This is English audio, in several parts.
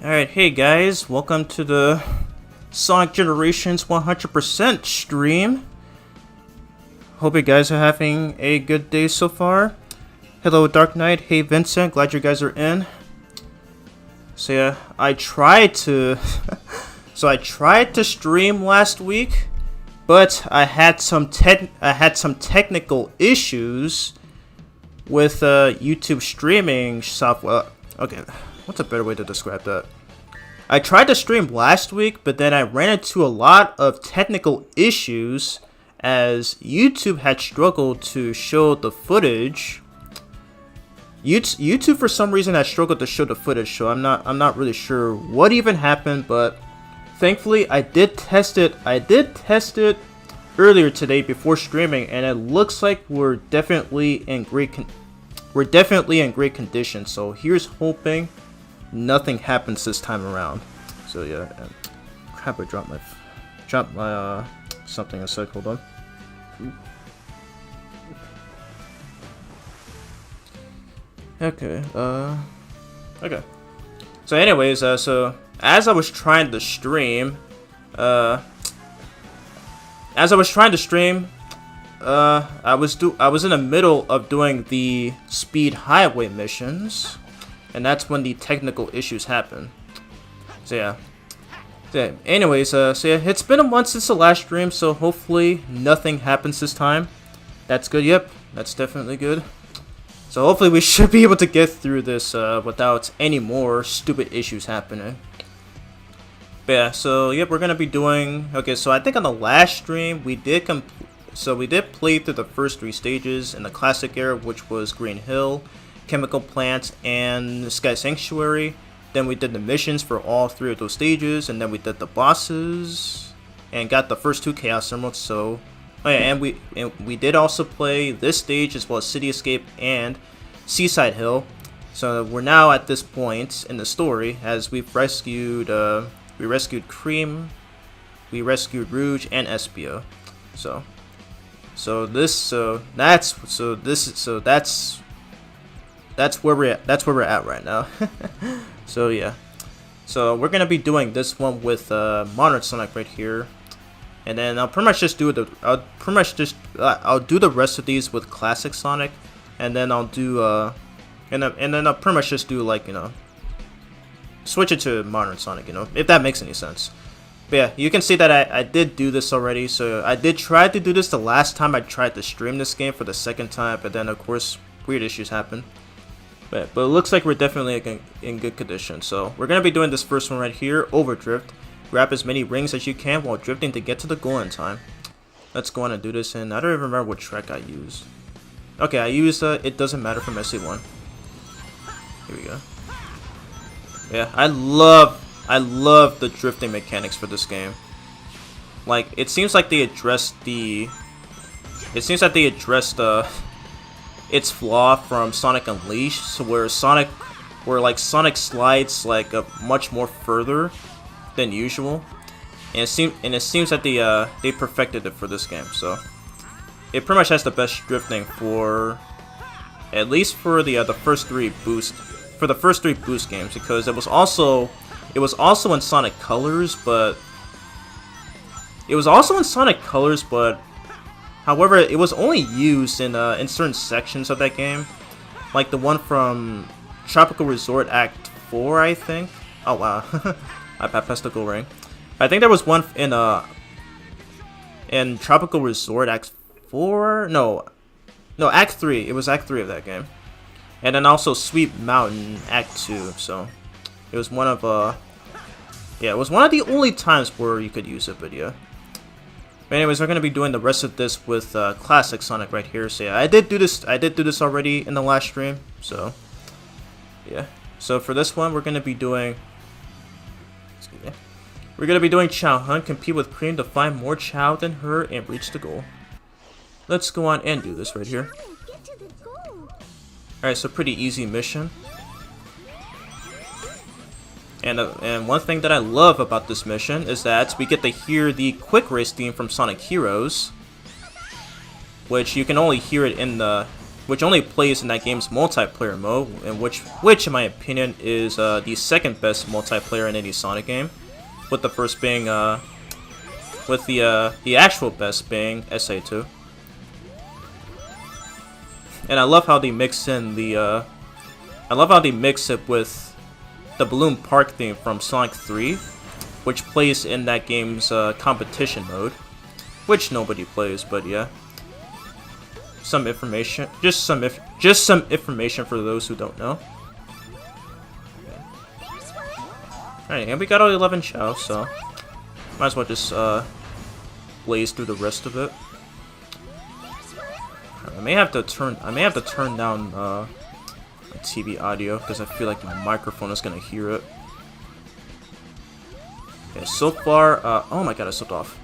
Alright, hey guys, welcome to the Sonic Generations 100% stream. Hope you guys are having a good day so far. Hello Dark Knight, hey Vincent, glad you guys are in. So yeah, I tried to stream last week, but I had some technical issues with YouTube streaming software. Okay, what's a better way to describe that? I tried to stream last week, but then I ran into a lot of technical issues as YouTube had struggled to show the footage. YouTube for some reason had struggled to show the footage, so I'm not really sure what even happened, but thankfully I did test it. I did test it earlier today before streaming, and it looks like we're definitely in great condition. So here's hoping nothing happens this time around. So yeah, crap! I dropped my something a sec. Hold on. Okay. Okay. So anyways, so as I was trying to stream, I was in the middle of doing the speed highway missions, and that's when the technical issues happen. So yeah. Anyways, so yeah, it's been a month since the last stream, so hopefully nothing happens this time. That's good. Yep, that's definitely good. So hopefully we should be able to get through this without any more stupid issues happening. But yeah, so yep, we're gonna be doing. Okay, so I think on the last stream we did play through the first 3 stages in the classic era, which was Green Hill, Chemical Plant, and Sky Sanctuary. Then we did the missions for all 3 of those stages, and then we did the bosses and got the first 2 Chaos Emeralds. So, oh yeah, and we did also play this stage as well as City Escape and Seaside Hill. So we're now at this point in the story as we've rescued Cream, we rescued Rouge and Espio. That's where we're at right now. So yeah, so we're gonna be doing this one with Modern Sonic right here, and then I'll pretty much just do I'll do the rest of these with Classic Sonic, and then I'll do and then I'll pretty much just do, like, you know, switch it to Modern Sonic, you know, if that makes any sense. But yeah, you can see that I did do this already. So I did try to do this the last time I tried to stream this game for the second time, but then of course weird issues happened. But it looks like we're definitely in good condition. So we're going to be doing this first one right here, Overdrift. Grab as many rings as you can while drifting to get to the goal in time. Let's go on and do this, and I don't even remember what track I used. Okay, I used It Doesn't Matter from SC1. Here we go. Yeah, I love the drifting mechanics for this game. Like, it seems like they addressed its flaw from Sonic Unleashed, so where Sonic slides like much more further than usual, and it seems that they perfected it for this game. So it pretty much has the best drifting for at least for the first 3 boost games, because it was also in Sonic Colors, but however, it was only used in certain sections of that game, like the one from Tropical Resort Act 4, I think. Oh wow, I passed the goal ring. I think there was one in Tropical Resort Act 4. No, Act 3. It was Act 3 of that game, and then also Sweet Mountain Act 2. So it was one of the only times where you could use it. But yeah. But anyways, we're gonna be doing the rest of this with Classic Sonic right here. So yeah, I did do this already in the last stream. So yeah. So for this one, we're gonna be doing Chao Hunt, compete with Cream to find more Chao than her and reach the goal. Let's go on and do this right here. Alright, so pretty easy mission. And one thing that I love about this mission is that we get to hear the Quick Race theme from Sonic Heroes, which you can only hear it in the which only plays in that game's multiplayer mode, and which in my opinion is the second best multiplayer in any Sonic game, with the first being with the actual best being SA2. And I love how they mix in the I love how they mix it with the Balloon Park theme from Sonic 3, which plays in that game's competition mode, which nobody plays, but yeah. Some information, just some information for those who don't know. Alright, and we got all 11 chow, so might as well just blaze through the rest of it. I may have to turn down my TV audio because I feel like my microphone is gonna hear it. Okay, so far, oh my god, I slipped off.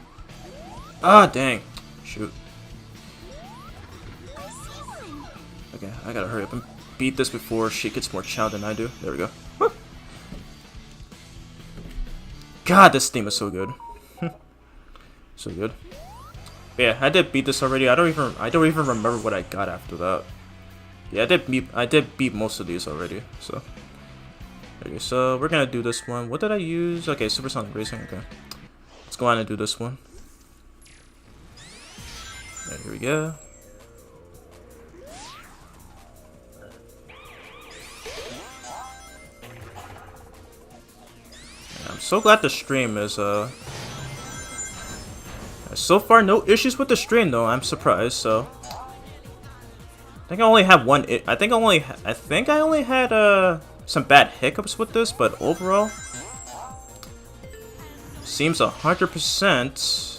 Ah, dang, shoot. Okay, I gotta hurry up and beat this before she gets more chow than I do. There we go. Woo. God, this theme is so good. So good. But yeah, I did beat this already. I don't even remember what I got after that. Yeah, I did beat most of these already. So okay, so we're gonna do this one. What did I use? Okay, Supersonic Racing. Okay, let's go on and do this one. Right, here we go. I'm so glad the stream is so far no issues with the stream though. I'm surprised. So I think I only have one. I think I only had some bad hiccups with this, but overall seems 100%.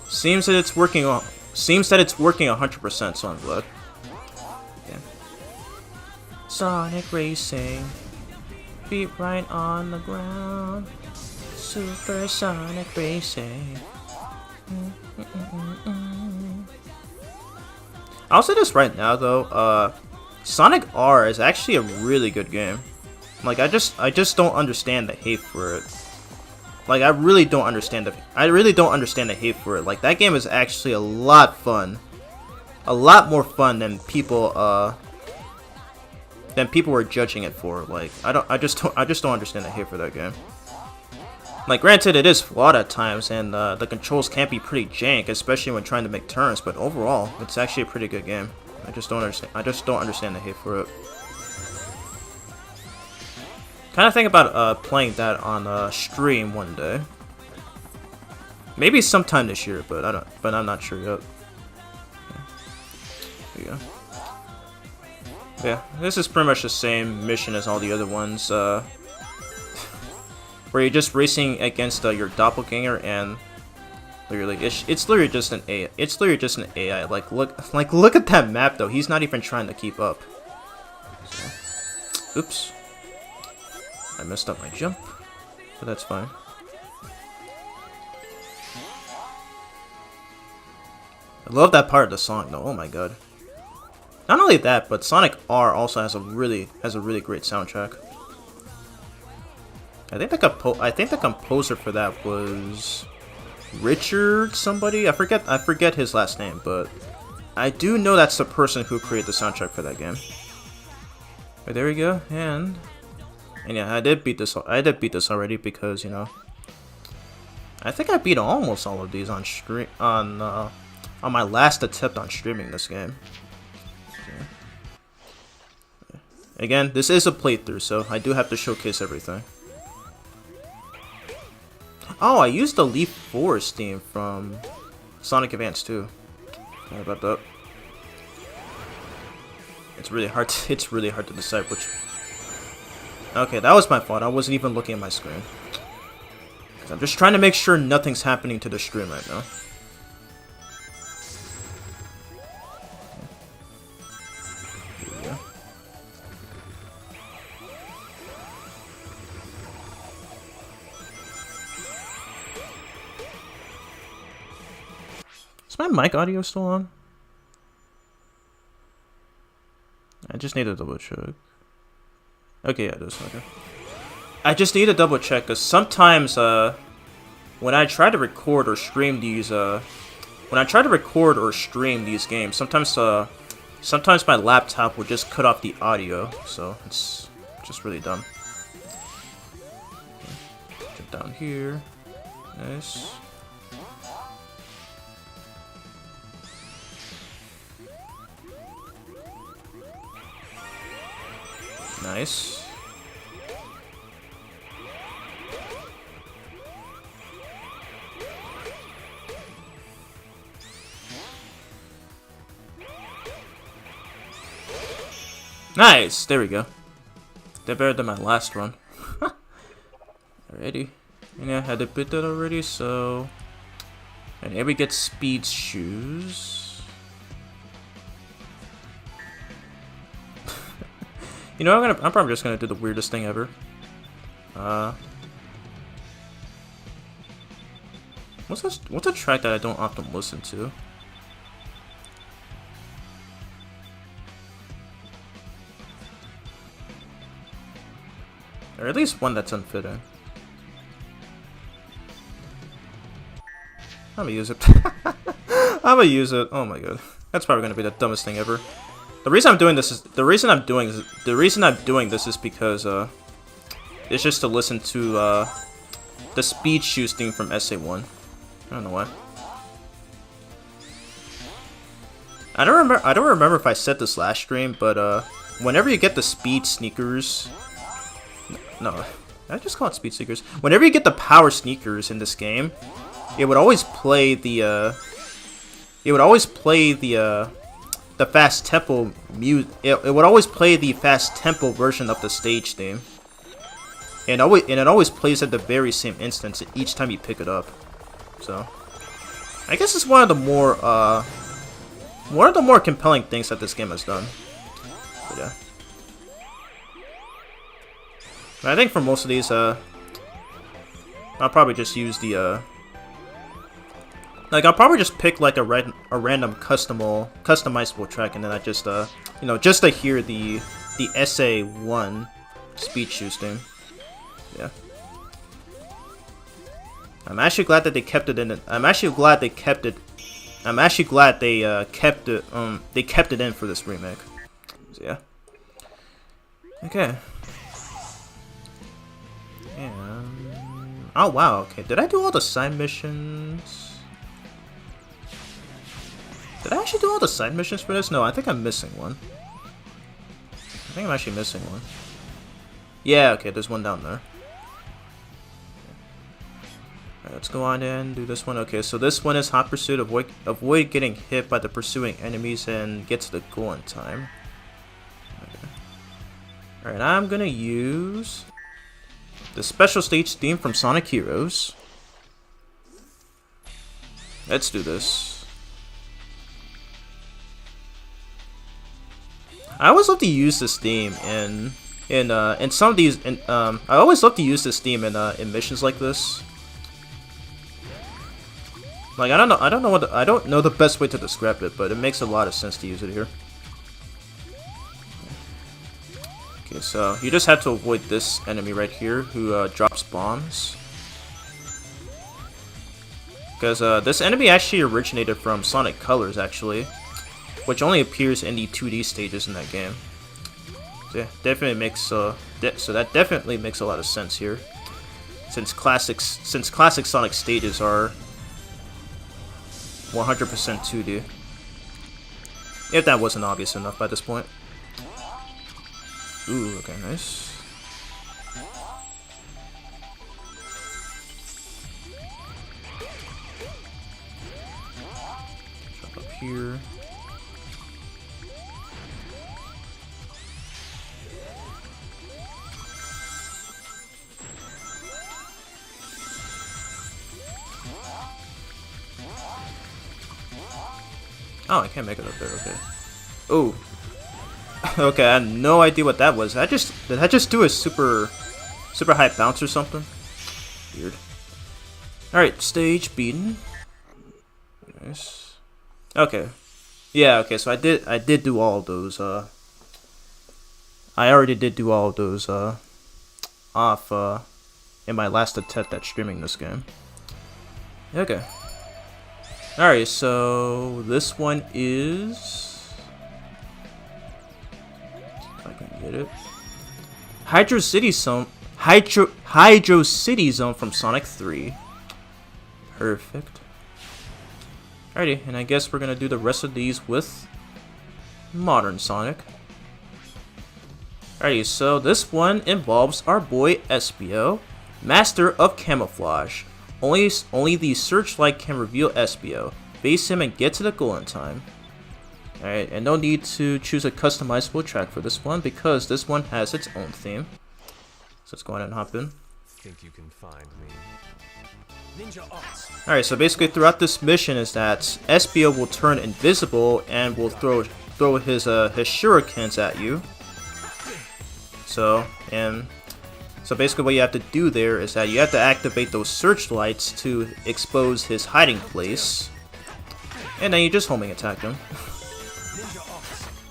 Seems that it's working 100%. So I'm glad. Yeah. Sonic Racing. Feet right on the ground. Supersonic Racing. I'll say this right now though, Sonic R is actually a really good game. Like I just don't understand the hate for it. Like I really don't understand the hate for it. Like that game is actually a lot fun. A lot more fun than people were judging it for. Like I just don't understand the hate for that game. Like granted, it is flawed at times, and the controls can be pretty jank, especially when trying to make turns. But overall, it's actually a pretty good game. I just don't understand the hate for it. Kind of think about playing that on stream one day. Maybe sometime this year, but I'm not sure yet. There you go. Yeah, this is pretty much the same mission as all the other ones. Where you're just racing against your doppelganger, and literally, it's literally just an AI. It's literally just an AI. Like look at that map though. He's not even trying to keep up. So, oops, I messed up my jump, but that's fine. I love that part of the song though. Oh my god. Not only that, but Sonic R also has a really great soundtrack. I think the composer for that was Richard somebody. I forget his last name, but I do know that's the person who created the soundtrack for that game. Right, there we go, and yeah, I did beat this already because, you know, I think I beat almost all of these on stream on my last attempt on streaming this game. Okay. Again, this is a playthrough, so I do have to showcase everything. Oh, I used the Leaf Forest theme from Sonic Advance 2. Sorry about that. It's really hard to decide which. Okay, that was my fault. I wasn't even looking at my screen. I'm just trying to make sure nothing's happening to the stream right now. Here we go. Is my mic audio still on? I just need to double check. Okay, yeah, it is. Okay. I just need to double check because sometimes when I try to record or stream these games, sometimes sometimes my laptop will just cut off the audio, so it's just really dumb. Okay. Jump down here. Nice. Nice. Nice! There we go. They're better than my last run. Alrighty. And I had to bid that already, so... And here we get speed shoes. You know, I'm probably just gonna do the weirdest thing ever. What's a track that I don't often listen to? Or at least one that's unfitting. I'm gonna use it. I'm gonna use it. Oh my god, that's probably gonna be the dumbest thing ever. The reason I'm doing this is because it's just to listen to the speed shoes theme from SA1. I don't know why. I don't remember if I said this last stream, but whenever you get the speed sneakers. No, I just call it speed sneakers. Whenever you get the power sneakers in this game, it would always play the fast tempo it would always play the fast tempo version of the stage theme, and it always plays at the very same instance each time you pick it up. So, I guess it's one of the more compelling things that this game has done. But yeah. I think for most of these, I'll probably just use the, like, I'll probably just pick, like, a random customizable track, and then I just, you know, just to hear the SA1 speed shoes thing. Yeah. I'm actually glad that they kept it in it. I'm actually glad they kept it in for this remake. So, yeah. Okay. And... oh wow, okay. Did I do all the side missions? Did I actually do all the side missions for this? No, I think I'm missing one. I think I'm actually missing one. Yeah, okay, there's one down there. Alright, let's go on and do this one. Okay, so this one is hot pursuit. Avoid getting hit by the pursuing enemies and get to the goal in time. Okay. Alright, I'm gonna use the special stage theme from Sonic Heroes. Let's do this. I always love to use this theme in some of these. I always love to use this theme in missions like this. Like I don't know the best way to describe it, but it makes a lot of sense to use it here. Okay, so you just have to avoid this enemy right here who drops bombs. Because this enemy actually originated from Sonic Colors, actually, which only appears in the 2D stages in that game. So yeah, definitely makes so that definitely makes a lot of sense here, since classic Sonic stages are 100% 2D. If that wasn't obvious enough by this point. Ooh, okay, nice. Jump up here. Oh, I can't make it up there, okay. Ooh. Okay, I had no idea what that was. Did I just do a super high bounce or something? Weird. Alright, stage beaten. Nice. Okay. Yeah, okay, so I did do all of those, I already did do all of those, off, in my last attempt at streaming this game. Okay. Alright, so this one is... Get it? Hydro City Zone. Hydro City Zone from Sonic 3. Perfect. Alrighty, and I guess we're gonna do the rest of these with modern Sonic. Alrighty, so this one involves our boy Espio, Master of Camouflage. Only the searchlight can reveal Espio. Face him and get to the goal in time. Alright, and no need to choose a customizable track for this one because this one has its own theme. So let's go ahead and hop in. Think you can find me. Ninja arts. Alright, so basically throughout this mission is that Espio will turn invisible and will throw his shurikens at you. So basically what you have to do there is that you have to activate those searchlights to expose his hiding place. And then you just homing attack him.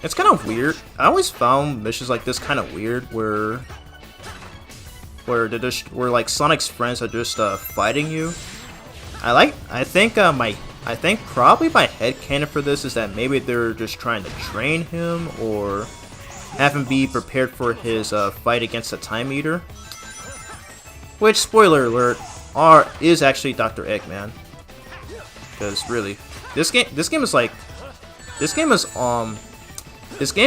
It's kind of weird. I always found missions like this kind of weird where like Sonic's friends are just fighting you. I think probably my headcanon for this is that maybe they're just trying to train him or have him be prepared for his fight against the Time Eater. Which, spoiler alert, is actually Dr. Eggman. Because really, this game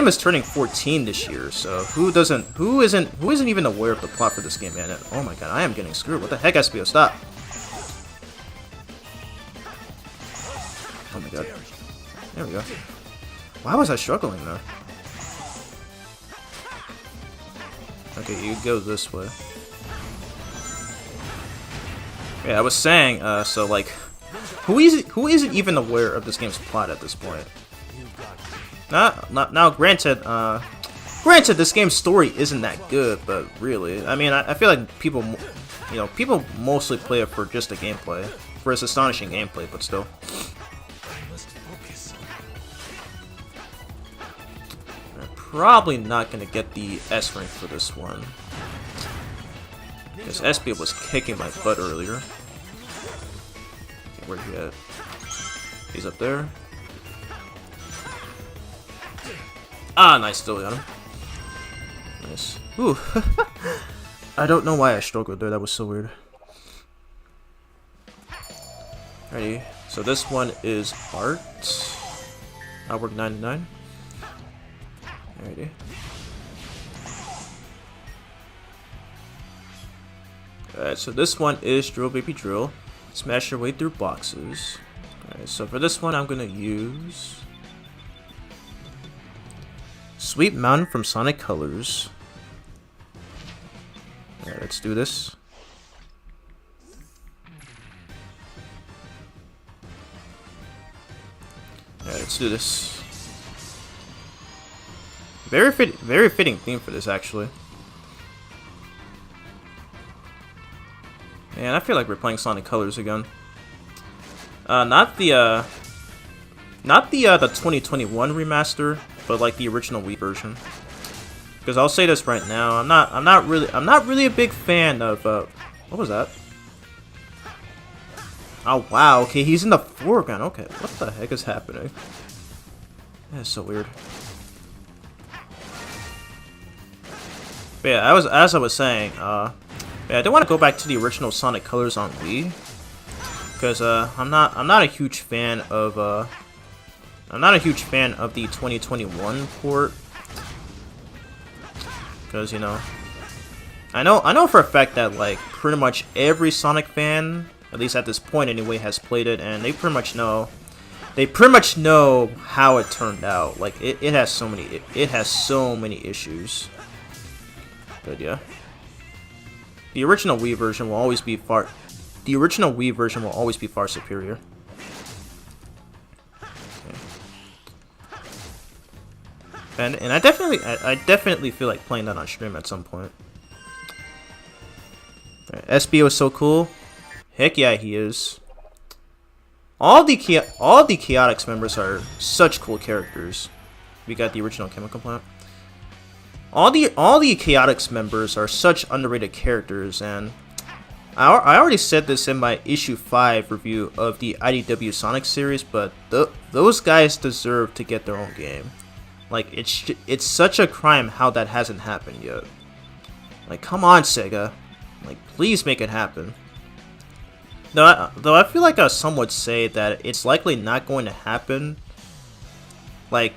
is turning 14 this year, so who isn't even aware of the plot for this game, man? Oh my god, I am getting screwed. What the heck, Espio? Stop. Oh my god. There we go. Why was I struggling though? Okay, you go this way. Yeah, I was saying, so like, who isn't even aware of this game's plot at this point? Now, granted, this game's story isn't that good, but really, I mean, I feel like people mostly play it for just the gameplay, for its astonishing gameplay, but still. I'm probably not gonna get the S rank for this one, because Espio was kicking my butt earlier. Okay, where'd he at? He's up there. Ah, nice, still got him. Nice. Ooh. I don't know why I struggled there, that was so weird. Alrighty, so this one is Art. Outwork 99. Alrighty. Alright, so this one is Drill Baby Drill. Smash your way through boxes. Alright, so for this one I'm gonna use Sweet Mountain from Sonic Colors. Alright, let's do this. Alright, let's do this. Very fitting theme for this, actually. Man, I feel like we're playing Sonic Colors again. Not the 2021 remaster, but like the original Wii version. Because I'll say this right now, I'm not really a big fan of what was that? Oh wow, okay, he's in the foreground. Okay, what the heck is happening? That's so weird. But yeah, as I was saying, yeah, I do want to go back to the original Sonic Colors on Wii, because I'm not a huge fan of the 2021 port, because you know, I know for a fact that like pretty much every Sonic fan, at least at this point anyway, has played it, and they pretty much know how it turned out. Like it has so many issues. But yeah, the original Wii version will always be far superior. Okay. And I definitely feel like playing that on stream at some point. Right, Espio is so cool. Heck yeah, he is. All the Chaotix members are such cool characters. We got the original Chemical Plant. All the Chaotix members are such underrated characters, and I already said this in my issue 5 review of the IDW Sonic series, but those guys deserve to get their own game. Like, it's such a crime how that hasn't happened yet. Like, come on, Sega. Like, please make it happen. Though I feel like some would say that it's likely not going to happen. Like,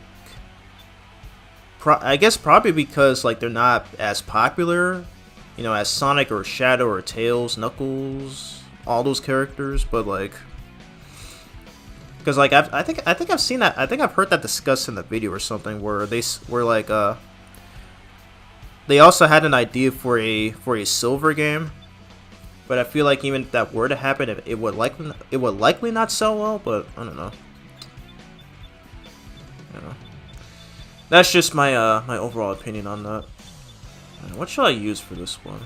I guess probably because, like, they're not as popular, you know, as Sonic or Shadow or Tails, Knuckles, all those characters. But, like, because, like, I think I've seen that. I think I've heard that discussed in the video or something where they were like, they also had an idea for a silver game, but I feel like even if that were to happen, it would likely not sell well. But I don't know. That's just my my overall opinion on that. What should I use for this one?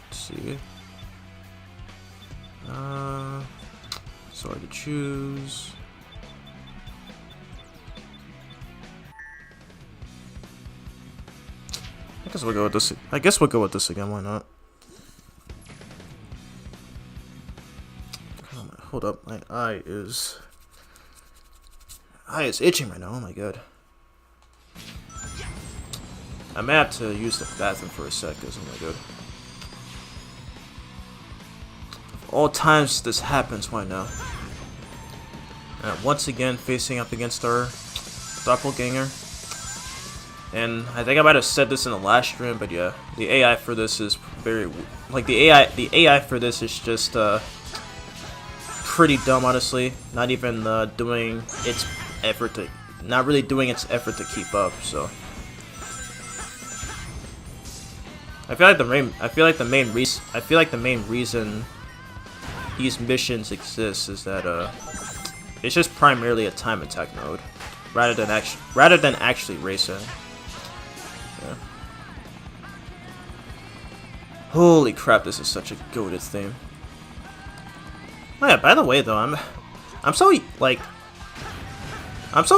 Let's see. So hard to choose. I guess we'll go with this. I guess we'll go with this again. Why not? Hold up, my eye is itching right now. Oh my god. I may have to use the bathroom for a sec, cause oh my god. All times this happens, why now? Once again, facing up against our doppelganger. And I think I might have said this in the last stream, but yeah, the AI for this is very, like, the AI for this is just pretty dumb, honestly. Not even doing its effort to, not really doing its effort to keep up. So I feel like the main reason these missions exist is that it's just primarily a time attack mode, rather than actually racing. Yeah. Holy crap! This is such a goated theme. Oh yeah. By the way, though, I'm so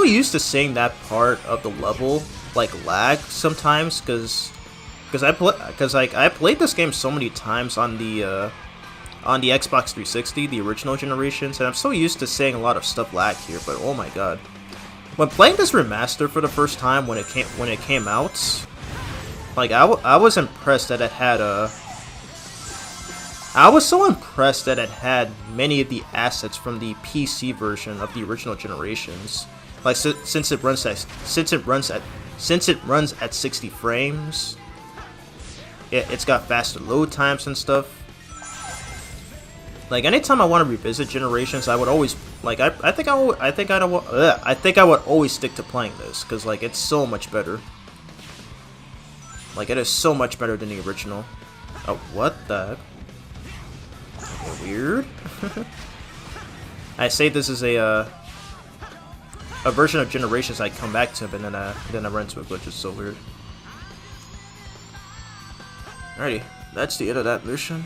used to seeing that part of the level like lag sometimes, because I played this game so many times on the Xbox 360, the original generations, and I'm so used to seeing a lot of stuff lag here. But oh my god, when playing this remaster for the first time when it came out, like I was impressed that it had I was so impressed that it had many of the assets from the PC version of the original generations. Like since it runs at 60 frames, it's got faster load times and stuff. Like anytime I want to revisit Generations, I would always like I think I would always stick to playing this, because like it's so much better. Like it is so much better than the original. Oh, what the heck? Weird. I say this is a version of Generations I come back to, but then I run into it, which is so weird. Alrighty, that's the end of that mission.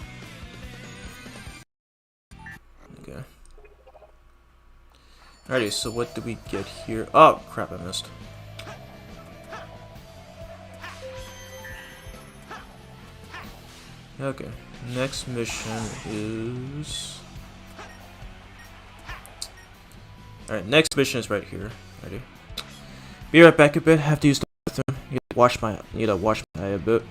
Okay. Alrighty, so what do we get here? Oh crap, I missed. Okay, next mission is... Alright, next mission is right here. Ready? Be right back a bit, have to use the bathroom. Need to wash my eye a bit.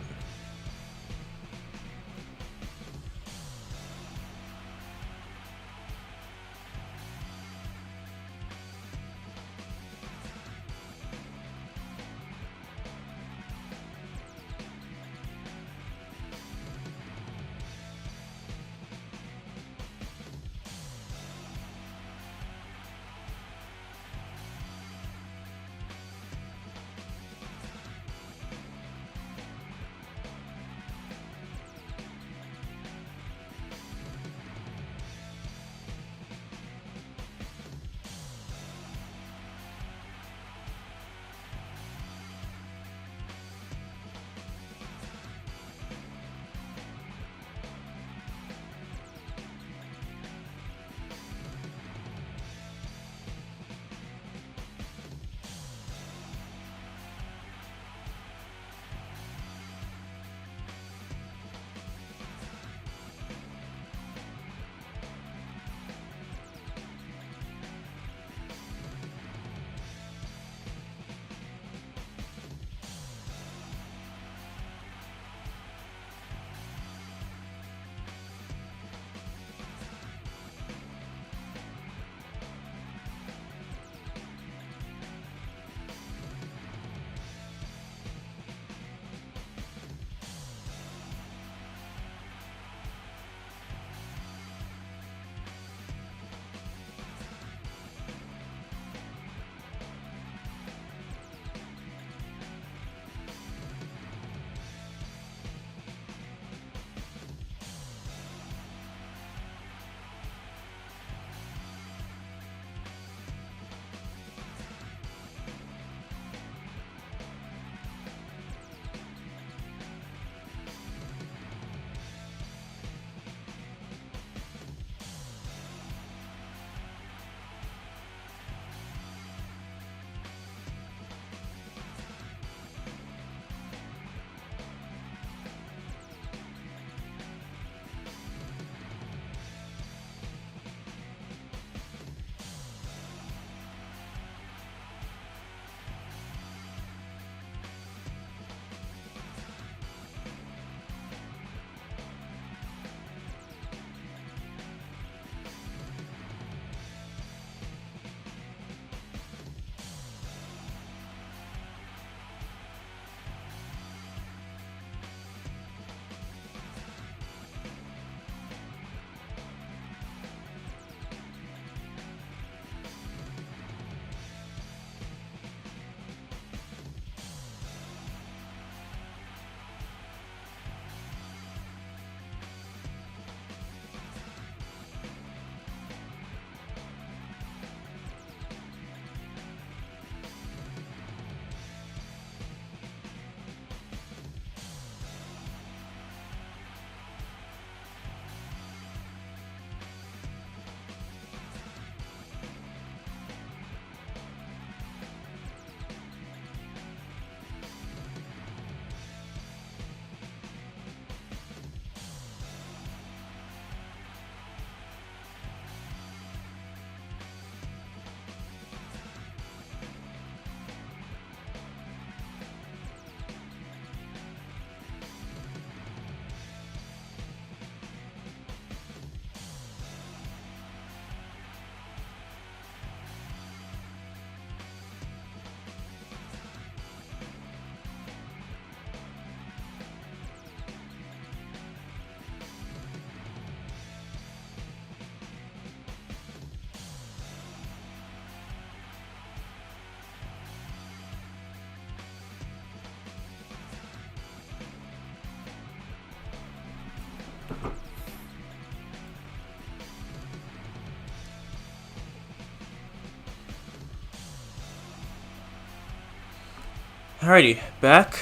Alrighty, back.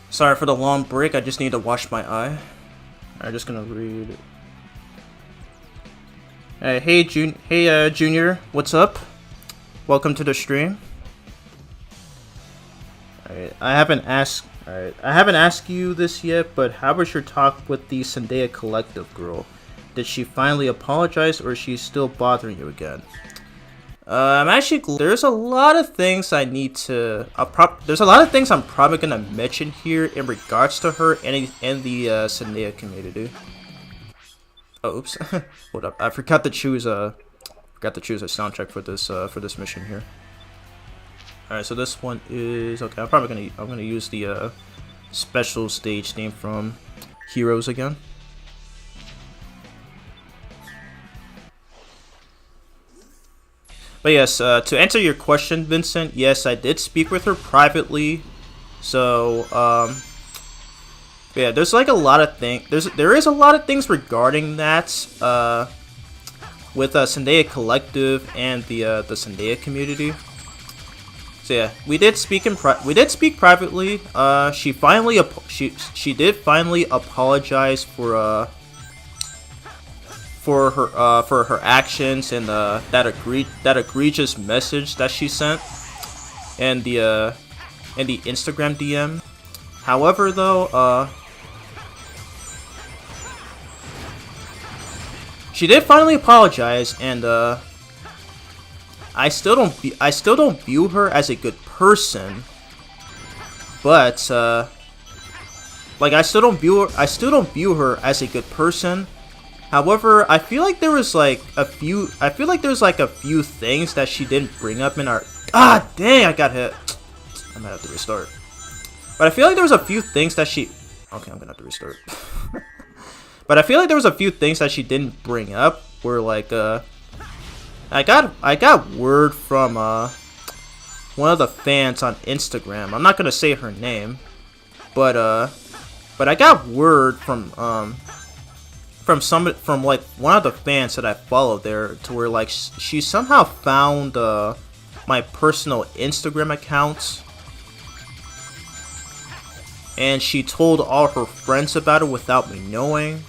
Sorry for the long break, I just need to wash my eye. I'm just gonna read. Hey Junior, what's up? Welcome to the stream. Alright, I haven't asked you this yet, but how was your talk with the Zendaya Collective girl? Did she finally apologize, or is she still bothering you again? There's a lot of things I need to. There's a lot of things I'm probably gonna mention here in regards to her and the Zendaya community. Oh, oops. Hold up. I forgot to choose a soundtrack for this mission here. All right, so this one is okay. I'm gonna use the special stage theme from Heroes again. But yes, to answer your question, Vincent, yes, I did speak with her privately. So, yeah, there's like a lot of things. There is a lot of things regarding that with Zendaya Collective and the Zendaya community. So yeah, we did speak privately. She did finally apologize for her actions and that egregious message that she sent and the Instagram DM. However, though, she did finally apologize, and I still don't view her as a good person. But like I still don't view her as a good person. However, I feel like there's like a few things that she didn't bring up in our. Ah, dang! I got hit. I might have to restart. But I feel like there was a few things that she. Okay, I'm gonna have to restart. But I feel like there was a few things that she didn't bring up. Where like I got word from one of the fans on Instagram. I'm not gonna say her name, but I got word from like one of the fans that I follow there, to where like she somehow found my personal Instagram accounts, and she told all her friends about it without me knowing.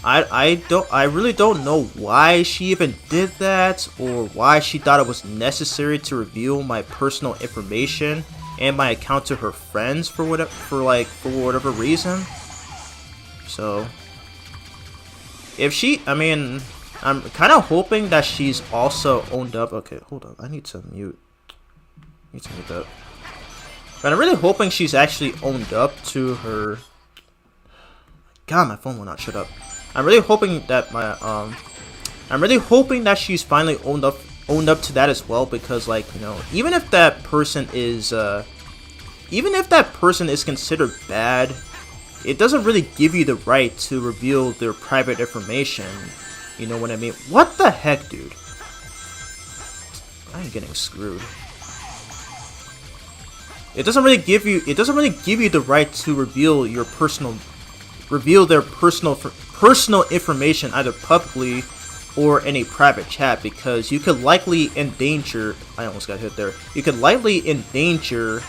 I really don't know why she even did that, or why she thought it was necessary to reveal my personal information and my account to her friends for whatever reason. So, I mean, I'm kind of hoping that she's also owned up. Okay, hold on. I need to mute that. But I'm really hoping she's actually owned up to her. God, my phone will not shut up. I'm really hoping that she's finally owned up to that as well, because, like, you know, even if that person is considered bad, it doesn't really give you the right to reveal their private information. You know what I mean? What the heck, dude? I'm getting screwed. It doesn't really give you the right to reveal their personal information either publicly or in a private chat, because you could likely endanger. I almost got hit there. You could likely endanger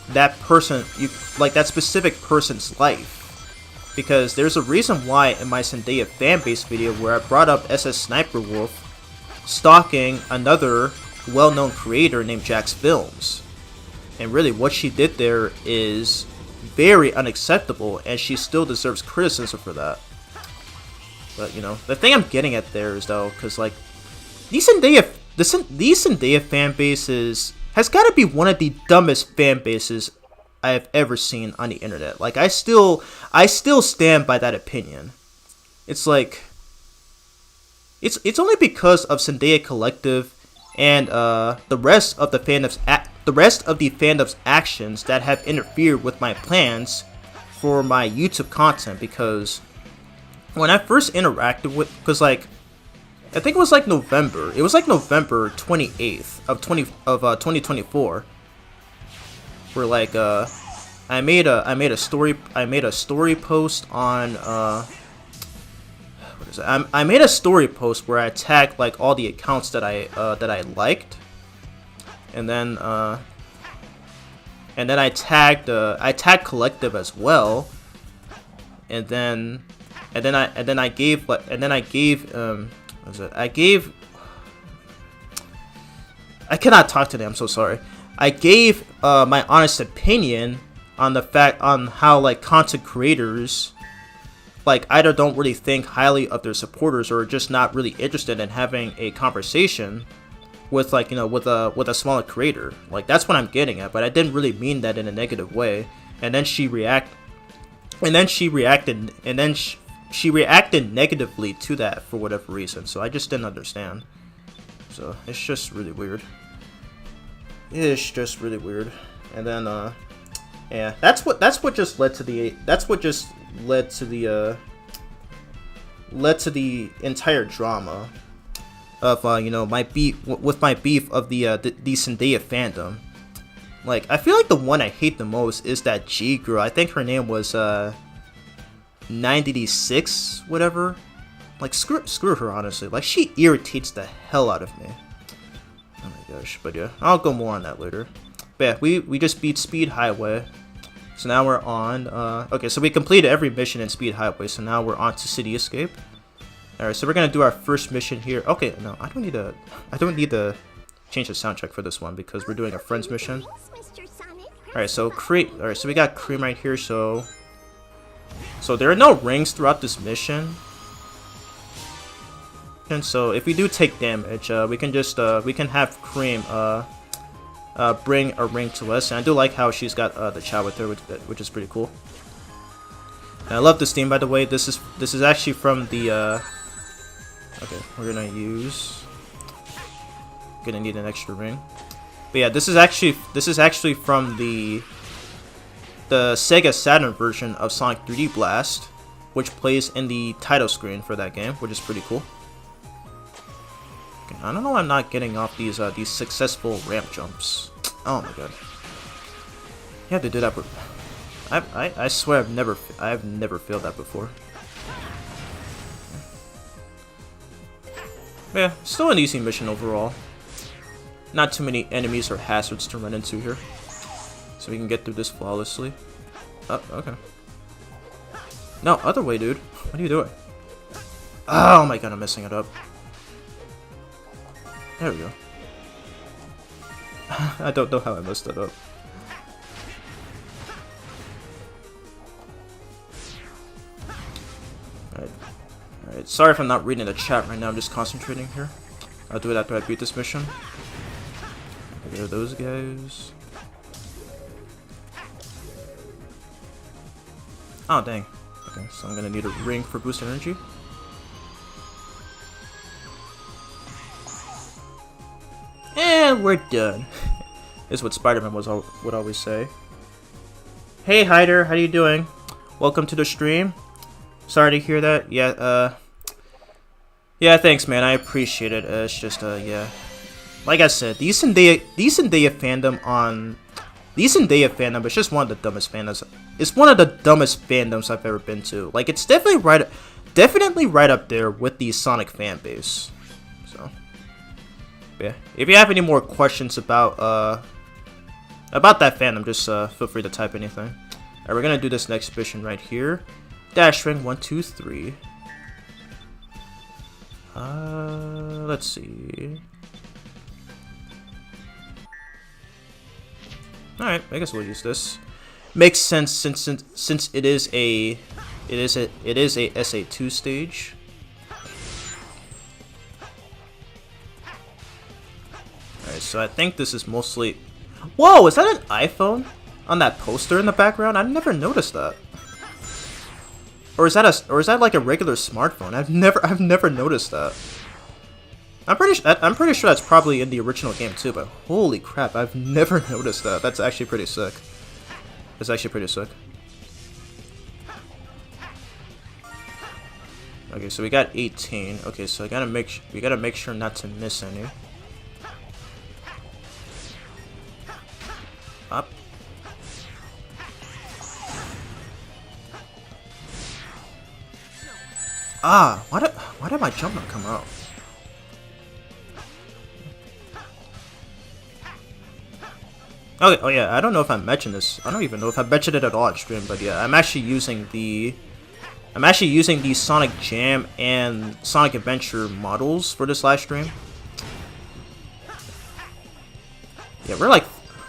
that person, that specific person's life, because there's a reason why in my Zendaya fanbase video where I brought up SS Sniper Wolf stalking another well-known creator named Jax Films, and really what she did there is very unacceptable, and she still deserves criticism for that. But you know, the thing I'm getting at there is, though, because like these Zendaya fan bases has got to be one of the dumbest fan bases I have ever seen on the internet. Like, I still stand by that opinion. It's like, it's only because of Zendaya Collective and the rest of the fandom's actions that have interfered with my plans for my YouTube content. Because when I first interacted with, because like, I think it was like November. It was like November 28th of 2024. Where like I made a story post on what is it? I made a story post where I tagged like all the accounts that I liked, and then I tagged collective as well, and then I gave what was it? I cannot talk today. I'm so sorry. I gave my honest opinion on how like content creators like either don't really think highly of their supporters or are just not really interested in having a conversation with like with a smaller creator. Like that's what I'm getting at, but I didn't really mean that in a negative way. And then she reacted negatively to that for whatever reason. So I just didn't understand. So it's just really weird. It's just really weird. And then yeah, that's what just led to the entire drama of my beef of the Zendaya fandom. Like I feel like the one I hate the most is that G girl. I think her name was 986 whatever. Like screw her, honestly. Like she irritates the hell out of me. Oh my gosh. But yeah, I'll go more on that later. But yeah, we just beat Speed Highway. So now we're on, okay, so we completed every mission in Speed Highway, so now we're on to City Escape. Alright, so we're gonna do our first mission here. Okay, no, I don't need to change the soundtrack for this one because we're doing a friends mission. Alright, so so we got Cream right here, so there are no rings throughout this mission. And so if we do take damage, we can just, we can have Cream, bring a ring to us, and I do like how she's got the child with her, which is pretty cool. And I love this theme, by the way. This is actually from the okay, we're gonna need an extra ring. But yeah, this is actually from the Sega Saturn version of Sonic 3D Blast, which plays in the title screen for that game, which is pretty cool. I don't know why I'm not getting off these successful ramp jumps. Oh my god. You have to do that, but I swear I've never failed that before. Yeah, still an easy mission overall. Not too many enemies or hazards to run into here, so we can get through this flawlessly. Oh, okay. No, other way, dude. What are you doing? Oh my god, I'm messing it up. There we go. I don't know how I messed that up. Alright, sorry if I'm not reading the chat right now, I'm just concentrating here. I'll do it after I beat this mission. Get rid of those guys. Oh, dang. Okay, so I'm gonna need a ring for boost energy. And we're done. This is what Spider-Man would always say. Hey Hyder, how you doing? Welcome to the stream. Sorry to hear that. Yeah, yeah, thanks, man. I appreciate it. It's just, yeah. Like I said, the Zendaya fandom is just one of the dumbest fandoms. It's one of the dumbest fandoms I've ever been to. Like, it's definitely right up there with the Sonic fan base. So, yeah. If you have any more questions about that fandom, just feel free to type anything. Alright, we're gonna do this next mission right here. Dash ring 1, 2, 3. Let's see. Alright, I guess we'll use this. Makes sense since it is a SA2 stage. Alright, so I think this is mostly. Whoa, is that an iPhone on that poster in the background? I've never noticed that. Or is that like a regular smartphone? I've never noticed that. I'm pretty sure that's probably in the original game too, but holy crap, I've never noticed that. That's actually pretty sick. That's actually pretty sick. Okay, so we got 18. Okay, so we gotta make sure not to miss any. Up. Ah, why did my jump not come out? Oh yeah, I don't know if I mentioned this. I don't even know if I mentioned it at all on stream, but yeah, I'm actually using the Sonic Jam and Sonic Adventure models for this live stream. Yeah,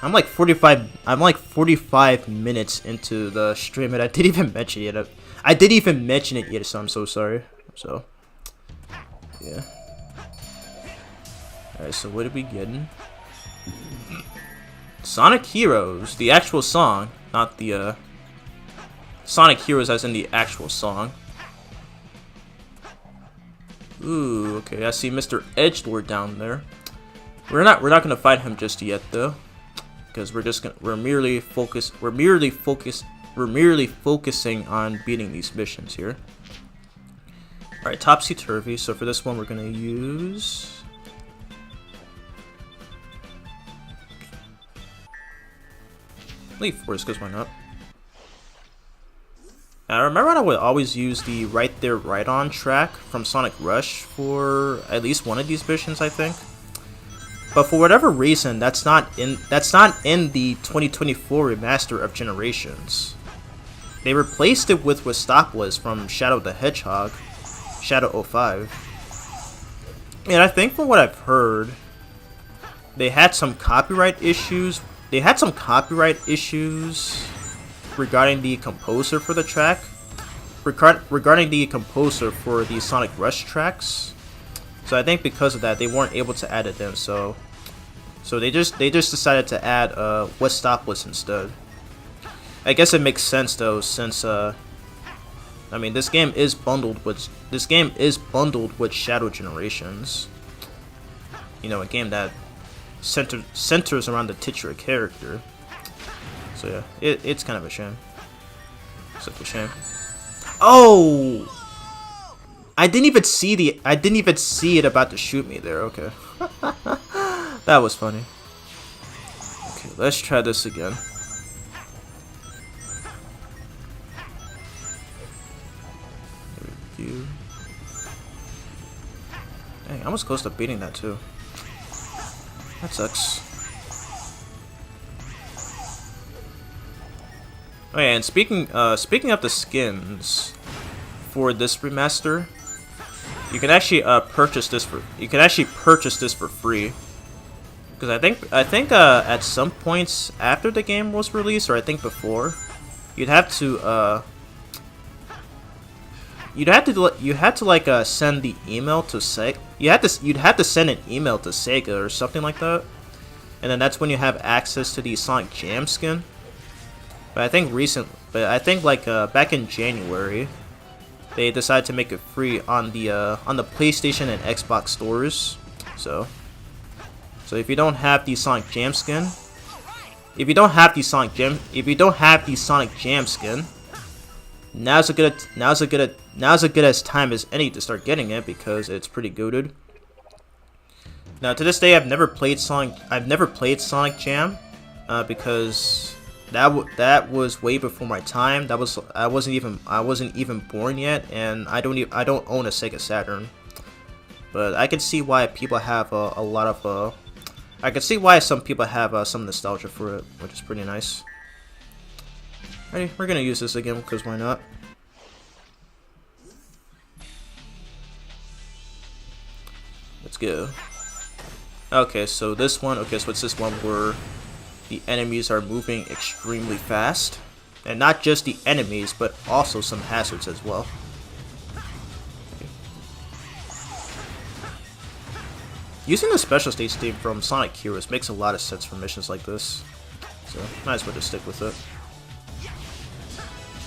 I'm like 45 minutes into the stream and I didn't even mention it yet. I didn't even mention it yet, so I'm so sorry. So yeah. Alright, so what are we getting? Sonic Heroes, the actual song, not the Sonic Heroes as in the actual song. Ooh, okay, I see Mr. Edgelord down there. We're not gonna fight him just yet though, because we're merely focusing on beating these missions here. All right, Topsy Turvy. So for this one, we're gonna use Leaf Force, because why not? I remember I would always use the Right There, Right On track from Sonic Rush for at least one of these missions, I think. But for whatever reason, that's not in the 2024 remaster of Generations. They replaced it with Wistopolis from Shadow the Hedgehog, Shadow 05. And I think from what I've heard, they had some copyright issues. Regarding the composer for the track, regarding the composer for the Sonic Rush tracks. So I think because of that, they weren't able to add it in. So they just decided to add Wistopolis instead. I guess it makes sense though, since I mean this game is bundled with Shadow Generations. You know, a game that centers around the titular character. So yeah, it's kind of a shame. Such a shame. Oh! I didn't even see it about to shoot me there. Okay. That was funny. Okay, let's try this again. There we go. Dang, I was close to beating that too. That sucks. Oh yeah, and speaking of the skins for this remaster, you can actually purchase this for free. Because I think at some points after the game was released, or I think before, you'd have to like send the email to Sega. You'd have to send an email to Sega or something like that, and then that's when you have access to the Sonic Jam skin. But I think back in January, they decided to make it free on the PlayStation and Xbox stores. So if you don't have the Sonic Jam skin, now's a good as time as any to start getting it, because it's pretty goated. Now to this day, I've never played Sonic Jam, because that was way before my time. I wasn't even born yet, and I don't own a Sega Saturn. But I can see why people have I can see why some people have some nostalgia for it, which is pretty nice. Alrighty, we're gonna use this again because why not? Let's go. Okay, so it's this one where the enemies are moving extremely fast, and not just the enemies, but also some hazards as well. Okay. Using the special stage theme from Sonic Heroes makes a lot of sense for missions like this, so might as well just stick with it.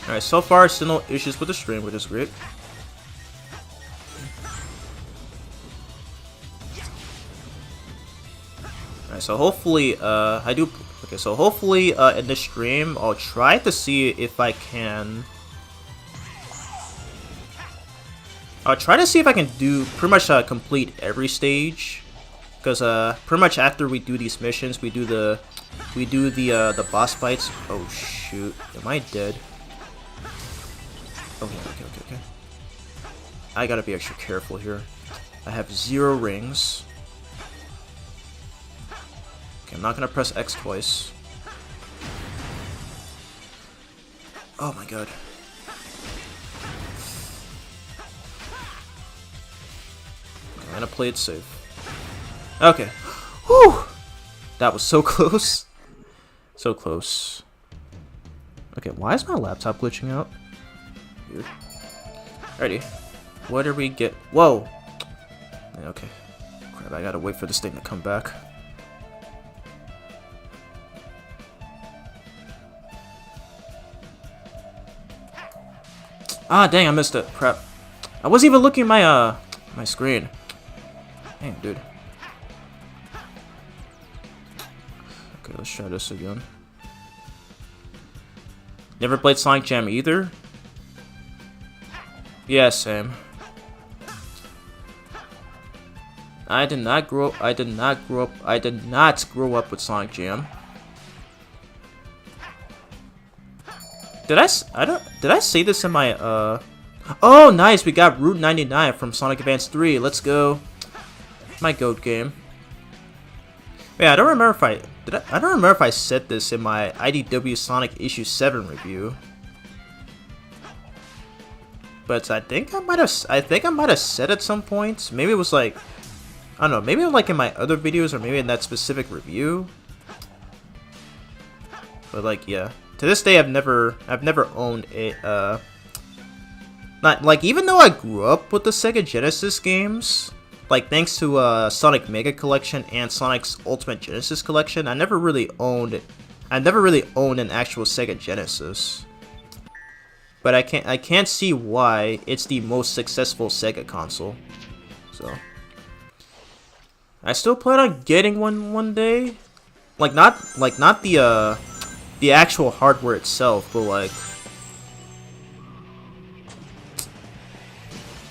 Alright, so far still no issues with the stream, which is great. Alright, so hopefully in this stream I'll try to see if I can do pretty much complete every stage, because pretty much after we do these missions, we do the boss fights. Oh shoot, am I dead? Okay. I gotta be extra careful here. I have 0 rings. Okay, I'm not gonna press X twice. Oh my god. I'm gonna play it safe. Okay. Whew! That was so close. So close. Okay, why is my laptop glitching out? Weird. Alrighty. What do we get? Whoa! Okay. Crap, I gotta wait for this thing to come back. Ah, dang, I missed it. Crap. I wasn't even looking at my, my screen. Dang, dude. Okay, let's try this again. Never played Sonic Jam either? Yeah, same. I did not grow up with Sonic Jam. Did I say this in my, Oh, nice, we got Route 99 from Sonic Advance 3. Let's go. My GOAT game. Yeah, I don't remember if I don't remember if I said this in my IDW Sonic Issue 7 review. But I think I might have said at some point. Maybe it was like, I don't know, maybe like in my other videos or maybe in that specific review. But like, yeah. To this day I've never owned a not like, even though I grew up with the Sega Genesis games, like thanks to Sonic Mega Collection and Sonic's Ultimate Genesis Collection, I never really owned an actual Sega Genesis. But I can't see why it's the most successful Sega console. So I still plan on getting one day. Like not the actual hardware itself, but like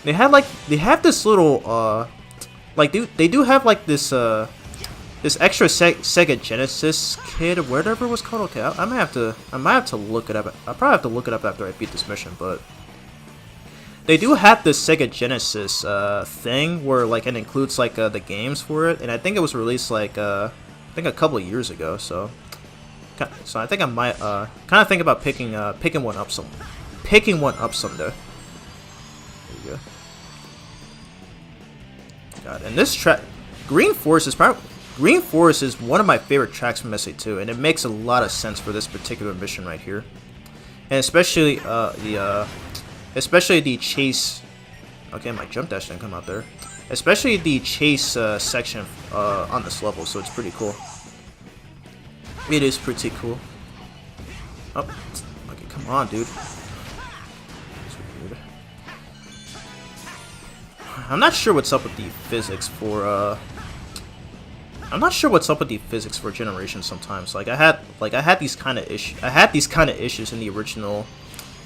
they have this little like they do have like this this extra Sega Genesis kit or whatever it was called. Okay, I might have to look it up. I'll probably have to look it up after I beat this mission, but they do have this Sega Genesis thing where like it includes like the games for it, and I think it was released like I think a couple of years ago. So I think I might kind of think about picking one up someday. There you go. God, and this track, Green Forest is one of my favorite tracks from SA2, and it makes a lot of sense for this particular mission right here, and especially the chase. Okay, my jump dash didn't come out there. Especially the chase section on this level, so it's pretty cool. It is pretty cool. Oh, okay, come on, dude. That's weird. I'm not sure what's up with the physics for Generation sometimes. Like I had these kind of issues in the original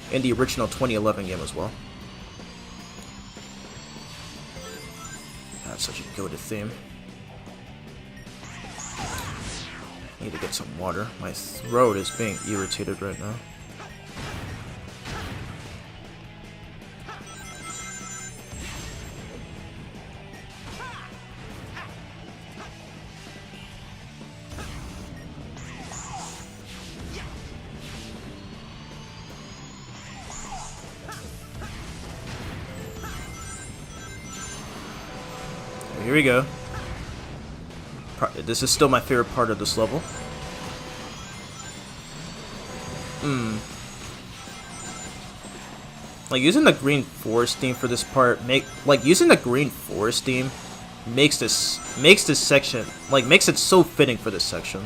2011 game as well. That's such a goated theme. I need to get some water. My throat is being irritated right now. Here we go. This is still my favorite part of this level. Like using the Green Forest theme for this part makes this section, like, makes it so fitting for this section.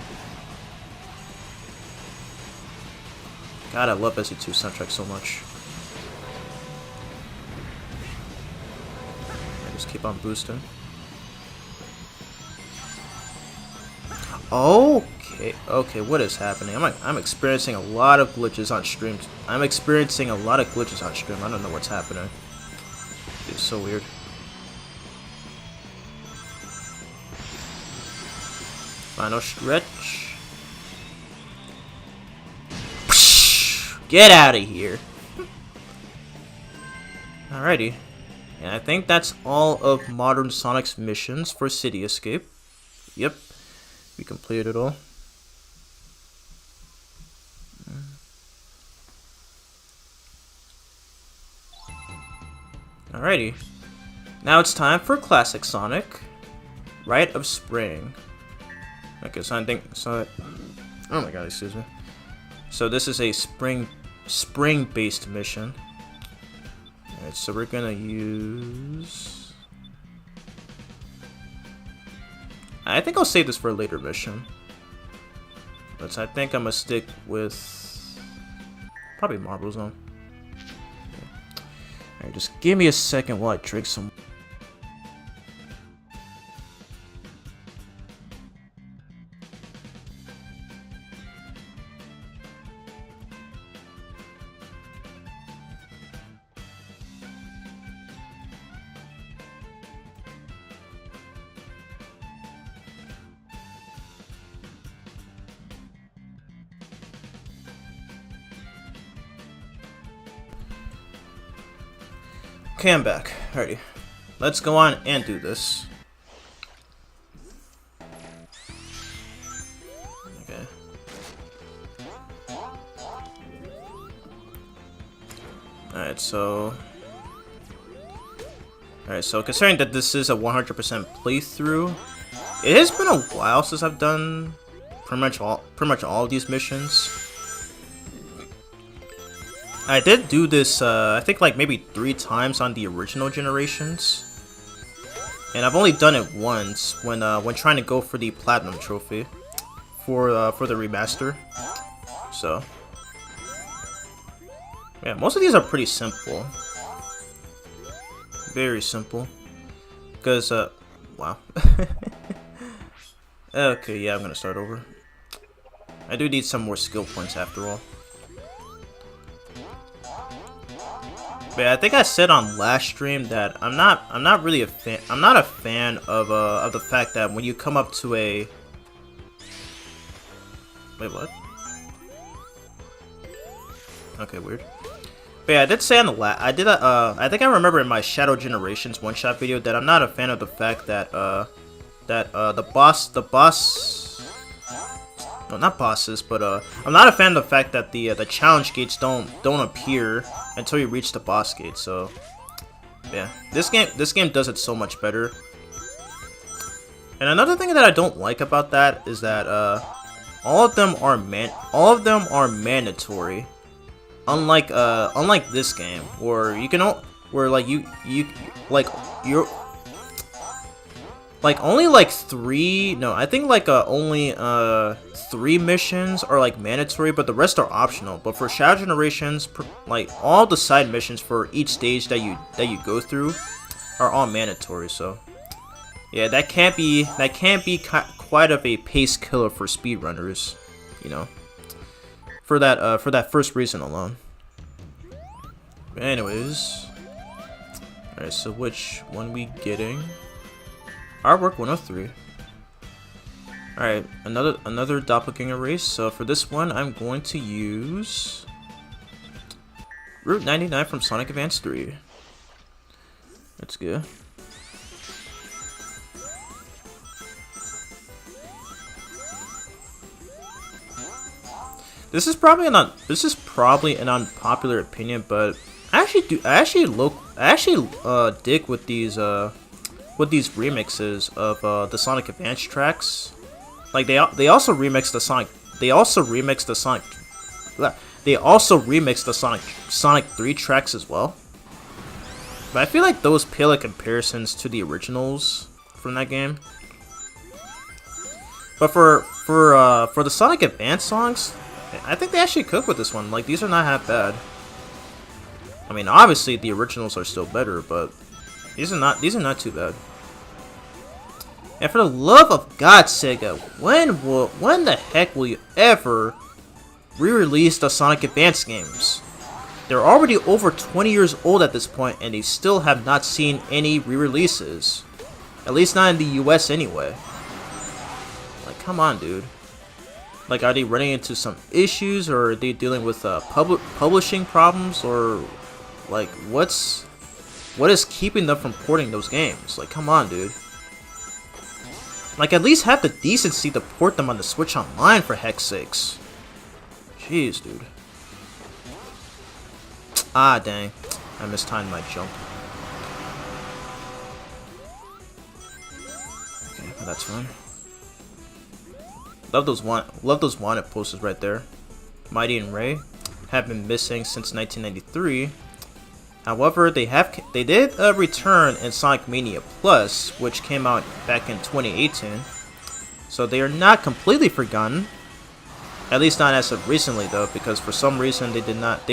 God, I love SE2 soundtrack so much. I just keep on boosting. Okay, what is happening? I'm experiencing a lot of glitches on stream. I don't know what's happening. It's so weird. Final stretch. Get out of here. Alrighty. And I think that's all of Modern Sonic's missions for City Escape. Yep. We completed it all. Alrighty. Now it's time for Classic Sonic. Rite of Spring. Okay, so I think so. Oh my god, excuse me. So this is a spring-based mission. Alright, so we're gonna use. I think I'll save this for a later mission. But I think I'm gonna stick with probably Marble Zone. Alright, just give me a second while I drink some. Okay, I'm back. Alrighty. Let's go on and do this. Okay. Alright, so considering that this is a 100% playthrough, it has been a while since I've done pretty much all of these missions. I did do this, I think like maybe 3 times on the original generations, and I've only done it once when trying to go for the Platinum Trophy for the remaster. So yeah, most of these are pretty simple, very simple. Because wow. Okay, yeah, I'm gonna start over. I do need some more skill points after all. But yeah, I think I said on last stream that I'm not really a fan. I'm not a fan of the fact that when you come up to a wait, what? Okay, weird. But yeah, I did say on the I think I remember in my Shadow Generations one-shot video that I'm not a fan of the fact that the boss. No, not bosses, but I'm not a fan of the fact that the challenge gates don't appear until you reach the boss gate. So yeah, this game does it so much better. And another thing that I don't like about that is that all of them are mandatory. Unlike this game, where you can where like you're like only like 3. No, I think like only 3 missions are like mandatory, but the rest are optional. But for Shadow Generations, like all the side missions for each stage that you go through are all mandatory. So yeah, that can't be quite of a pace killer for speedrunners, you know, for that first reason alone. But anyways, alright, so which one we getting? Artwork 103. Alright, another doppelganger race. So for this one, I'm going to use Route 99 from Sonic Advance 3. That's good. This is probably an unpopular opinion, but I actually dig with these remixes of the Sonic Advance tracks. Like they also remixed the Sonic 3 tracks as well. But I feel like those pale like comparisons to the originals from that game. But for the Sonic Advance songs, I think they actually cook with this one. Like, these are not half bad. I mean, obviously the originals are still better, but these are not too bad. And for the love of God, Sega, when the heck will you ever re-release the Sonic Advance games? They're already over 20 years old at this point, and they still have not seen any re-releases. At least not in the US anyway. Like, come on, dude. Like, are they running into some issues, or are they dealing with publishing problems, or like what is keeping them from porting those games? Like, come on, dude. Like, at least have the decency to port them on the Switch Online, for heck's sakes. Jeez, dude. Ah, dang. I mistimed my jump. That's fine. Love those wanted posters right there. Mighty and Ray have been missing since 1993. However, they did return in Sonic Mania Plus, which came out back in 2018. So they are not completely forgotten. At least not as of recently, though, because for some reason they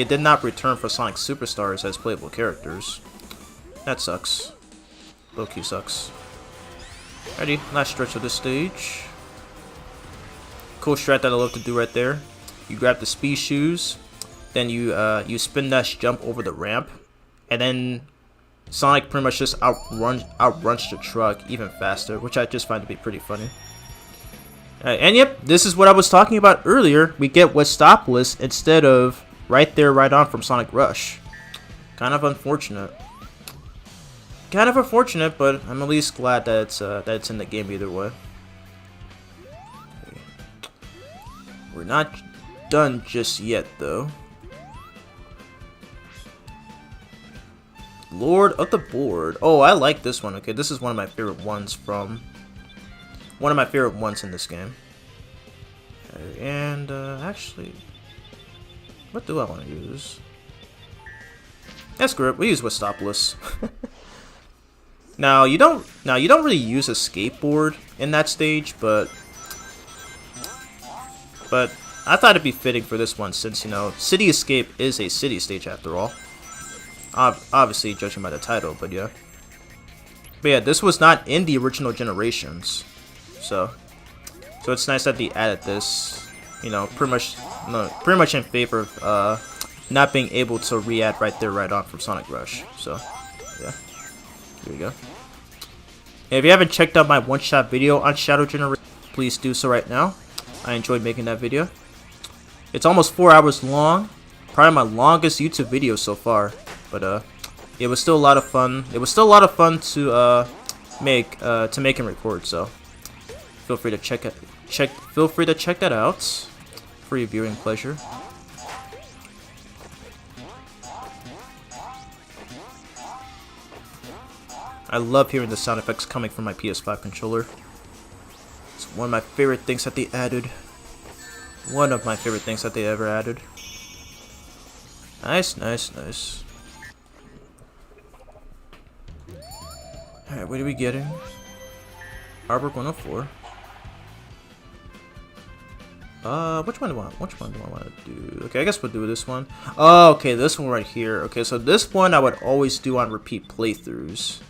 did not return for Sonic Superstars as playable characters. That sucks. Low-key sucks. Alrighty, last stretch of this stage. Cool strat that I love to do right there. You grab the speed shoes, then you spin dash jump over the ramp, and then Sonic pretty much just outruns the truck even faster, which I just find to be pretty funny. And yep, this is what I was talking about earlier. We get Westopolis instead of right there, right on from Sonic Rush. Kind of unfortunate. Kind of unfortunate, but I'm at least glad that it's in the game either way. We're not done just yet, though. Lord of the Board. Oh, I like this one. Okay, this is one of my favorite ones from... One of my favorite ones in this game. And, actually... What do I want to use? That's great. We use Westopolis. Now you don't really use a skateboard in that stage, but I thought it'd be fitting for this one since, you know, City Escape is a city stage after all. Obviously, judging by the title, but yeah. But yeah, this was not in the original generations, so it's nice that they added this. You know, pretty much in favor of not being able to re-add right there, right on from Sonic Rush. So yeah, here we go. And if you haven't checked out my one-shot video on Shadow Generation, please do so right now. I enjoyed making that video. It's almost 4 hours long, probably my longest YouTube video so far. But it was still a lot of fun. It was still a lot of fun to make and record. So feel free to check that out for your viewing pleasure. I love hearing the sound effects coming from my PS5 controller. It's one of my favorite things that they added. One of my favorite things that they ever added. Nice, nice, nice. Alright, what are we getting? Arbor 104. Which one do I want? Which one do I want to do? Okay, I guess we'll do this one. Oh, okay, this one right here. Okay, so this one I would always do on repeat playthroughs.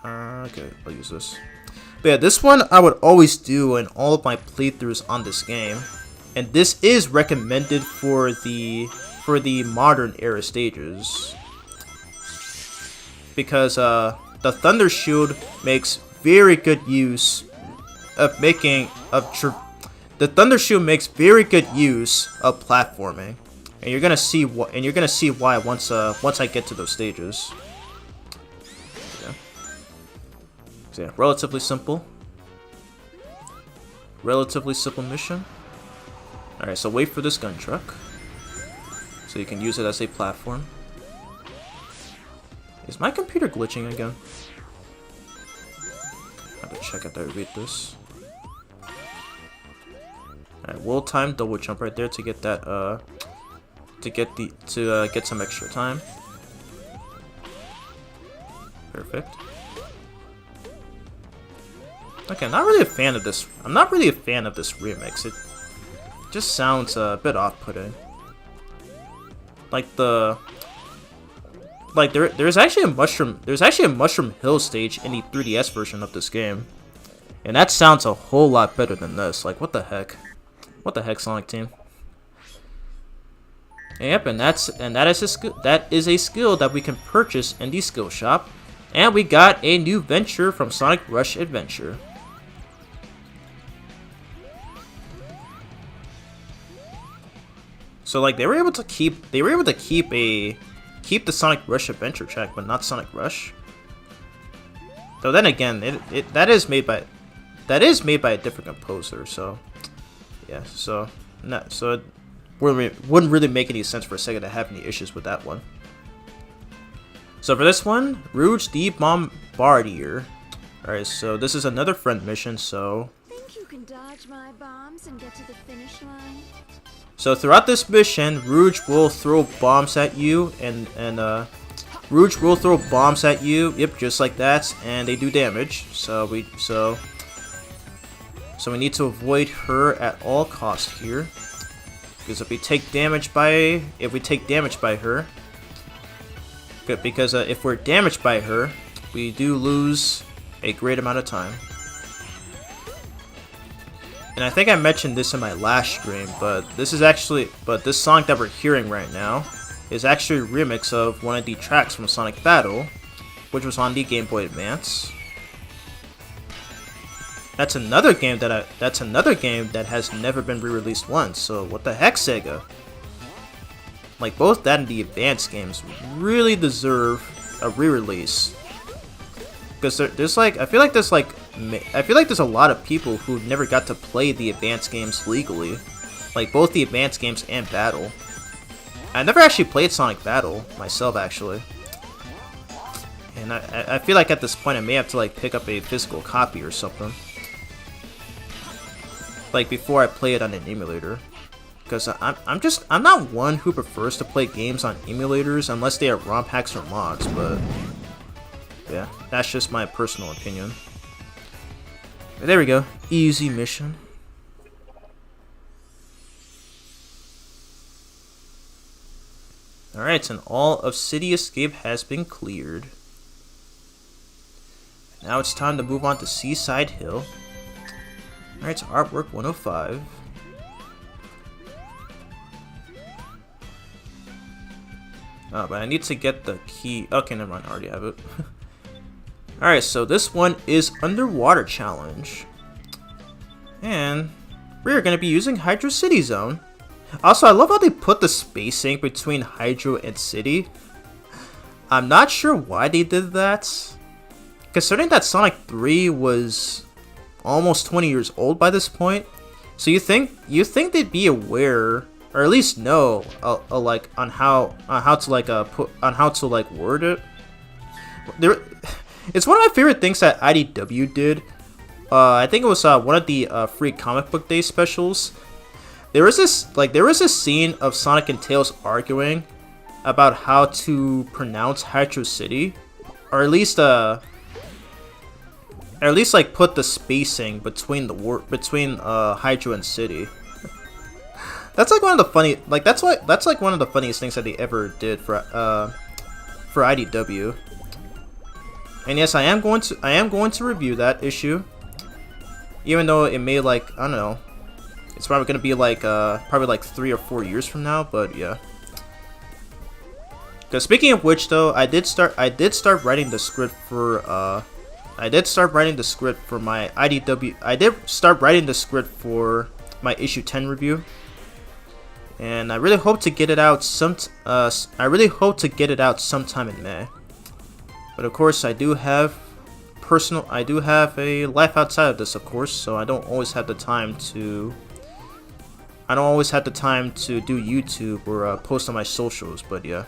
Okay, I'll use this. But yeah, this one I would always do in all of my playthroughs on this game. And this is recommended for the modern era stages. Because the Thunder Shield makes very good use of the Thunder Shield makes very good use of platforming, and you're gonna see why once I get to those stages. Yeah. So yeah, relatively simple mission. All right, so wait for this gun truck, so you can use it as a platform. Is my computer glitching again? I have to check after I read this. Alright, we'll time double jump right there to get that get some extra time. Perfect. Okay, I'm not really a fan of this. I'm not really a fan of this remix. It just sounds a bit off-putting. There's actually a Mushroom Hill stage in the 3DS version of this game, and that sounds a whole lot better than this. Like, what the heck? What the heck, Sonic Team? Yep, and that is a skill that we can purchase in the skill shop, and we got a new venture from Sonic Rush Adventure. So like they were able to keep the Sonic Rush Adventure track, but not Sonic Rush. Though then again, that is made by a different composer. So yeah, so it wouldn't really make any sense for a second to have any issues with that one. So for this one, Rouge the Bombardier. Alright, so this is another friend mission, so... Think you can dodge my bombs and get to the finish line? So throughout this mission, Rouge will throw bombs at you, and Rouge will throw bombs at you, yep, just like that, and they do damage. So we need to avoid her at all costs here, because if we take damage by her, good, because if we're damaged by her, we do lose a great amount of time. And I think I mentioned this in my last stream, but this song that we're hearing right now is actually a remix of one of the tracks from Sonic Battle, which was on the Game Boy Advance. That's another game that has never been re-released once. So what the heck, Sega? Like, both that and the Advance games really deserve a re-release. Because there's like, I feel like there's a lot of people who never got to play the Advance games legally, like both the Advance games and Battle. I never actually played Sonic Battle myself, actually, and I feel like at this point I may have to like pick up a physical copy or something, like before I play it on an emulator. Because I'm not one who prefers to play games on emulators unless they are ROM hacks or mods, but yeah, that's just my personal opinion. But there we go, easy mission. Alright, and all of City Escape has been cleared. Now it's time to move on to Seaside Hill. Alright, so Artwork 105. Oh, but I need to get the key. Okay, never mind, I already have it. Alright, so this one is Underwater Challenge. And we're going to be using Hydro City Zone. Also, I love how they put the spacing between Hydro and City. I'm not sure why they did that, considering that Sonic 3 was almost 20 years old by this point. So you think they'd be aware, or at least know, like on how to word it. It's one of my favorite things that IDW did. I think it was one of the free comic book day specials. There was this scene of Sonic and Tails arguing about how to pronounce Hydro City, or at least like put the spacing between Hydro and City. That's like one of the funny, like that's like one of the funniest things that they ever did for IDW. And yes, I am going to review that issue, even though it may, like, I don't know, it's probably gonna be like probably like 3 or 4 years from now, but yeah. Because speaking of which, though, I did start writing the script for my IDW. I did start writing the script for my issue 10 review, and I really hope to get it out sometime in May. But of course, I do have a life outside of this, of course, so I don't always have the time to do YouTube or post on my socials, but yeah.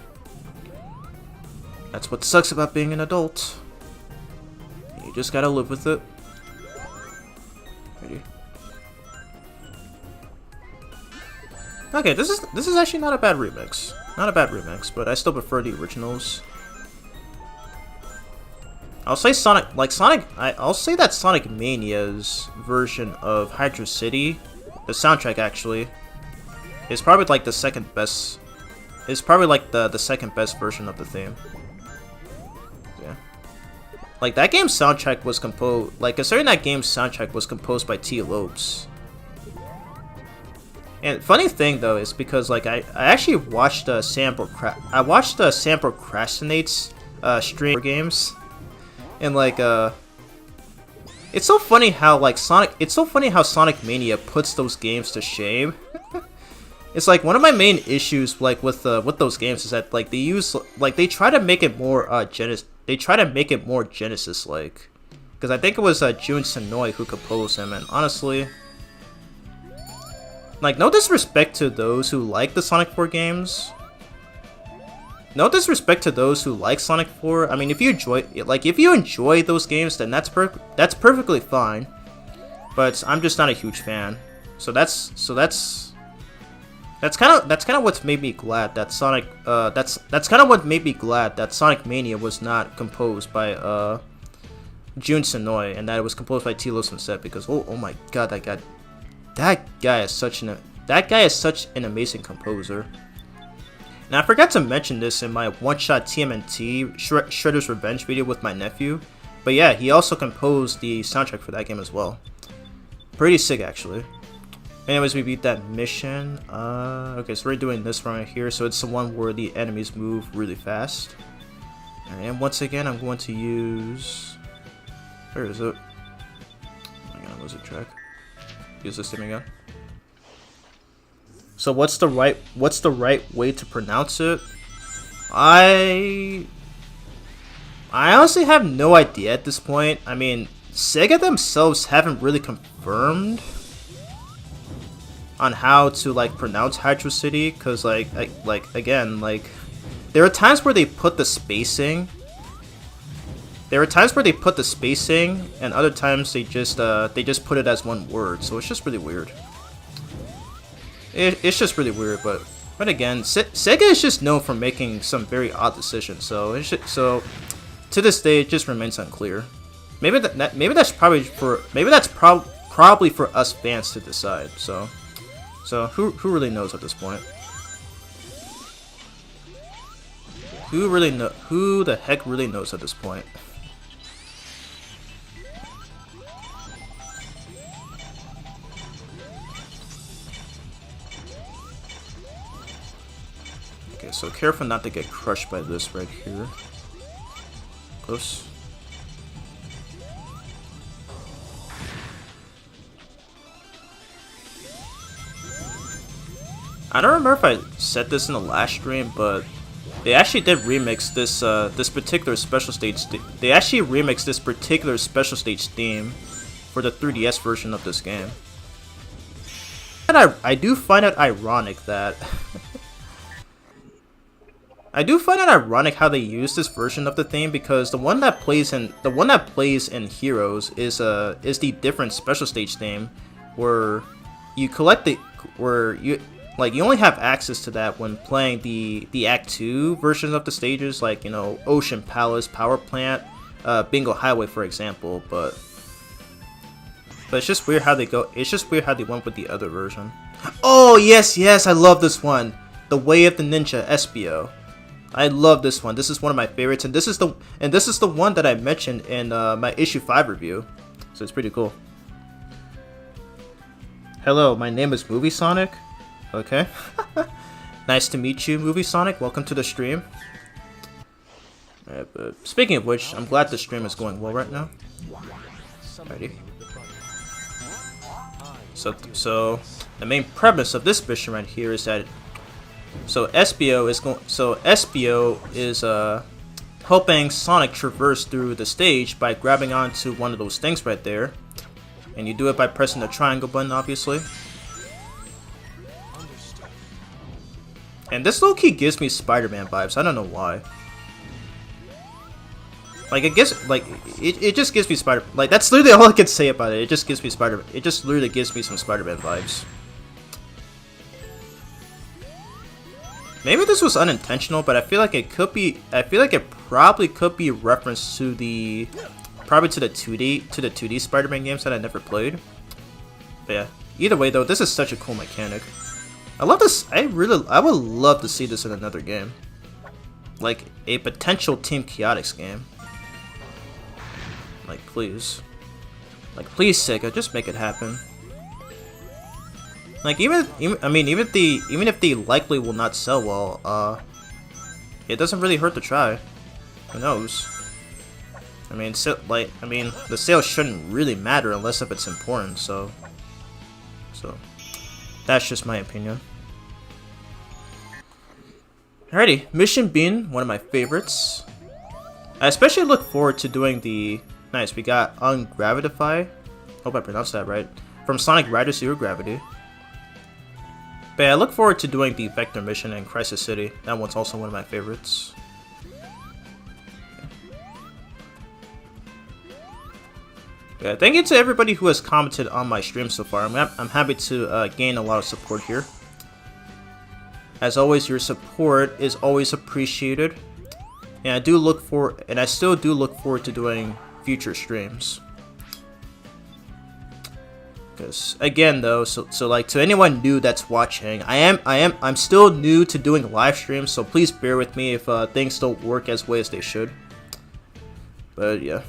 That's what sucks about being an adult. You just gotta live with it. Ready? Okay, this is actually not a bad remix. Not a bad remix, but I still prefer the originals. I'll say I'll say that Sonic Mania's version of Hydro City, the soundtrack actually, is probably like the second best. It's probably like the second best version of the theme. Yeah. Like, that game's soundtrack was composed, like, considering that game's soundtrack was composed by T. Lopes. And funny thing though is because like I actually watched Sam Procrastinate's stream for games, and like it's so funny how Sonic Mania puts those games to shame. It's like one of my main issues like with those games is that like they try to make it more Genesis like, because I think it was Jun Senoi who composed them, and honestly, like, no disrespect to those who like the Sonic 4 games. no disrespect to those who like Sonic 4. I mean, if you enjoy those games, then that's perfectly fine. But I'm just not a huge fan. So that's kind of what's made me glad that Sonic Mania was not composed by Jun Senoi, and that it was composed by Tilo Sunset, because oh my god, that guy is such an amazing composer. And I forgot to mention this in my one-shot TMNT Shredder's Revenge video with my nephew, but yeah, he also composed the soundtrack for that game as well. Pretty sick, actually. Anyways, we beat that mission. Okay, so we're doing this one right here. So it's the one where the enemies move really fast. And once again, I'm going to use... Where is it? I'm gonna lose a track. Use this thing again. So what's the right way to pronounce it? I honestly have no idea at this point. I mean, Sega themselves haven't really confirmed on how to like pronounce Hydro City, because again, there are times where they put the spacing. There are times where they put the spacing, and other times they just put it as one word. So it's just really weird. It's just really weird, but again, Sega is just known for making some very odd decisions. So to this day, it just remains unclear. Maybe that's probably for us fans to decide. So who really knows at this point? Who the heck really knows at this point? Okay, so careful not to get crushed by this right here. Close. I don't remember if I said this in the last stream, but they actually did remix this this particular special stage. They actually remixed this particular special stage theme for the 3DS version of this game. And I do find it ironic that how they use this version of the theme, because the one that plays in Heroes is the different special stage theme, where you you only have access to that when playing the Act 2 versions of the stages, like, you know, Ocean Palace, Power Plant, Bingo Highway, for example. But it's just weird how they go. It's just weird how they went with the other version. Oh yes, I love this one, The Way of the Ninja SBO. I love this one. This is one of my favorites, and this is the one that I mentioned in my issue 5 review. So it's pretty cool. Hello, my name is Movie Sonic. Okay. Nice to meet you, Movie Sonic. Welcome to the stream. Alright, but speaking of which, I'm glad the stream is going well right now. Alrighty. So the main premise of this mission right here is that SBO is helping Sonic traverse through the stage by grabbing onto one of those things right there, and you do it by pressing the triangle button, obviously. And this low-key gives me Spider-Man vibes. I don't know why. Like, it just gives me that's literally all I can say about it. It just gives me it just literally gives me some Spider-Man vibes. Maybe this was unintentional, but I feel like it could be. I feel like it probably could be a reference to the 2D Spider-Man games that I never played. But yeah, either way though, this is such a cool mechanic. I love this. I would love to see this in another game, like a potential Team Chaotix game. Like please, Sega, just make it happen. Like even if they likely will not sell well, it doesn't really hurt to try. Who knows? I mean, the sales shouldn't really matter unless if it's important. So that's just my opinion. Alrighty, Mission Bean, one of my favorites. I especially look forward to doing the... Nice, we got Ungravitify. Hope I pronounced that right. From Sonic Riders Zero Gravity. But yeah, I look forward to doing the Vector mission in Crisis City. That one's also one of my favorites. Yeah, thank you to everybody who has commented on my stream so far. I'm happy to gain a lot of support here. As always, your support is always appreciated. And I still do look forward to doing future streams. Because again though, so like to anyone new that's watching, I'm still new to doing live streams, so please bear with me if things don't work as way as they should. But yeah.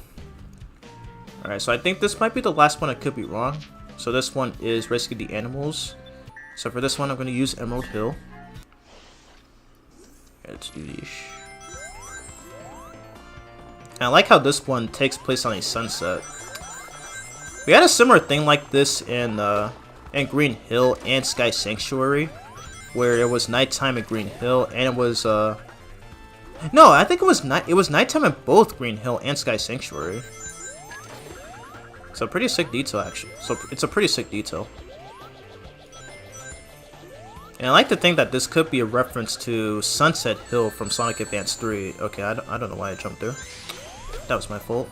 Alright, so I think this might be the last one. I could be wrong. So this one is rescue the animals. So for this one I'm gonna use Emerald Hill. Okay, let's do this. And I like how this one takes place on a sunset. We had a similar thing like this in Green Hill and Sky Sanctuary, where it was nighttime in Green Hill, and it was no, I think it was nighttime in both Green Hill and Sky Sanctuary. So pretty sick detail actually. So it's a pretty sick detail. And I like to think that this could be a reference to Sunset Hill from Sonic Advance 3. Okay, I don't know why I jumped there. That was my fault.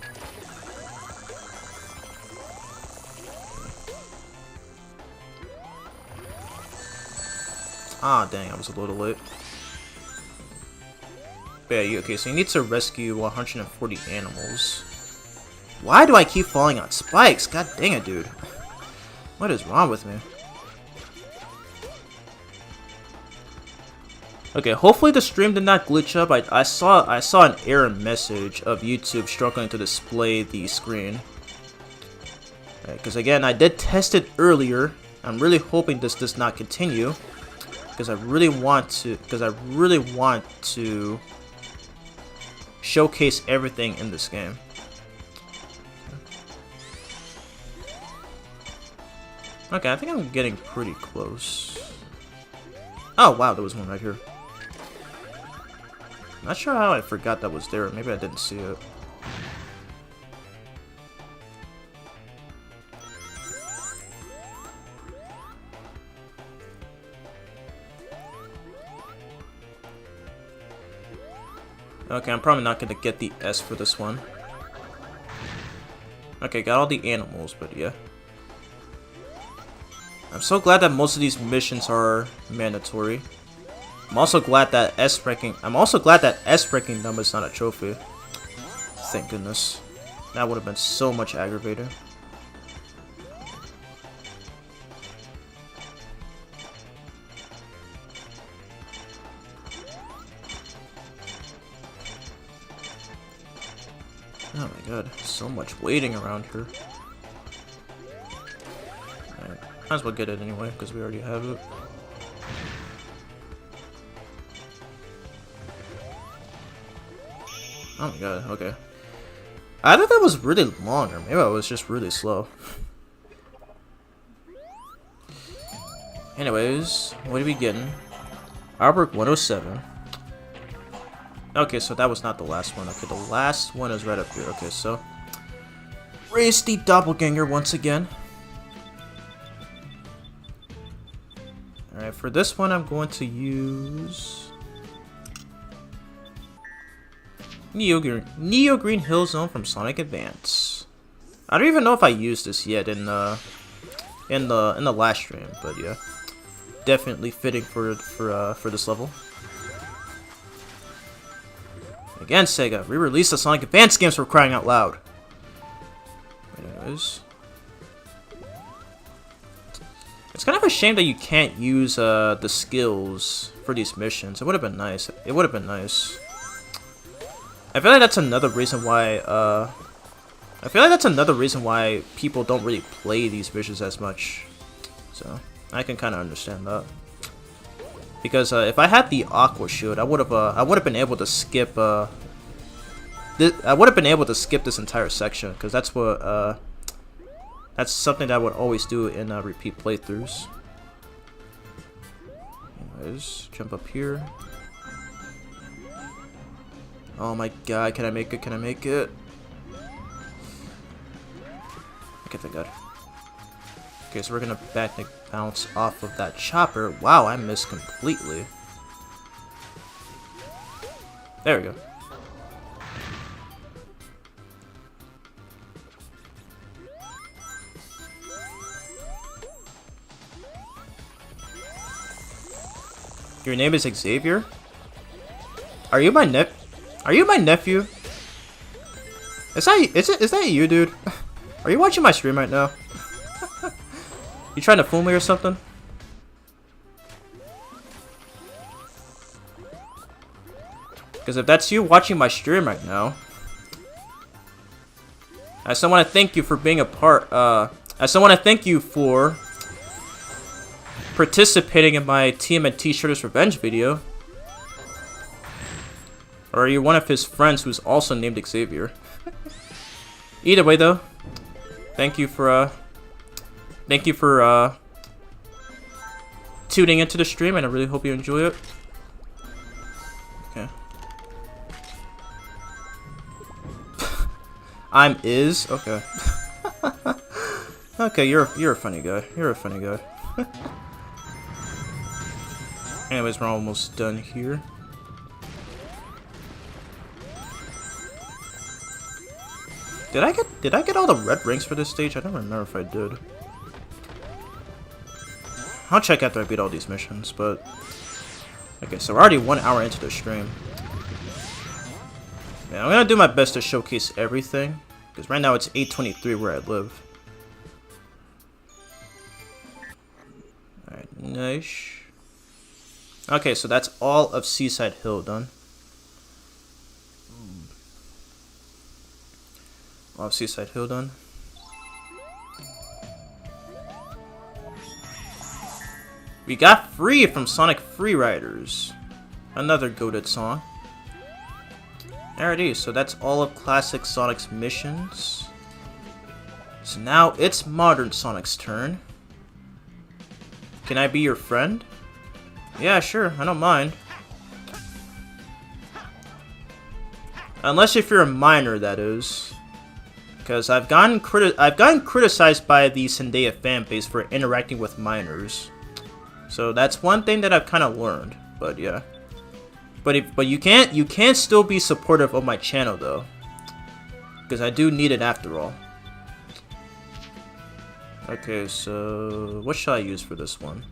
Ah, dang, I was a little late. But yeah, okay, so you need to rescue 140 animals. Why do I keep falling on spikes? God dang it, dude. What is wrong with me? Okay, hopefully the stream did not glitch up. I saw an error message of YouTube struggling to display the screen. Because again, I did test it earlier. I'm really hoping this does not continue. Because I really want to showcase everything in this game. Okay, I think I'm getting pretty close. Oh wow, there was one right here. Not sure how I forgot that was there. Maybe I didn't see it. Okay, I'm probably not going to get the S for this one. Okay, got all the animals, but yeah. I'm so glad that most of these missions are mandatory. I'm also glad that S ranking number is not a trophy. Thank goodness. That would have been so much aggravating. Oh my god, so much waiting around here. Right. Might as well get it anyway, because we already have it. Oh my god, okay. I thought that was really long, or maybe I was just really slow. Anyways, what are we getting? Artwork 107. Okay, so that was not the last one. Okay, the last one is right up here. Okay, so raise the doppelganger once again. Alright, for this one I'm going to use Neo Green Hill Zone from Sonic Advance. I don't even know if I used this yet in the last stream, but yeah. Definitely fitting for this level. Again, Sega, re-release the Sonic Advance games for crying out loud. Anyways. It's kind of a shame that you can't use the skills for these missions. It would have been nice. It would have been nice. I feel like that's another reason why people don't really play these missions as much. So I can kind of understand that. Because if I had the Aqua Shield, I would have been able to skip this entire section, because that's what that's something that I would always do in repeat playthroughs. Anyways, jump up here. Oh my god, can I make it? Can I make it? Okay, thank god. Okay, so we're gonna bounce off of that chopper. Wow, I missed completely. There we go. Your name is Xavier? Are you my nephew? Is that you, dude? Are you watching my stream right now? You trying to fool me or something? Because if that's you watching my stream right now, I still want to thank you for being a part. I still want to thank you for participating in my TMNT Shredder's Revenge video. Or are you one of his friends who's also named Xavier? Either way, though, thank you for tuning into the stream, and I really hope you enjoy it. Okay. I'm Iz. Okay. Okay, you're a funny guy. You're a funny guy. Anyways, we're almost done here. Did I get all the red rings for this stage? I don't remember if I did. I'll check after I beat all these missions, but okay, so we're already 1 hour into the stream. Yeah, I'm gonna do my best to showcase everything, because right now it's 8:23 where I live. Alright, nice. Okay, so that's all of Seaside Hill done. All of Seaside Hill done. We got Free from Sonic Free Riders. Another goated song. There it is. So that's all of Classic Sonic's missions. So now it's Modern Sonic's turn. Can I be your friend? Yeah, sure. I don't mind. Unless if you're a minor, that is. Because I've gotten criticized by the Zendaya fanbase for interacting with minors. So that's one thing that I've kind of learned, but yeah. But you can't still be supportive of my channel though, because I do need it after all. Okay, so what should I use for this one?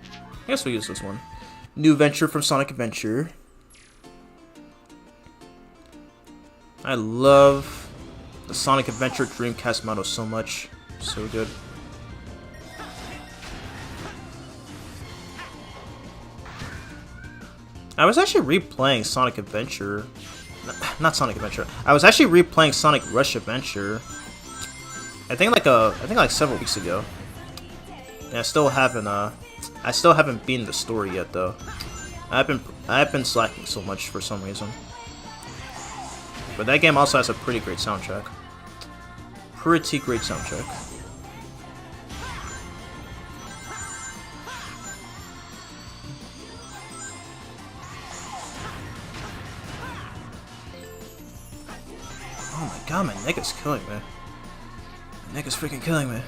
I guess we'll use this one. New Venture from Sonic Adventure. I love the Sonic Adventure Dreamcast model so much. So good. I was actually replaying Sonic Adventure. Not Sonic Adventure. I was actually replaying Sonic Rush Adventure. I think like several weeks ago. And I still haven't beaten the story yet though. I've been slacking so much for some reason. But that game also has a pretty great soundtrack. Pretty great soundtrack. Oh my god, my neck is killing me. My neck is freaking killing me.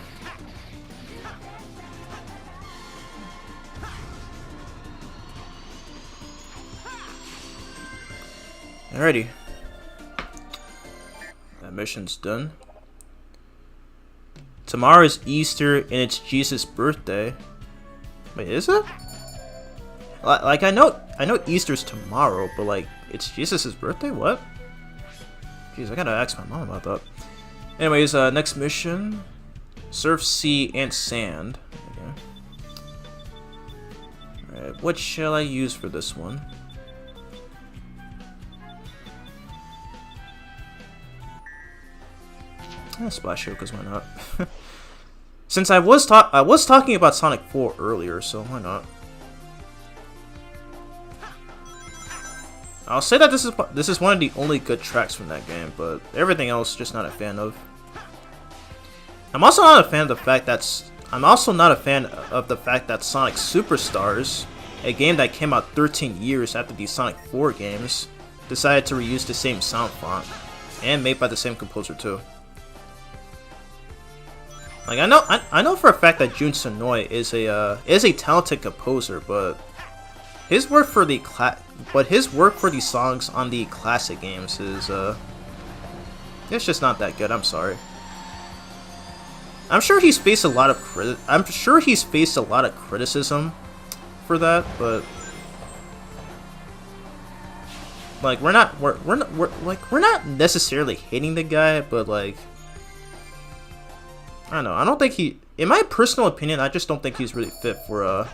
Alrighty. That mission's done. Tomorrow is Easter and it's Jesus' birthday. Wait, is it? Like I know Easter's tomorrow, but like it's Jesus' birthday? What? Jeez, I gotta ask my mom about that. Anyways, next mission: Surf, Sea, and Sand. Okay. Alright, what shall I use for this one? Splash Shield, because why not? Since I was talking about Sonic 4 earlier, so why not? I'll say that this is one of the only good tracks from that game, but everything else just not a fan of. I'm also not a fan of the fact that Sonic Superstars, a game that came out 13 years after the Sonic 4 games, decided to reuse the same sound font, and made by the same composer too. Like I know for a fact that Jun Sonoy is a talented composer, but his work for the songs on the classic games is it's just not that good. I'm sorry. I'm sure he's faced a lot of criticism for that, but like we're not necessarily hating the guy, but like I don't know. I don't think in my personal opinion, I just don't think he's really fit for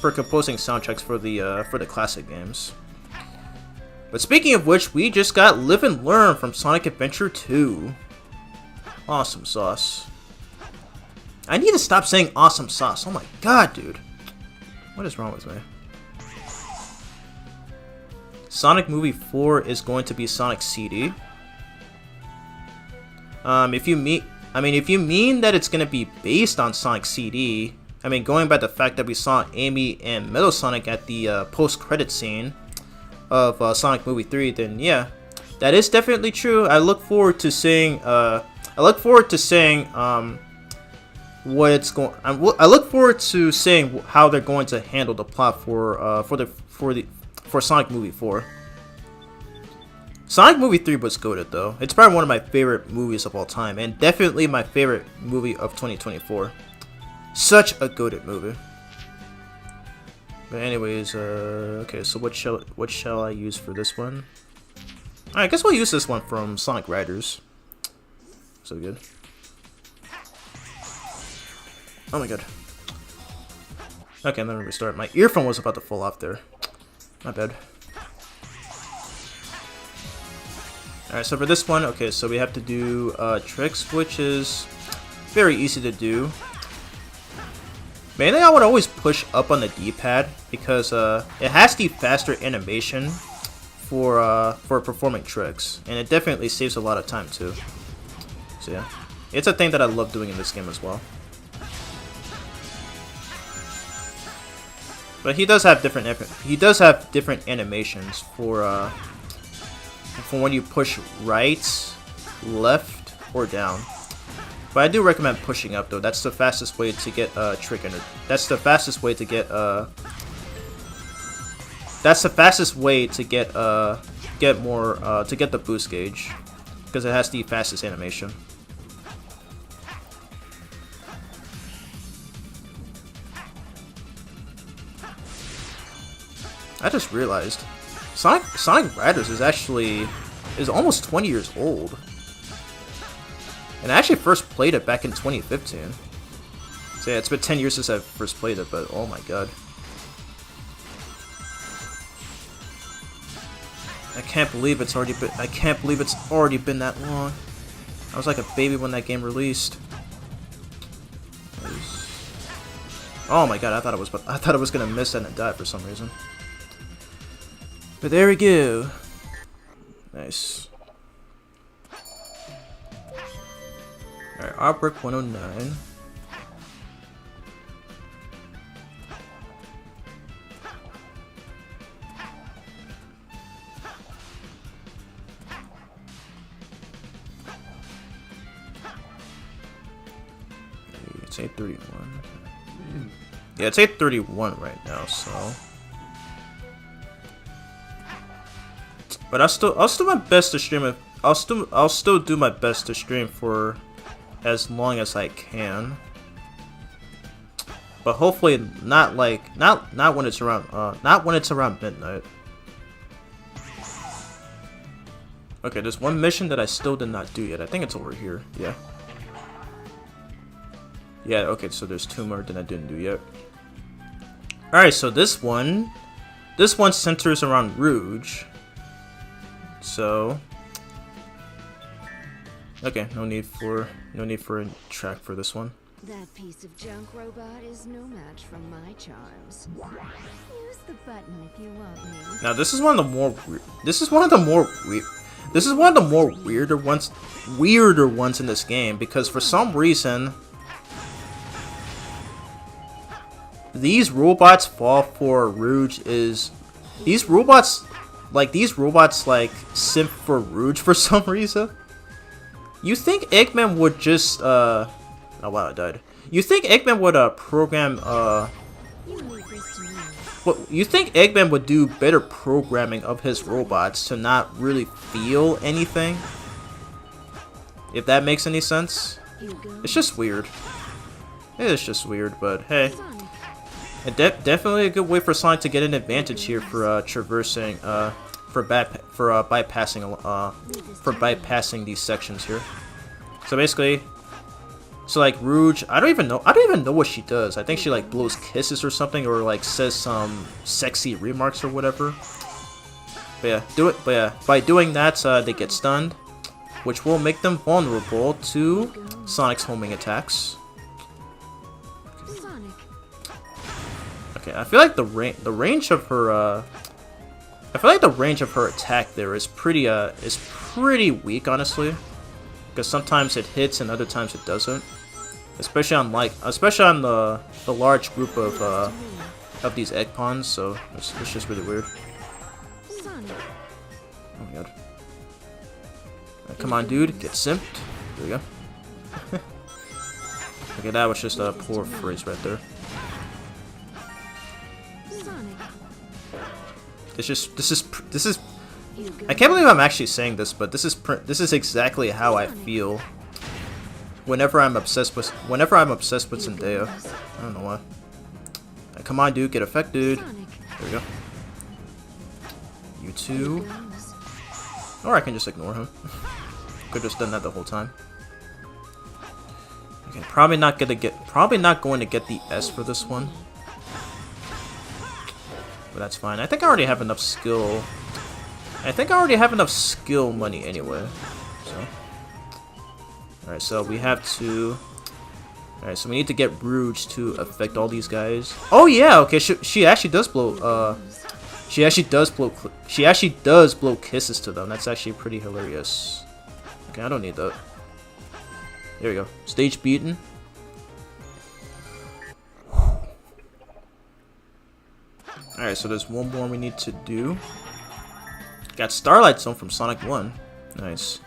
composing soundtracks for the classic games. But speaking of which, we just got Live and Learn from Sonic Adventure 2. Awesome sauce. I need to stop saying awesome sauce. Oh my god, dude. What is wrong with me? Sonic Movie 4 is going to be Sonic CD. If you mean that it's gonna be based on Sonic CD, I mean, going by the fact that we saw Amy and Metal Sonic at the post-credit scene of Sonic Movie 3, then yeah, that is definitely true. I look forward to seeing. I look forward to seeing how they're going to handle the plot for Sonic Movie 4. Sonic Movie 3 was goated though. It's probably one of my favorite movies of all time, and definitely my favorite movie of 2024. Such a goated movie. But anyways, okay, so what shall I use for this one? Alright, I guess we'll use this one from Sonic Riders. So good. Oh my god. Okay, let me restart. My earphone was about to fall off there. My bad. Alright, so for this one, okay, so we have to do tricks, which is very easy to do. Mainly I would always push up on the D-pad because it has the faster animation for performing tricks, and it definitely saves a lot of time too. So yeah, it's a thing that I love doing in this game as well. But he does have different animations for when you push right, left, or down. But I do recommend pushing up though. That's the fastest way to get trick in it. That's the fastest way to get get the boost gauge, because it has the fastest animation. I just realized Sonic Riders is almost 20 years old. And I actually first played it back in 2015. So yeah, it's been 10 years since I first played it, but oh my god. I can't believe it's already been that long. I was like a baby when that game released. Oh my god, I thought it was gonna miss and it died for some reason. But there we go. Nice. Alright, Outbreak 109. It's 8:31. Yeah, it's 8:31 right now, so. But I'll still my best to stream it. I'll still do my best to stream for as long as I can. But hopefully not when it's around midnight. Okay, there's one mission that I still did not do yet. I think it's over here. Yeah. Yeah, okay, so there's two more that I didn't do yet. Alright, so this one centers around Rouge. So okay, no need for a track for this one. That piece of junk robot is no match for my charms. Use the button if you want me. Now this is one of the more weirder ones in this game, because for some reason these robots fall for Rouge. These robots like these robots like simp for Rouge for some reason. You think Eggman would just oh wow, I died. You think Eggman would program what you think Eggman would do better programming of his robots to not really feel anything? If that makes any sense. It's just weird. It is just weird, but hey. And definitely a good way for Sonic to get an advantage here for traversing for bypassing these sections here. So basically, so like Rouge, I don't even know what she does. I think she like blows kisses or something, or like says some sexy remarks or whatever. But yeah, by doing that, they get stunned, which will make them vulnerable to Sonic's homing attacks. Okay, I feel like the range of her attack there is pretty weak, honestly, because sometimes it hits and other times it doesn't. Especially on the large group of these egg pawns, so it's just really weird. Oh my god. Come on, dude, get simped. There we go. Okay, that was just a poor phrase right there. This is. I can't believe I'm actually saying this, but this is exactly how I feel whenever I'm obsessed with Zendaya. I don't know why. Come on, dude, get affected. There we go. You too. Or I can just ignore him. Could have just done that the whole time. Okay, probably not going to get the S for this one. But that's fine. I think I already have enough skill. Money anyway. So. Alright, so we have to. Alright, so we need to get Rouge to affect all these guys. Oh yeah, okay. She actually does blow. She actually does blow kisses to them. That's actually pretty hilarious. Okay, I don't need that. There we go. Stage beaten. Alright, so there's one more we need to do. Got Starlight Zone from Sonic 1. Nice.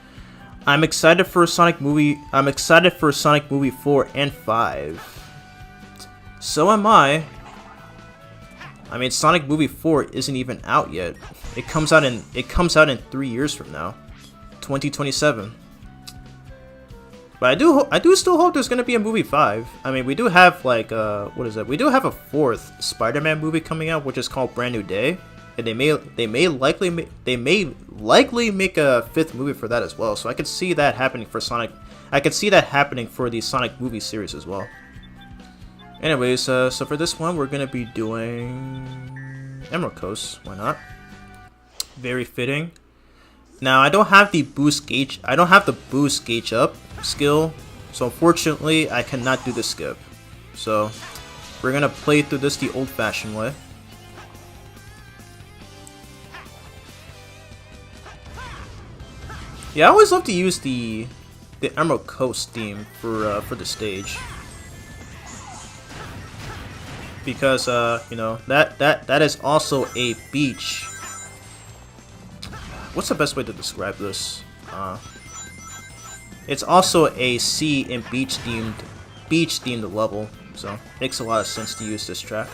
I'm excited for Sonic movie 4 and 5. So am I. I mean, Sonic movie 4 isn't even out yet. It comes out in 3 years from now. 2027. But I do still hope there's gonna be a movie 5. I mean, we do have like what is that? We do have a 4th Spider-Man movie coming out, which is called Brand New Day, and they may likely make a 5th movie for that as well. So I could see that happening for Sonic. I could see that happening for the Sonic movie series as well. Anyways, so for this one, we're gonna be doing Emerald Coast. Why not? Very fitting. Now I don't have the boost gauge. I don't have the boost gauge up skill, so unfortunately I cannot do the skip. So we're gonna play through this the old-fashioned way. Yeah, I always love to use the Emerald Coast theme for the stage, because you know that is also a beach. What's the best way to describe this? It's also a sea and beach themed level, so it makes a lot of sense to use this track.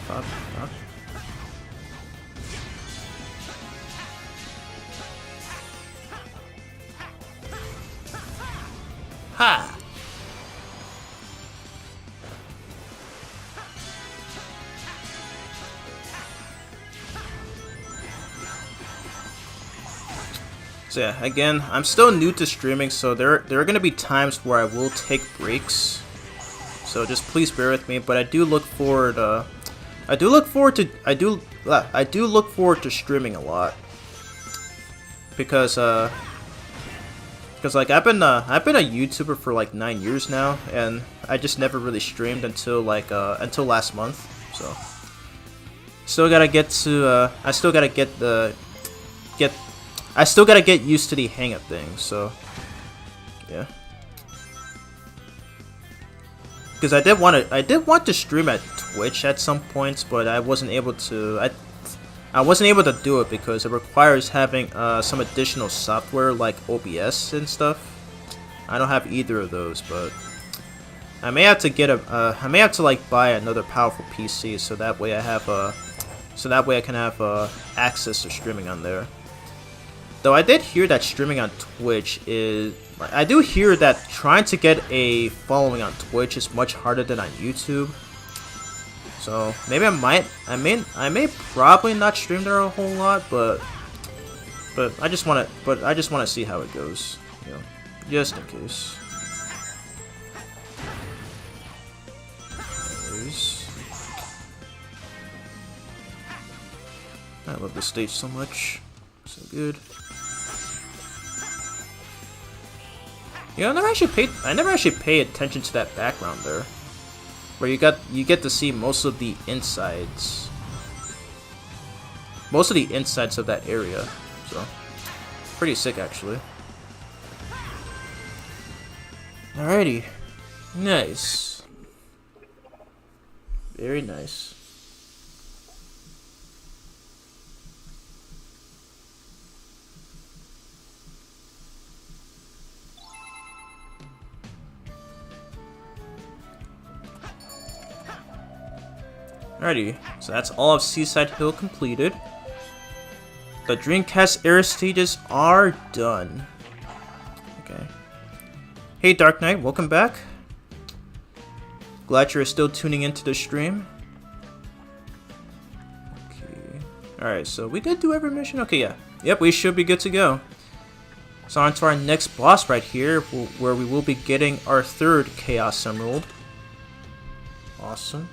Pop, pop. Ha! So yeah, again, I'm still new to streaming, so there are gonna be times where I will take breaks. So just please bear with me, but I do look forward to streaming a lot, because like I've been a YouTuber for like 9 years now, and I just never really streamed until like until last month. So I still gotta get used to the hang of things. So yeah, because I did want to stream at Twitch at some points, but I wasn't able to. I wasn't able to do it because it requires having some additional software like OBS and stuff. I don't have either of those, but I may have to get I may have to like buy another powerful PC so that way I have I can have access to streaming on there. Though I did hear that streaming on Twitch is... I do hear that trying to get a following on Twitch is much harder than on YouTube. So maybe I may probably not stream there a whole lot, but I just want to see how it goes, you know, just in case. I love this stage so much, so good. You know, I never actually paid attention to that background there, where you get to see most of the insides of that area. So pretty sick actually. Alrighty, nice, very nice. Alrighty, so that's all of Seaside Hill completed. The Dreamcast era stages are done. Okay. Hey Dark Knight, welcome back. Glad you're still tuning into the stream. Okay. Alright, so we did do every mission? Okay, yeah. Yep, we should be good to go. So on to our next boss right here, where we will be getting our third Chaos Emerald. Awesome.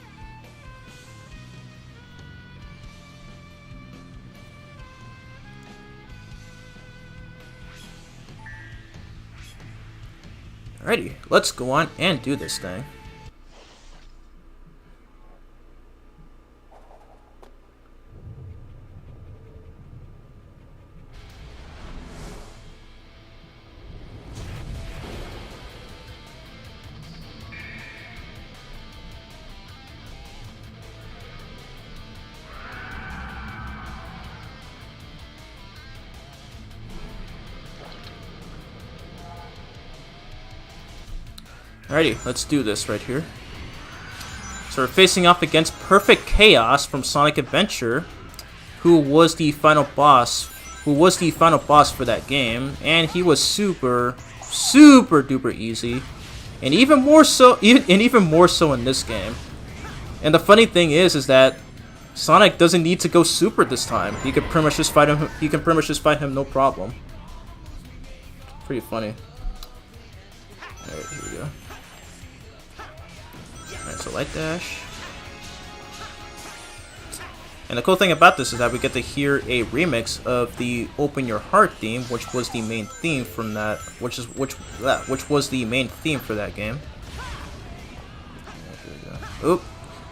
Alrighty, let's go on and do this thing. Alrighty, let's do this right here. So we're facing off against Perfect Chaos from Sonic Adventure, who was the final boss for that game, and he was super duper easy, and even more so in this game. And the funny thing is that Sonic doesn't need to go super this time. He can pretty much just fight him. He can pretty much just fight him no problem. Pretty funny. Alright, here we go. Alright, so light dash. And the cool thing about this is that we get to hear a remix of the "Open Your Heart" theme, which was the main theme from that, which was the main theme for that game. Oop!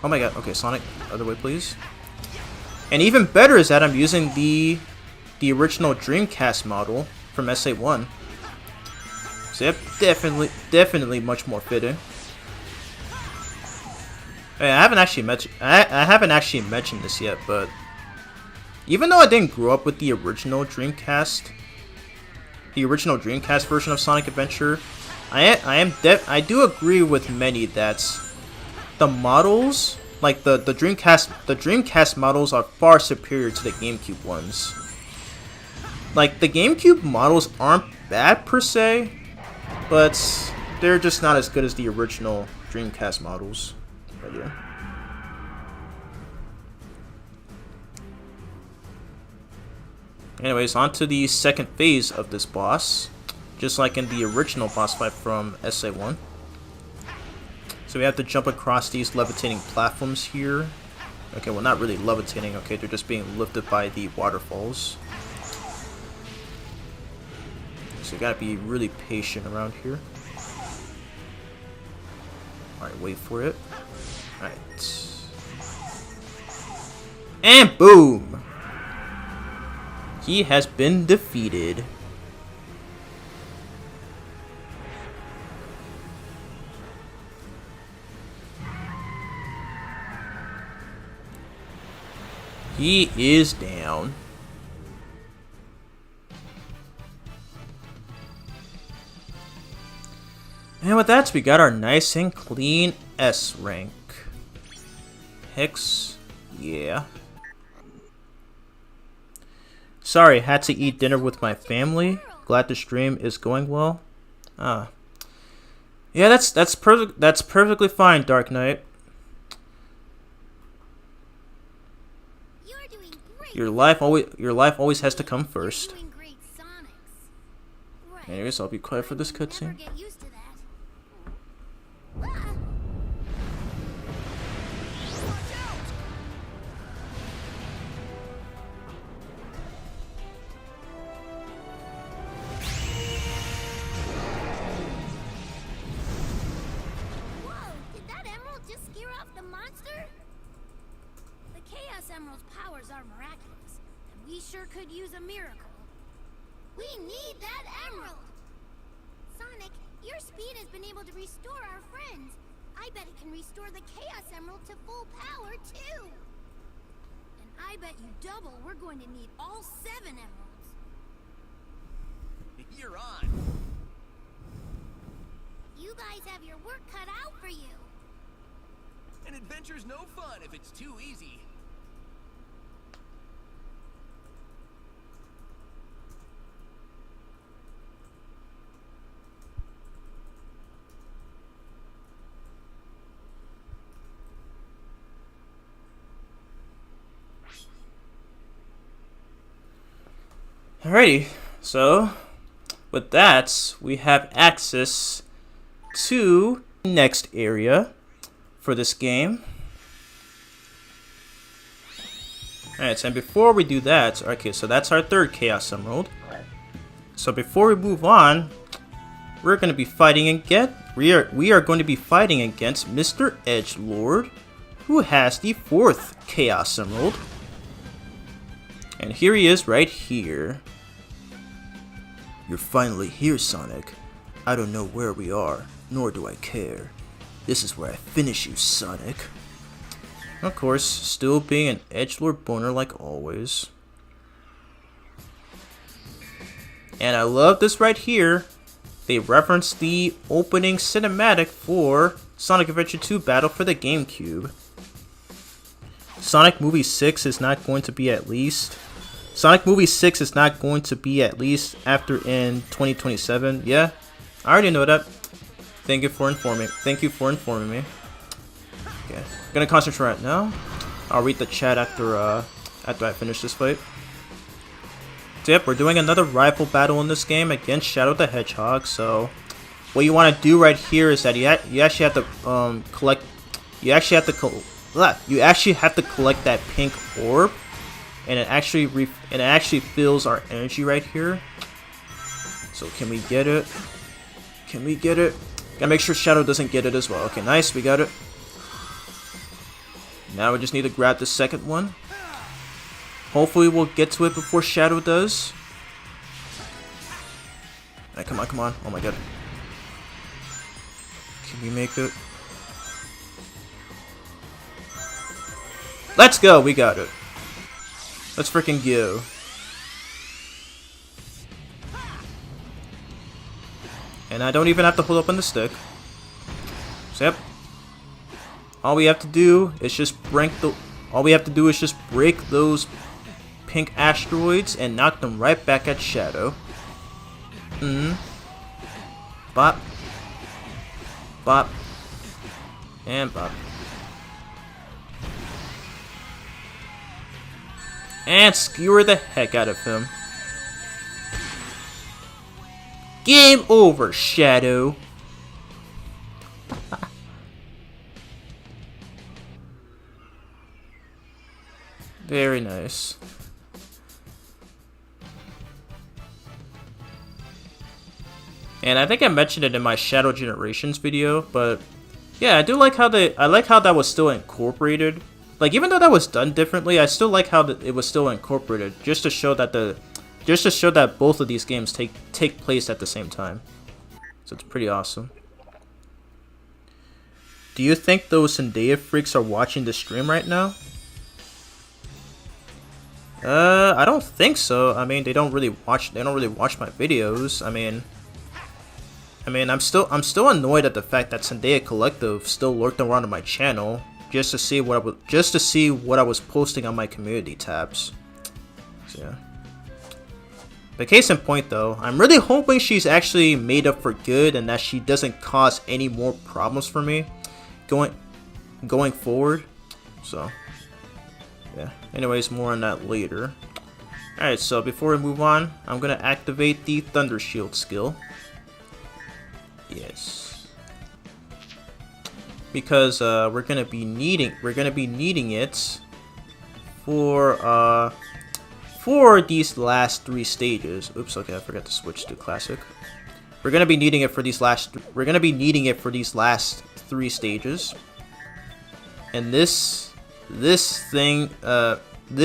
Oh my god! Okay, Sonic, other way, please. And even better is that I'm using the original Dreamcast model from SA1. So yep, definitely much more fitting. I haven't actually mentioned this yet, but even though I didn't grow up with the original Dreamcast version of Sonic Adventure, I do agree with many that the models, like the Dreamcast models, are far superior to the GameCube ones. Like, the GameCube models aren't bad per se, but they're just not as good as the original Dreamcast models. Right here. Anyways, on to the second phase of this boss, just like in the original boss fight from SA1. So we have to jump across these levitating platforms here. Okay, well, not really levitating, okay, they're just being lifted by the waterfalls. So you gotta be really patient around here. Alright, wait for it. Alright. And boom! He has been defeated. He is down. And with that, we got our nice and clean S rank. Hex, yeah. Sorry, had to eat dinner with my family. Glad the stream is going well. Ah. Yeah, that's perfect. That's perfectly fine, Dark Knight. You're doing great. Your life always has to come first. You're doing great, Sonics. Right. Anyways, I'll be quiet for this Never cutscene. get used to that. Ah. Whoa, did that emerald just scare off the monster? The Chaos Emerald's powers are miraculous, and we sure could use a miracle. We need that emerald! Sonic, your speed has been able to restore our friends. I bet it can restore the Chaos Emerald to full power, too! And I bet you double we're going to need all 7 emeralds. You're on. You guys have your work cut out for you. An adventure's no fun if it's too easy. Alrighty, so with that, we have access to the next area for this game. Alright, so before we do that, okay, so that's our 3rd Chaos Emerald. So before we move on, we're going to be fighting again. We are going to be fighting against Mr. Edgelord, who has the 4th Chaos Emerald. And here he is right here. You're finally here, Sonic. I don't know where we are, nor do I care. This is where I finish you, Sonic. Of course, still being an edgelord boner like always. And I love this right here. They reference the opening cinematic for Sonic Adventure 2 Battle for the GameCube. Sonic Movie 6 is not going to be at least... Sonic Movie 6 is not going to be at least after in 2027. Yeah, I already know that. Thank you for informing. Thank you for informing me. Okay, I'm gonna concentrate right now. I'll read the chat after I finish this fight. So yep, we're doing another rival battle in this game against Shadow the Hedgehog. So what you want to do right here is that you actually have to collect. You actually have to collect that pink orb. And it actually fills our energy right here. So can we get it? Can we get it? Gotta make sure Shadow doesn't get it as well. Okay, nice, we got it. Now we just need to grab the second one. Hopefully we'll get to it before Shadow does. Alright, come on, come on. Oh my god. Can we make it? Let's go, we got it. Let's freaking go. And I don't even have to hold up on the stick. So yep. All we have to do is just break those pink asteroids and knock them right back at Shadow. Bop. Bop. And bop. And skewer the heck out of him. Game over, Shadow. Very nice. And I think I mentioned it in my Shadow Generations video, but yeah, I like how that was still incorporated. Like, even though that was done differently, I still like how it was still incorporated, just to show that both of these games take place at the same time. So it's pretty awesome. Do you think those Zendaya freaks are watching the stream right now? I don't think so. I mean, they don't really watch my videos. I mean, I'm still annoyed at the fact that Zendaya Collective still lurked around on my channel just to see what I was posting on my community tabs. So, yeah. The case in point, though, I'm really hoping she's actually made up for good and that she doesn't cause any more problems for me going forward. So, yeah. Anyways, more on that later. Alright, so before we move on, I'm gonna activate the Thunder Shield skill. Yes. Because we're gonna be needing it for these last 3 stages. Oops, okay, I forgot to switch to classic. We're gonna be needing it for these last 3 stages. And this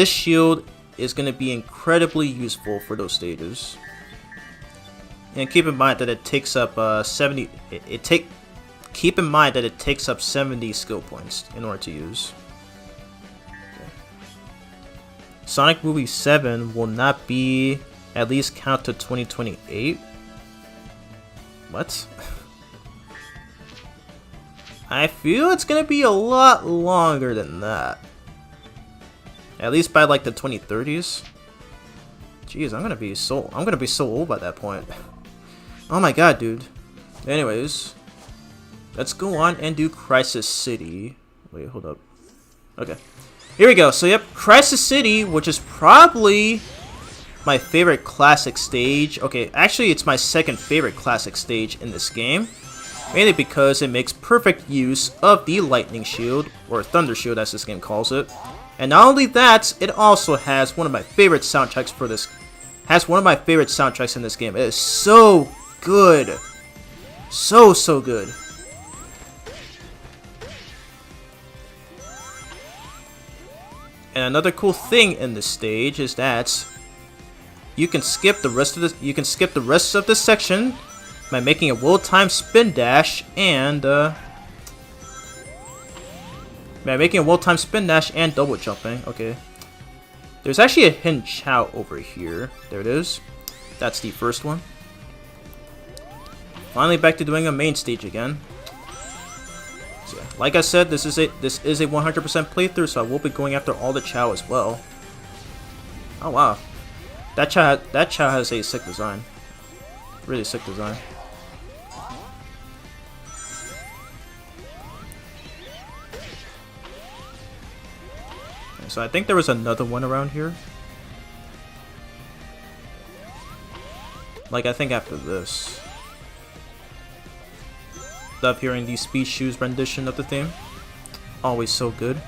shield is gonna be incredibly useful for those stages. And keep in mind that it takes up 70. Keep in mind that it takes up 70 skill points in order to use. Okay. Sonic Movie 7 will not be at least count to 2028. What? I feel it's gonna be a lot longer than that. At least by like the 2030s. Jeez, I'm gonna be so old by that point. Oh my god, dude. Anyways, let's go on and do Crisis City. Wait, hold up. Okay. Here we go. So, yep, Crisis City, which is probably my favorite classic stage. Okay, actually, it's my second favorite classic stage in this game. Mainly because it makes perfect use of the Lightning Shield, or Thunder Shield as this game calls it. And not only that, it also has one of my favorite soundtracks for this. One of my favorite soundtracks in this game. It is so good. So good. And another cool thing in this stage is that you can skip the rest of this section by making a well-timed spin dash and double jumping. Okay. There's actually a hidden Chow over here. There it is. That's the first one. Finally back to doing a main stage again. So, like I said, this is a 100% playthrough, so I will be going after all the Chow as well. Oh wow. That Chow has a sick design. Really sick design. So I think there was another one around here. Like, I think after this. Love hearing the Speed Shoes rendition of the theme. Always so good.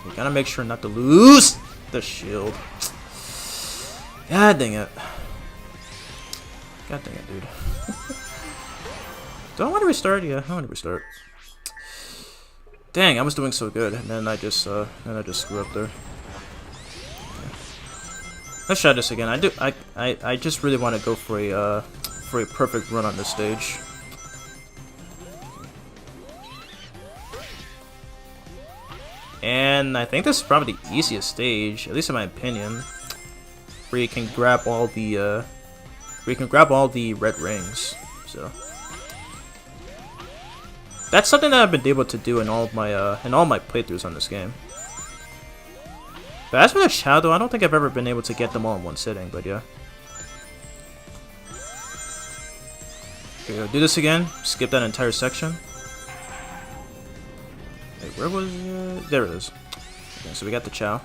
We gotta make sure not to lose the shield. God dang it. God dang it, dude. Do I want to restart? Yeah, I want to restart. Dang, I was doing so good, and then I just screw up there. Let's try this again. I just really want to go for a perfect run on this stage. And I think this is probably the easiest stage, at least in my opinion, where you can grab all the red rings. So that's something that I've been able to do in all my playthroughs on this game. But as for the Chow, though, I don't think I've ever been able to get them all in one sitting. But yeah. Okay, we'll do this again. Skip that entire section. Wait, where was it? There it is. Okay, so we got the Chow.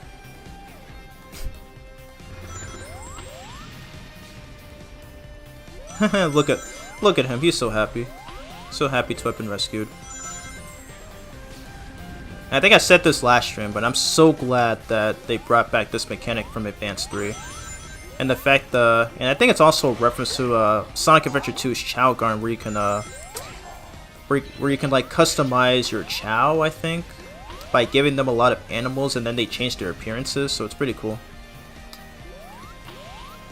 Look at him. He's so happy. So happy to have been rescued. I think I said this last stream, but I'm so glad that they brought back this mechanic from Advance 3. And the fact and I think it's also a reference to Sonic Adventure 2's Chow Garden, where you can like customize your Chow, I think, by giving them a lot of animals and then they change their appearances, so it's pretty cool.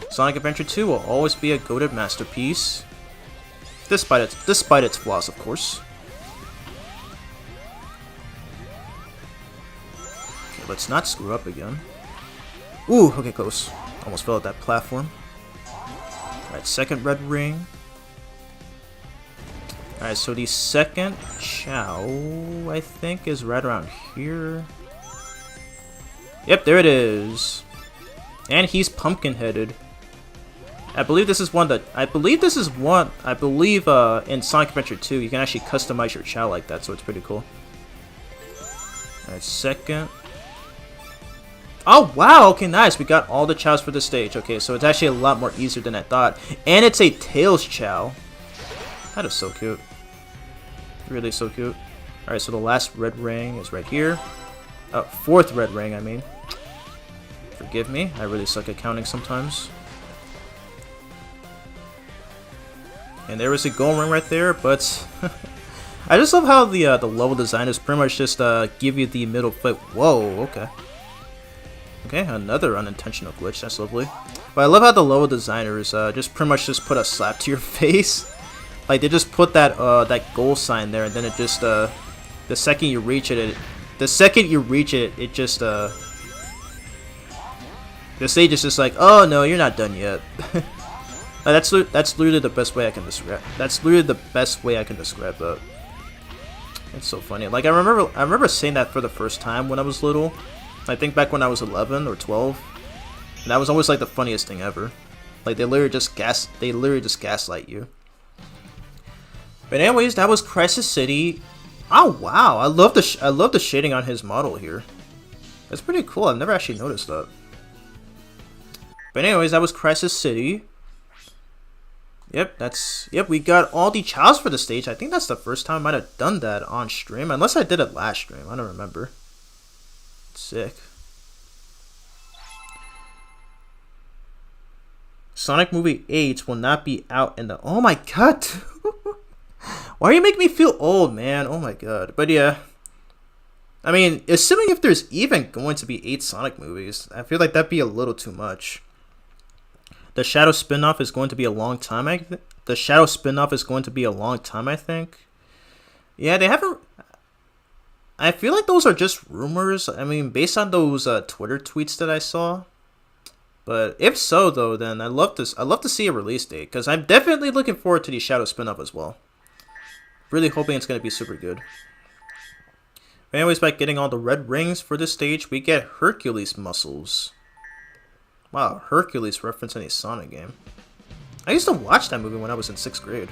Sonic Adventure 2 will always be a goated masterpiece, despite its flaws, of course. Okay, let's not screw up again. Ooh, okay, close. Almost fell at that platform. Alright, second red ring. Alright, so the second Chow, I think, is right around here. Yep, there it is. And he's pumpkin-headed. I believe this is one that... I believe in Sonic Adventure 2, you can actually customize your Chow like that, so it's pretty cool. Alright, second. Oh, wow! Okay, nice. We got all the Chows for the stage. Okay, so it's actually a lot more easier than I thought. And it's a Tails Chow. That is so cute. Really so cute. Alright, so the last red ring is right here. Fourth red ring, I mean. Forgive me, I really suck at counting sometimes. And there was a gold ring right there, but... I just love how the level designers pretty much just give you the middle foot. Whoa, okay. Okay, another unintentional glitch, that's lovely. But I love how the level designers just pretty much just put a slap to your face. Like, they just put that that goal sign there, and then it just, the second you reach it, it just, the stage is just like, oh no, you're not done yet. That's literally the best way I can describe. That's literally the best way I can describe that. It's so funny. Like, I remember saying that for the first time when I was little. I think back when I was 11 or 12. And that was always like the funniest thing ever. Like, they literally just gaslight you. But anyways, that was Crisis City. Oh wow, I love the shading on his model here. That's pretty cool. I've never actually noticed that. But anyways, that was Crisis City. Yep, we got all the Chows for the stage. I think that's the first time I might have done that on stream, unless I did it last stream. I don't remember. Sick. Sonic Movie 8 will not be out in the... Oh my god! Why are you making me feel old, man? Oh my god. But yeah. I mean, assuming if there's even going to be 8 Sonic movies, I feel like that'd be a little too much. The Shadow spin-off is going to be a long time, I think. Yeah, they haven't... I feel like those are just rumors. I mean, based on those Twitter tweets that I saw. But if so, though, then I'd love to see a release date, because I'm definitely looking forward to the Shadow spin-off as well. Really hoping it's going to be super good. But anyways, by getting all the red rings for this stage, we get Hercules muscles. Wow, Hercules reference in a Sonic game. I used to watch that movie when I was in 6th grade.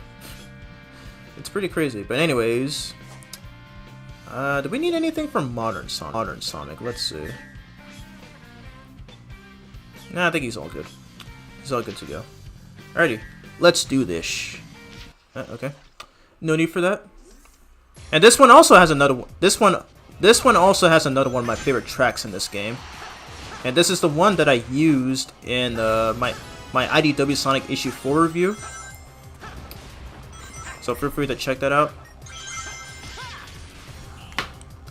It's pretty crazy. But anyways, do we need anything from Modern Sonic? Let's see. Nah, I think he's all good. He's all good to go. Alrighty, let's do this. Okay, no need for that. And this one also has another one. This one also has another one of my favorite tracks in this game. And this is the one that I used in my IDW Sonic Issue 4 review. So feel free to check that out.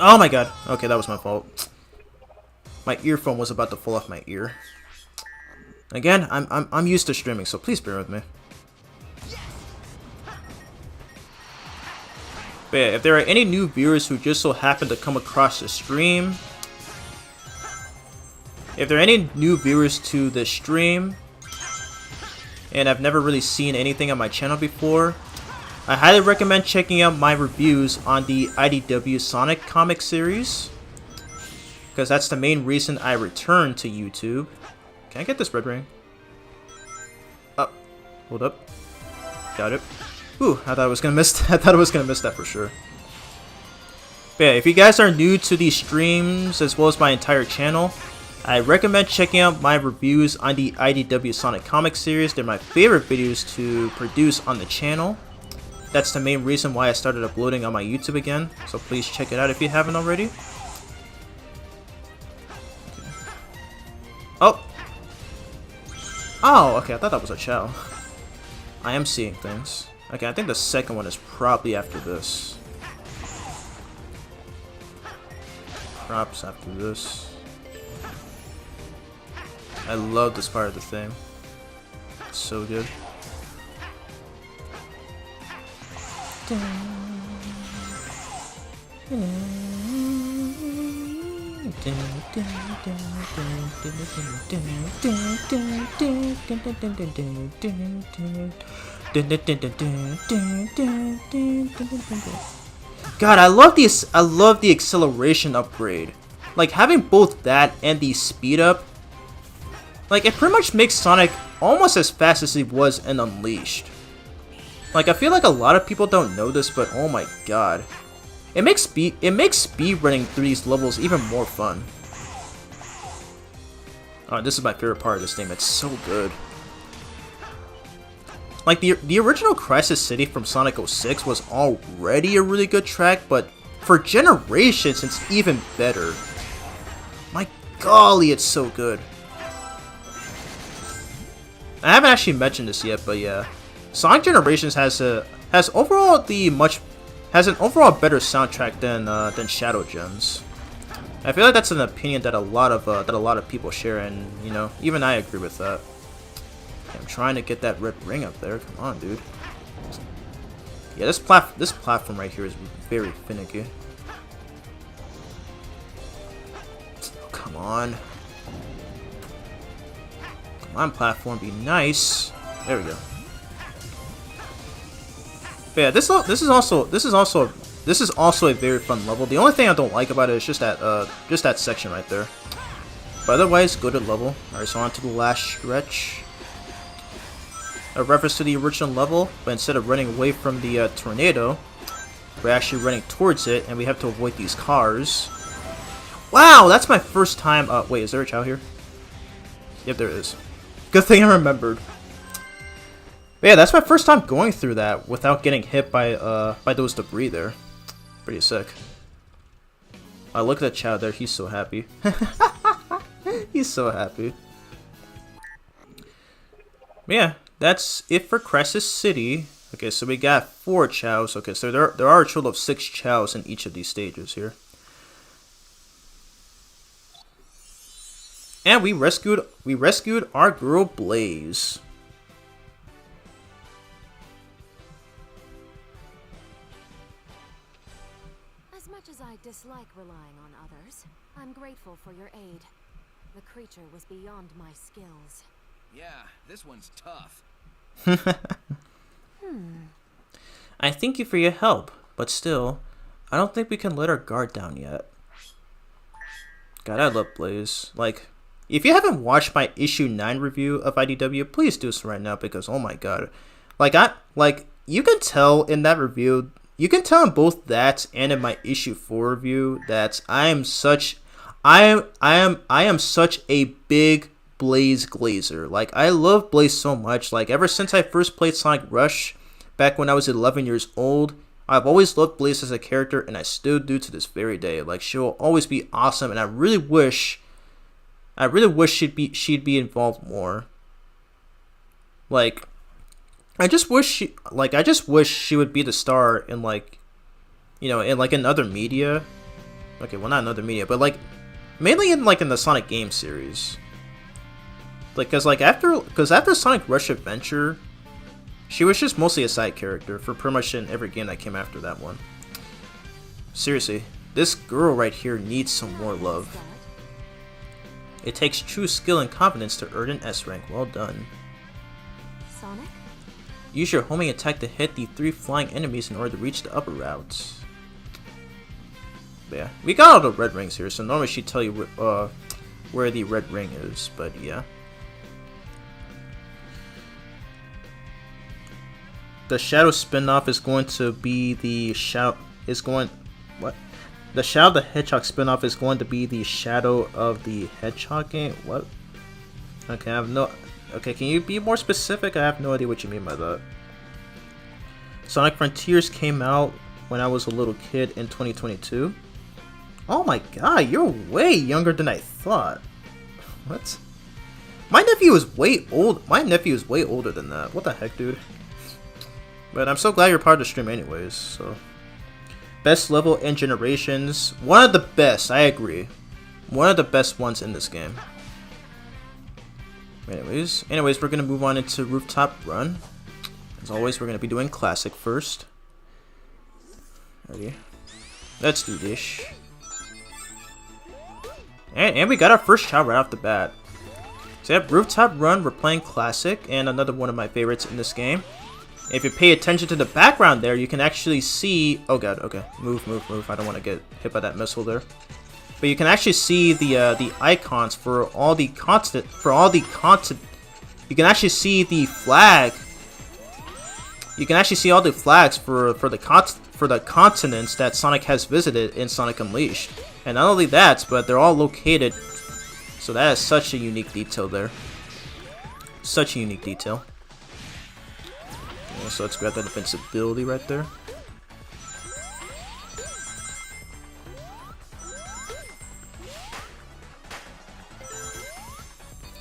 Oh my god. Okay, that was my fault. My earphone was about to fall off my ear. Again, I'm used to streaming, so please bear with me. But yeah, if there are any new viewers who just so happen to come across the stream, if there are any new viewers to the stream, and I've never really seen anything on my channel before, I highly recommend checking out my reviews on the IDW Sonic comic series, because that's the main reason I returned to YouTube. Can I get this red ring? Oh, hold up. Got it. Ooh, I thought I was gonna miss. I thought I was gonna miss that for sure. But yeah, if you guys are new to these streams as well as my entire channel, I recommend checking out my reviews on the IDW Sonic comic series. They're my favorite videos to produce on the channel. That's the main reason why I started uploading on my YouTube again. So please check it out if you haven't already. Oh. Oh, okay, I thought that was a Chow. I am seeing things. Okay, I think the second one is probably after this. Props after this. I love this part of the theme. It's so good. God, I love this. I love the acceleration upgrade. Like having both that and the speed up. Like it pretty much makes Sonic almost as fast as he was in Unleashed. Like I feel like a lot of people don't know this, but oh my god. It makes speed running through these levels even more fun. Oh, this is my favorite part of this game. It's so good. Like the original Crisis City from Sonic 06 was already a really good track, but for Generations it's even better. My golly, it's so good. I haven't actually mentioned this yet, but yeah, Sonic Generations has an overall better soundtrack than Shadow Gems. I feel like that's an opinion that a lot of people share, and you know, even I agree with that. I'm trying to get that red ring up there. Come on, dude. Yeah, this platform right here is very finicky. Oh, come on. Come on, platform, be nice. There we go. But yeah, this is also a very fun level. The only thing I don't like about it is just that section right there. But otherwise, good level. Alright, so on to the last stretch. A reference to the original level, but instead of running away from the tornado, we're actually running towards it, and we have to avoid these cars. Wow, that's my first time. Wait, is there a Chow here? Yep, there is. Good thing I remembered. But yeah, that's my first time going through that without getting hit by those debris there. Pretty sick. I look at Chow there. He's so happy. He's so happy. But yeah. That's it for Crisis City. Okay, so we got 4 Chows. Okay, so there are a total of 6 Chows in each of these stages here. And we rescued our girl Blaze. As much as I dislike relying on others, I'm grateful for your aid. The creature was beyond my skills. Yeah, this one's tough. I thank you for your help, but still, I don't think we can let our guard down yet. God, I love Blaze. Like, if you haven't watched my issue 9 review of IDW, please do so right now because oh my god. Like you can tell in that review, you can tell in both that and in my issue 4 review that I am such a big Blaze glazer. Like, I love Blaze so much. Like, ever since I first played Sonic Rush back when I was 11 years old, I've always loved Blaze as a character, and I still do to this very day. Like, she will always be awesome, and I really wish she'd be involved more. Like, I just wish she would be the star in, like, you know, in other media. Okay, well, not in other media, but like mainly in the Sonic game series. Like, cause after Sonic Rush Adventure, she was just mostly a side character for pretty much in every game that came after that one. Seriously, this girl right here needs some more love. It takes true skill and confidence to earn an S rank. Well done. Sonic? Use your homing attack to hit the 3 flying enemies in order to reach the upper routes. But yeah, we got all the red rings here, so normally she'd tell you where the red ring is, but yeah. The Shadow spin-off is going to be the Shadow the Hedgehog spin-off is going to be the Shadow of the Hedgehog game? What? Okay, can you be more specific? I have no idea what you mean by that. Sonic Frontiers came out when I was a little kid in 2022. Oh my god, you're way younger than I thought. What? My nephew is way older than that. What the heck, dude? But I'm so glad you're part of the stream anyways, so. Best level in Generations. One of the best, I agree. One of the best ones in this game. Anyways, we're gonna move on into Rooftop Run. As always, we're gonna be doing Classic first. Ready? Let's do this. And we got our first child right off the bat. So we have Rooftop Run, we're playing Classic, and another one of my favorites in this game. If you pay attention to the background there, you can actually see... Oh god, okay. Move, move, move. I don't want to get hit by that missile there. But you can actually see the icons for all the constant... You can actually see the flag. You can actually see all the flags for the continents that Sonic has visited in Sonic Unleashed. And not only that, but they're all located. So that is such a unique detail there. Such a unique detail. So let's grab that invincibility right there.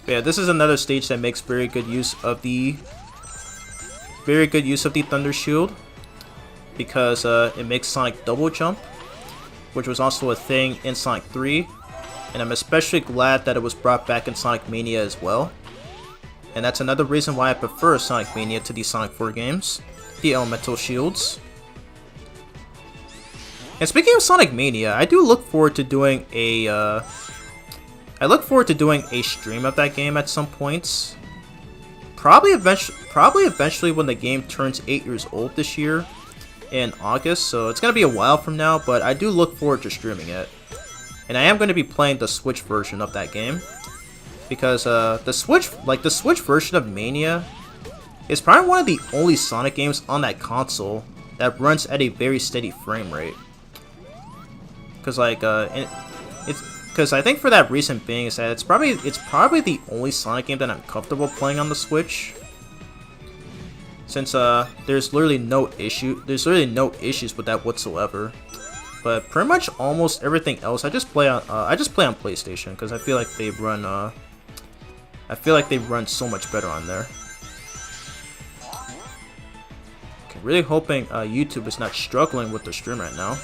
But yeah, this is another stage that makes very good use of the Thunder Shield, because it makes Sonic double jump, which was also a thing in Sonic 3, and I'm especially glad that it was brought back in Sonic Mania as well. And that's another reason why I prefer Sonic Mania to the Sonic 4 games, the elemental shields. And speaking of Sonic Mania, I do look forward to doing a stream of that game at some points. Probably eventually when the game turns 8 years old this year in August, so it's gonna be a while from now, but I do look forward to streaming it. And I am going to be playing the Switch version of that game, because the Switch version of Mania is probably one of the only Sonic games on that console that runs at a very steady frame rate. Because I think for that reason being is that it's probably the only Sonic game that I'm comfortable playing on the Switch. Since there's literally no issues with that whatsoever. But pretty much almost everything else I just play on PlayStation, because I feel like they run so much better on there. Okay, really hoping YouTube is not struggling with the stream right now.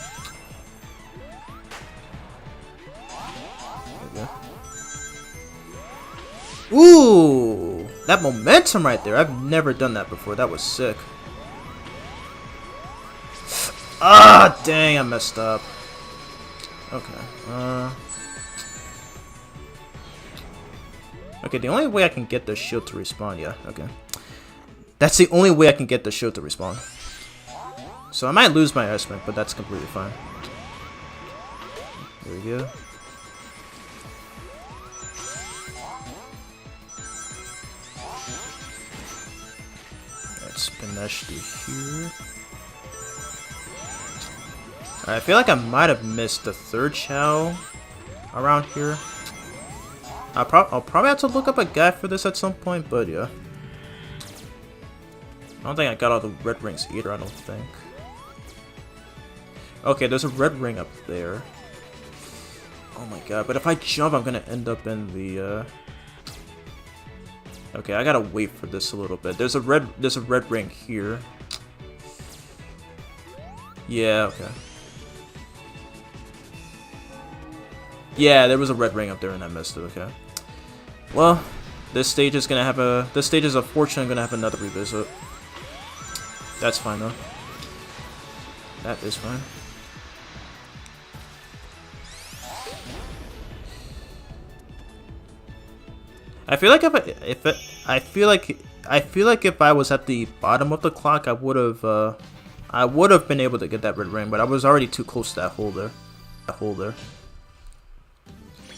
Ooh, that momentum right there. I've never done that before. That was sick. Ah, dang, I messed up. Okay. Okay, the only way I can get the shield to respawn, yeah, okay. That's the only way I can get the shield to respawn. So I might lose my S-Rank, but that's completely fine. There we go. Let's Panache through here. I feel like I might have missed the third Chow around here. I'll probably have to look up a guide for this at some point, but yeah. I don't think I got all the red rings either, I don't think. Okay, there's a red ring up there. Oh my god, but if I jump, I'm gonna end up in the, Okay, I gotta wait for this a little bit. There's a red ring here. Yeah, okay. Yeah, there was a red ring up there and I missed it, okay. Well, this stage is unfortunately gonna have another revisit. That's fine though. That is fine. I feel like if I was at the bottom of the clock, I would have been able to get that red ring, but I was already too close to that hole there.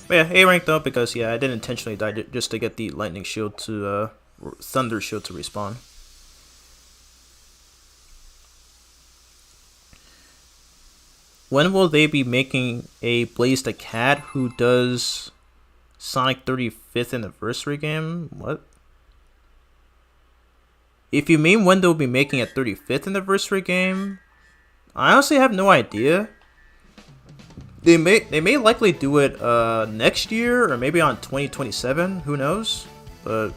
But yeah, A rank though, because yeah, I didn't intentionally die just to get the lightning shield to thunder shield to respawn. When will they be making a Blaze the Cat who does Sonic 35th anniversary game? What? If you mean when they'll be making a 35th anniversary game, I honestly have no idea. They may likely do it next year or maybe on 2027. Who knows? But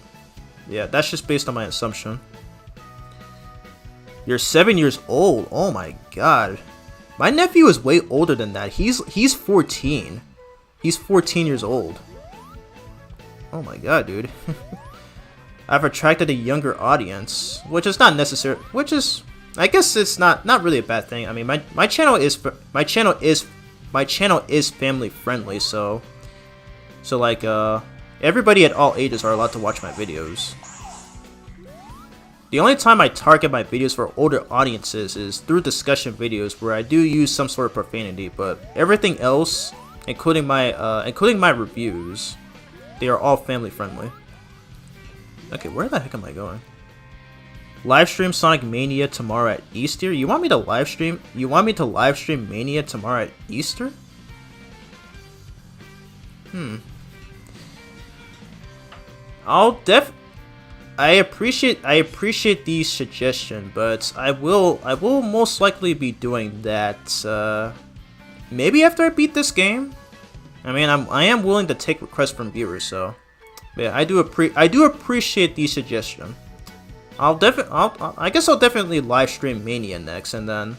yeah, that's just based on my assumption. You're 7 years old. Oh my god. My nephew is way older than that. He's 14. He's 14 years old. Oh my god, dude. I've attracted a younger audience, which is not necessary. I guess it's not really a bad thing. I mean, my channel is family friendly, so So like everybody at all ages are allowed to watch my videos. The only time I target my videos for older audiences is through discussion videos where I do use some sort of profanity, but everything else, including my reviews, they are all family friendly. Okay, where the heck am I going? Livestream Sonic Mania tomorrow at Easter? You want me to live stream? You want me to live stream Mania tomorrow at Easter? I appreciate the suggestion, but I will most likely be doing that maybe after I beat this game. I mean, I am willing to take requests from viewers, so yeah, I do appreciate the suggestion. I guess I'll definitely live stream Mania next, and then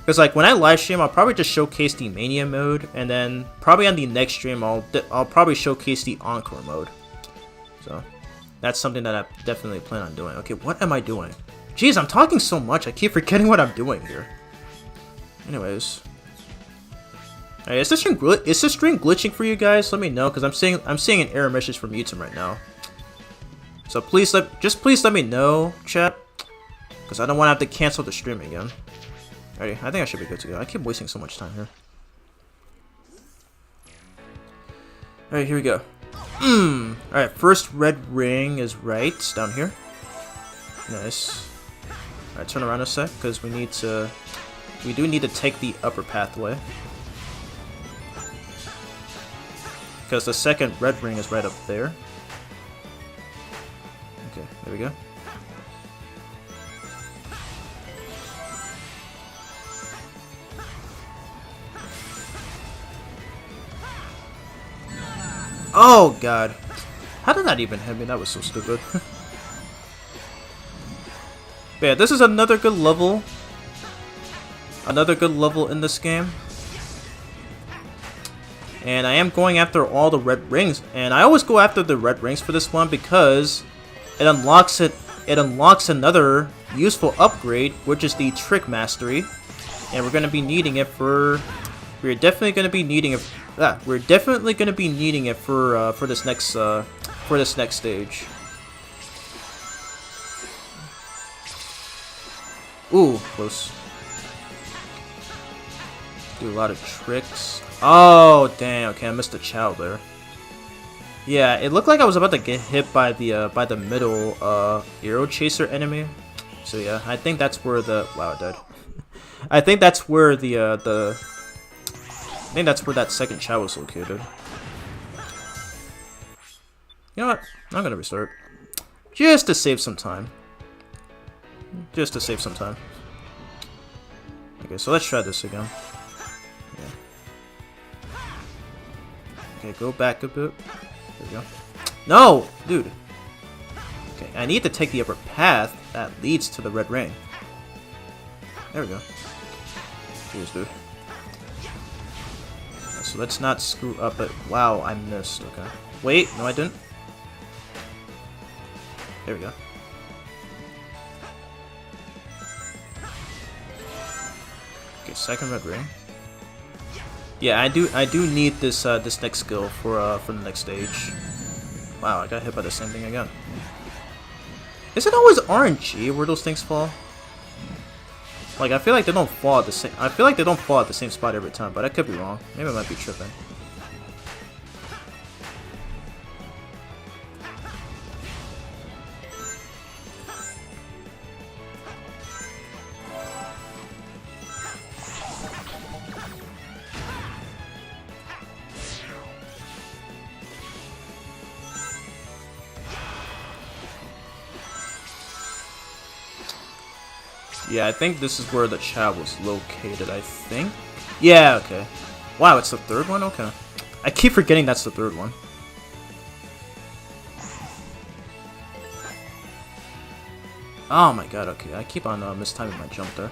because like when I live stream, I'll probably just showcase the Mania mode, and then probably on the next stream I'll probably showcase the Encore mode. So that's something that I definitely plan on doing. Okay, what am I doing? Jeez, I'm talking so much, I keep forgetting what I'm doing here. Anyways. Alright, is this stream glitching for you guys? Let me know, because I'm seeing an error message from YouTube right now. So please let me know, chat. Because I don't want to have to cancel the stream again. Alrighty, I think I should be good to go. I keep wasting so much time here. Alright, here we go. Alright, first red ring is right down here. Nice. Alright, turn around a sec, because we do need to take the upper pathway. Because the second red ring is right up there. Okay, there we go. Oh god. How did that even hit me? That was so stupid. But yeah, this is another good level. Another good level in this game. And I am going after all the red rings. And I always go after the red rings for this one because it unlocks another useful upgrade, which is the Trick Mastery. And we're gonna be needing it for we're definitely gonna be needing it for this next stage. Ooh, close. Do a lot of tricks. Oh, dang. Okay, I missed a chow there. Yeah, it looked like I was about to get hit by the middle arrow chaser enemy. So yeah, I think that's where the wow, I died. I think that's where that second chow was located. You know what? I'm gonna restart just to save some time. Okay, so let's try this again. Okay, go back a bit. There we go. No! Dude! Okay, I need to take the upper path that leads to the red ring. There we go. Cheers, dude. Okay, so let's not screw up it. Wow, I missed. Okay. Wait, no I didn't. There we go. Okay, second red ring. Yeah, I do need this this next skill for the next stage. Wow, I got hit by the same thing again. Is it always RNG where those things fall? Like I feel like they don't fall at the same. I feel like they don't fall at the same spot every time, but I could be wrong. Maybe I might be tripping. Yeah, I think this is where the chow was located, I think. Yeah, okay. Wow, it's the third one? Okay. I keep forgetting that's the third one. Oh my god, okay. I keep on mistiming my jump there.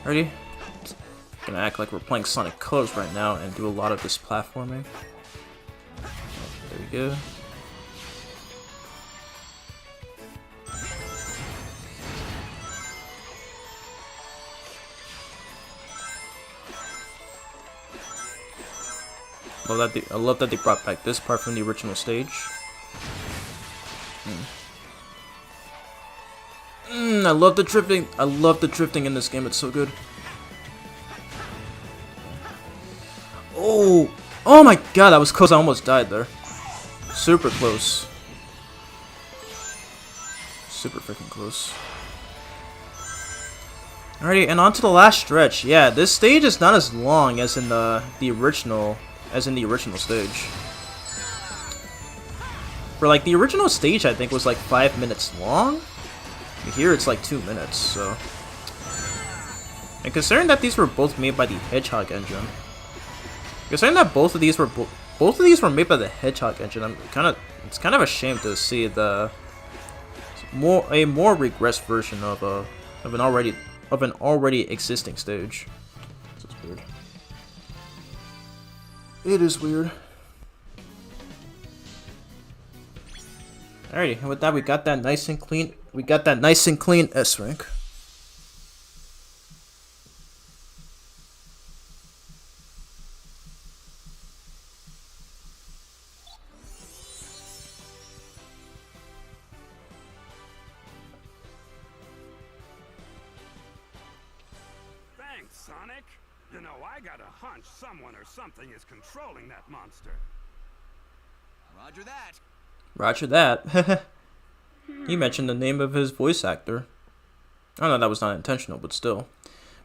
Ready? Gonna act like we're playing Sonic Colors right now and do a lot of this platforming. There we go. I love that they brought back this part from the original stage. I love the drifting. I love the drifting in this game. It's so good. Oh, oh my god, that was close. I almost died there. Super close. Super freaking close. Alrighty, and on to the last stretch. Yeah, this stage is not as long as in the original stage. For like the original stage, I think was like 5 minutes long. Here it's like 2 minutes. So, and considering that these were both made by the Hedgehog engine, considering that both of these were made by the Hedgehog engine, it's kind of a shame to see a more regressed version of an already existing stage. This is weird. It is weird. Alrighty, and with that we got that nice and clean. We got that nice and clean S rank. Thanks, Sonic. You know, I got a hunch someone or something is controlling that monster. Roger that. Roger that. He mentioned the name of his voice actor. I know that was not intentional, but still.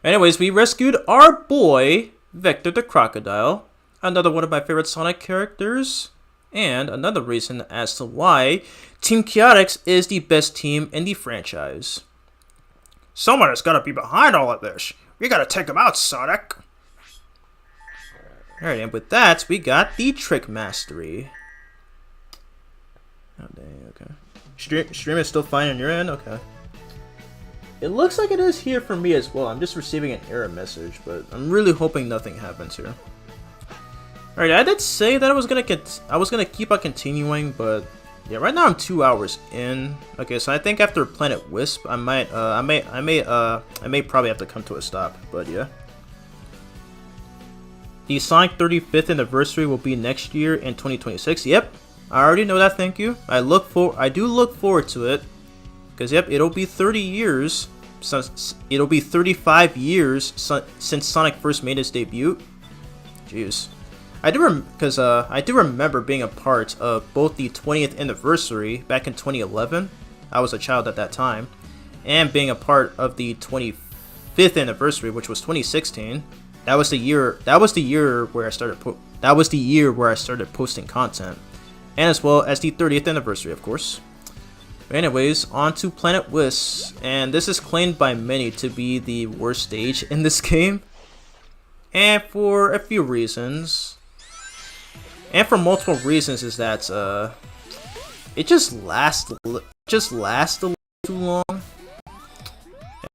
Anyways, we rescued our boy, Vector the Crocodile. Another one of my favorite Sonic characters. And another reason as to why Team Chaotix is the best team in the franchise. Someone has got to be behind all of this. We gotta take him out, Sonic. Alright, and with that, we got the Trick Mastery. Oh, dang, okay. Stream is still fine on your end? Okay. It looks like it is here for me as well. I'm just receiving an error message, but I'm really hoping nothing happens here. Alright, I did say that I was gonna keep on continuing, but yeah, right now I'm 2 hours in. Okay, so I think after Planet Wisp, I may probably have to come to a stop, but yeah. The Sonic 35th anniversary will be next year in 2026. Yep. I already know that, thank you. I do look forward to it. Because, yep, it'll be 30 years. It'll be 35 years since Sonic first made his debut. Jeez. I do remember being a part of both the 20th anniversary back in 2011. I was a child at that time. And being a part of the 25th anniversary, which was 2016. That was the year where I started posting content. And as well as the 30th anniversary, of course. But anyways, on to Planet Wisp, and this is claimed by many to be the worst stage in this game. And for a few reasons. And for multiple reasons is that, it just lasts a little too long. And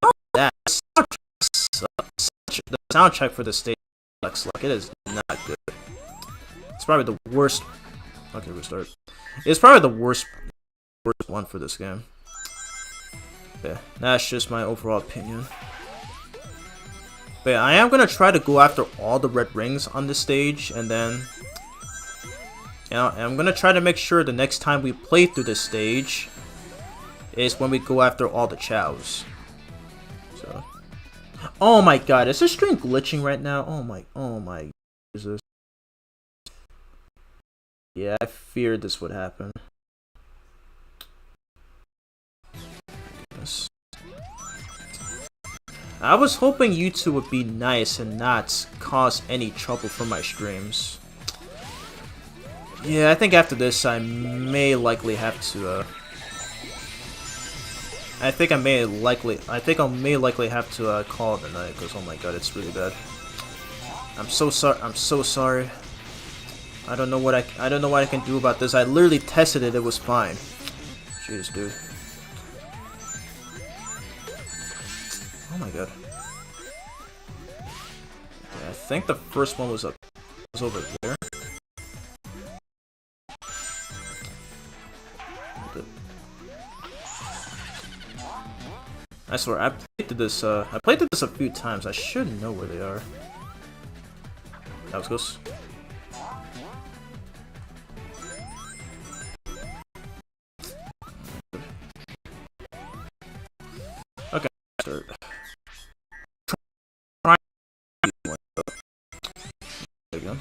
not that, the soundtrack for the stage sucks, like, it is not good. It's probably the worst. Okay, restart. It's probably the worst one for this game. Yeah, that's just my overall opinion. But yeah, I am gonna try to go after all the red rings on this stage, and then, you know, I'm gonna try to make sure the next time we play through this stage is when we go after all the chows. So, oh my god, is this stream glitching right now? Oh my, Jesus. Yeah, I feared this would happen. Goodness. I was hoping YouTube would be nice and not cause any trouble for my streams. Yeah, I think after this I may likely have to I think I may likely have to call it a night, because oh my god, it's really bad. I'm so sorry. I don't know what I can do about this. I literally tested it, it was fine. Jeez, dude. Oh my god. Okay, I think the first one was over there. I swear, I played this a few times. I should know where they are. That was close. Start. There we go.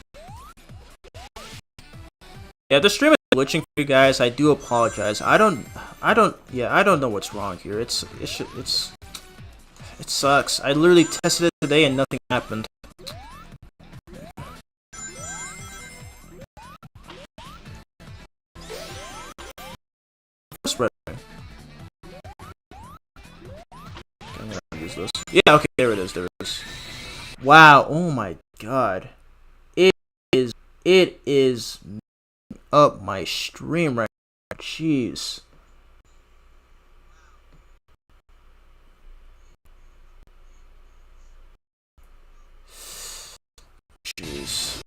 Yeah, the stream is glitching for you guys. I do apologize. I don't know what's wrong here. It sucks. I literally tested it today and nothing happened. First red ring. I'm gonna use this. Yeah, okay, there it is. There it is. Wow. Oh my god. It is up my stream right now. Jeez. Jeez.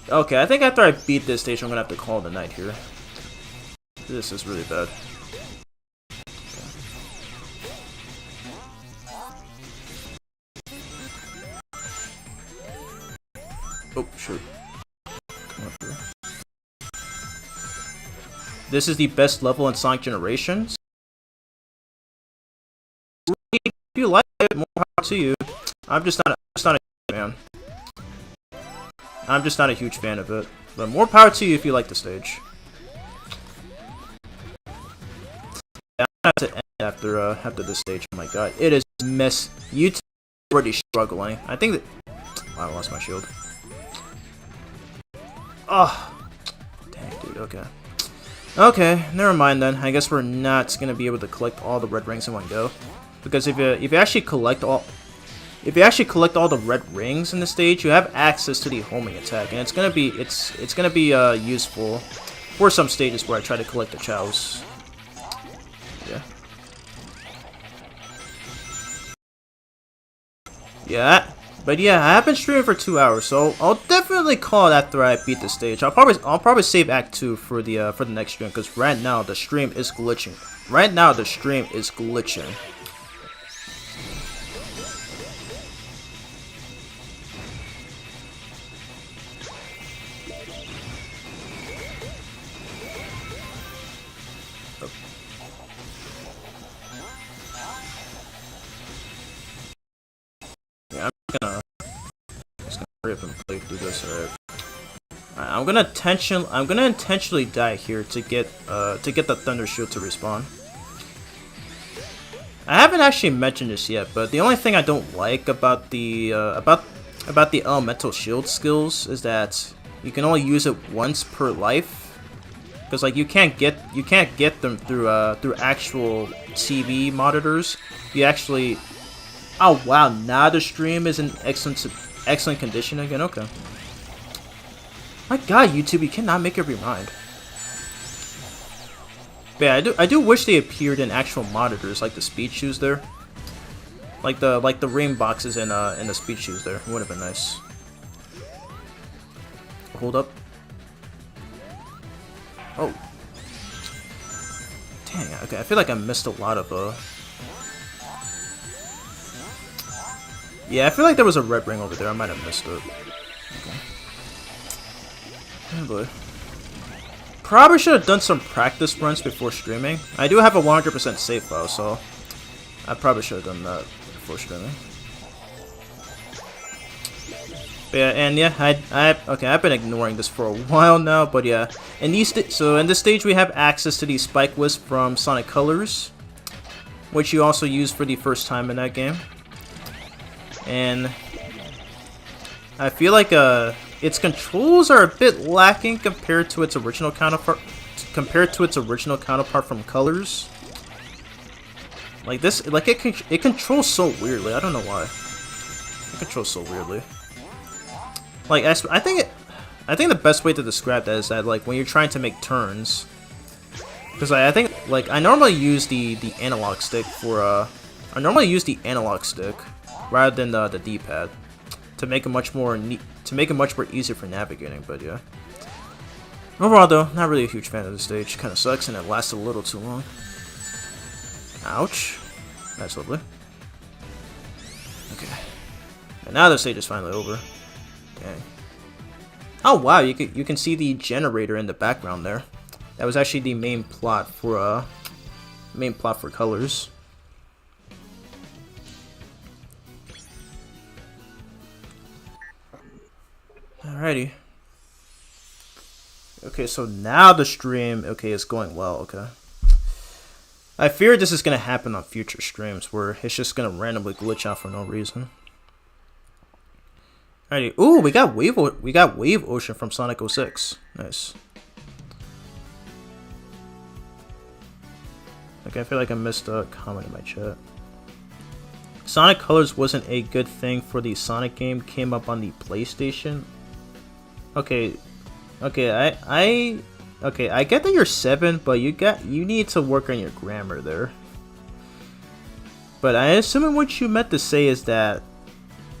Okay, I think after I beat this stage, I'm gonna have to call it a night here. This is really bad. Oh, shoot. Come up here. This is the best level in Sonic Generations. If you like it, more power to you. I'm just not a fan. I'm just not a huge fan of it. But more power to you if you like the stage. Yeah, I'm gonna have to end after this stage. Oh my god, it is a mess. YouTube is already struggling. I think that. Oh, I lost my shield. Oh, dang, dude. Okay. Okay, never mind then. I guess we're not gonna be able to collect all the red rings in one go, because if you actually collect all the red rings in the stage, you have access to the homing attack, and it's gonna be useful for some stages where I try to collect the chows. Yeah. Yeah. But yeah, I have been streaming for 2 hours, so I'll definitely call it after I beat the stage. I'll probably save Act 2 for the next stream, because right now the stream is glitching. Right now the stream is glitching. Yeah, I'm just gonna hurry up and play through this. Alright. I'm gonna intentionally die here to get the Thunder Shield to respawn. I haven't actually mentioned this yet, but the only thing I don't like about the elemental shield skills is that you can only use it once per life. Because like you can't get them through actual TV monitors. You actually. Oh wow! Now the stream is in excellent condition again. Okay. My God, YouTube, you cannot make up your mind. But yeah, I do wish they appeared in actual monitors, like the speed shoes there. Like the ring boxes in the speed shoes there. It would have been nice. Hold up. Oh. Dang, okay, I feel like I missed a lot of yeah, I feel like there was a red ring over there. I might have missed it. Okay. Oh boy. Probably should have done some practice runs before streaming. I do have a 100% save file, so I probably should have done that before streaming. But yeah, and yeah, okay, I've been ignoring this for a while now, but yeah, in this stage we have access to the Spike Wisp from Sonic Colors, which you also use for the first time in that game. And I feel like its controls are a bit lacking compared to its original counterpart. From Colors. Like this, like it controls so weirdly. I don't know why. It controls so weirdly. Like I think the best way to describe that is that like when you're trying to make turns, because I think like I normally use the analog stick for rather than the D-pad to make it much more easier for navigating. But yeah, overall though, not really a huge fan of the stage. Kind of sucks, and it lasted a little too long. Ouch. That's lovely. Okay, and now the stage is finally over. Okay. Oh wow, you can see the generator in the background there. That was actually the main plot for Colors. Alrighty. Okay, so now the stream, okay, is going well, okay. I fear this is gonna happen on future streams where it's just gonna randomly glitch out for no reason. Alrighty. Ooh, we got Wave Ocean from Sonic 06. Nice. Okay, I feel like I missed a comment in my chat. Sonic Colors wasn't a good thing for the Sonic game. Came up on the PlayStation. Okay, I get that you're 7, but you need to work on your grammar there. But I assume what you meant to say is that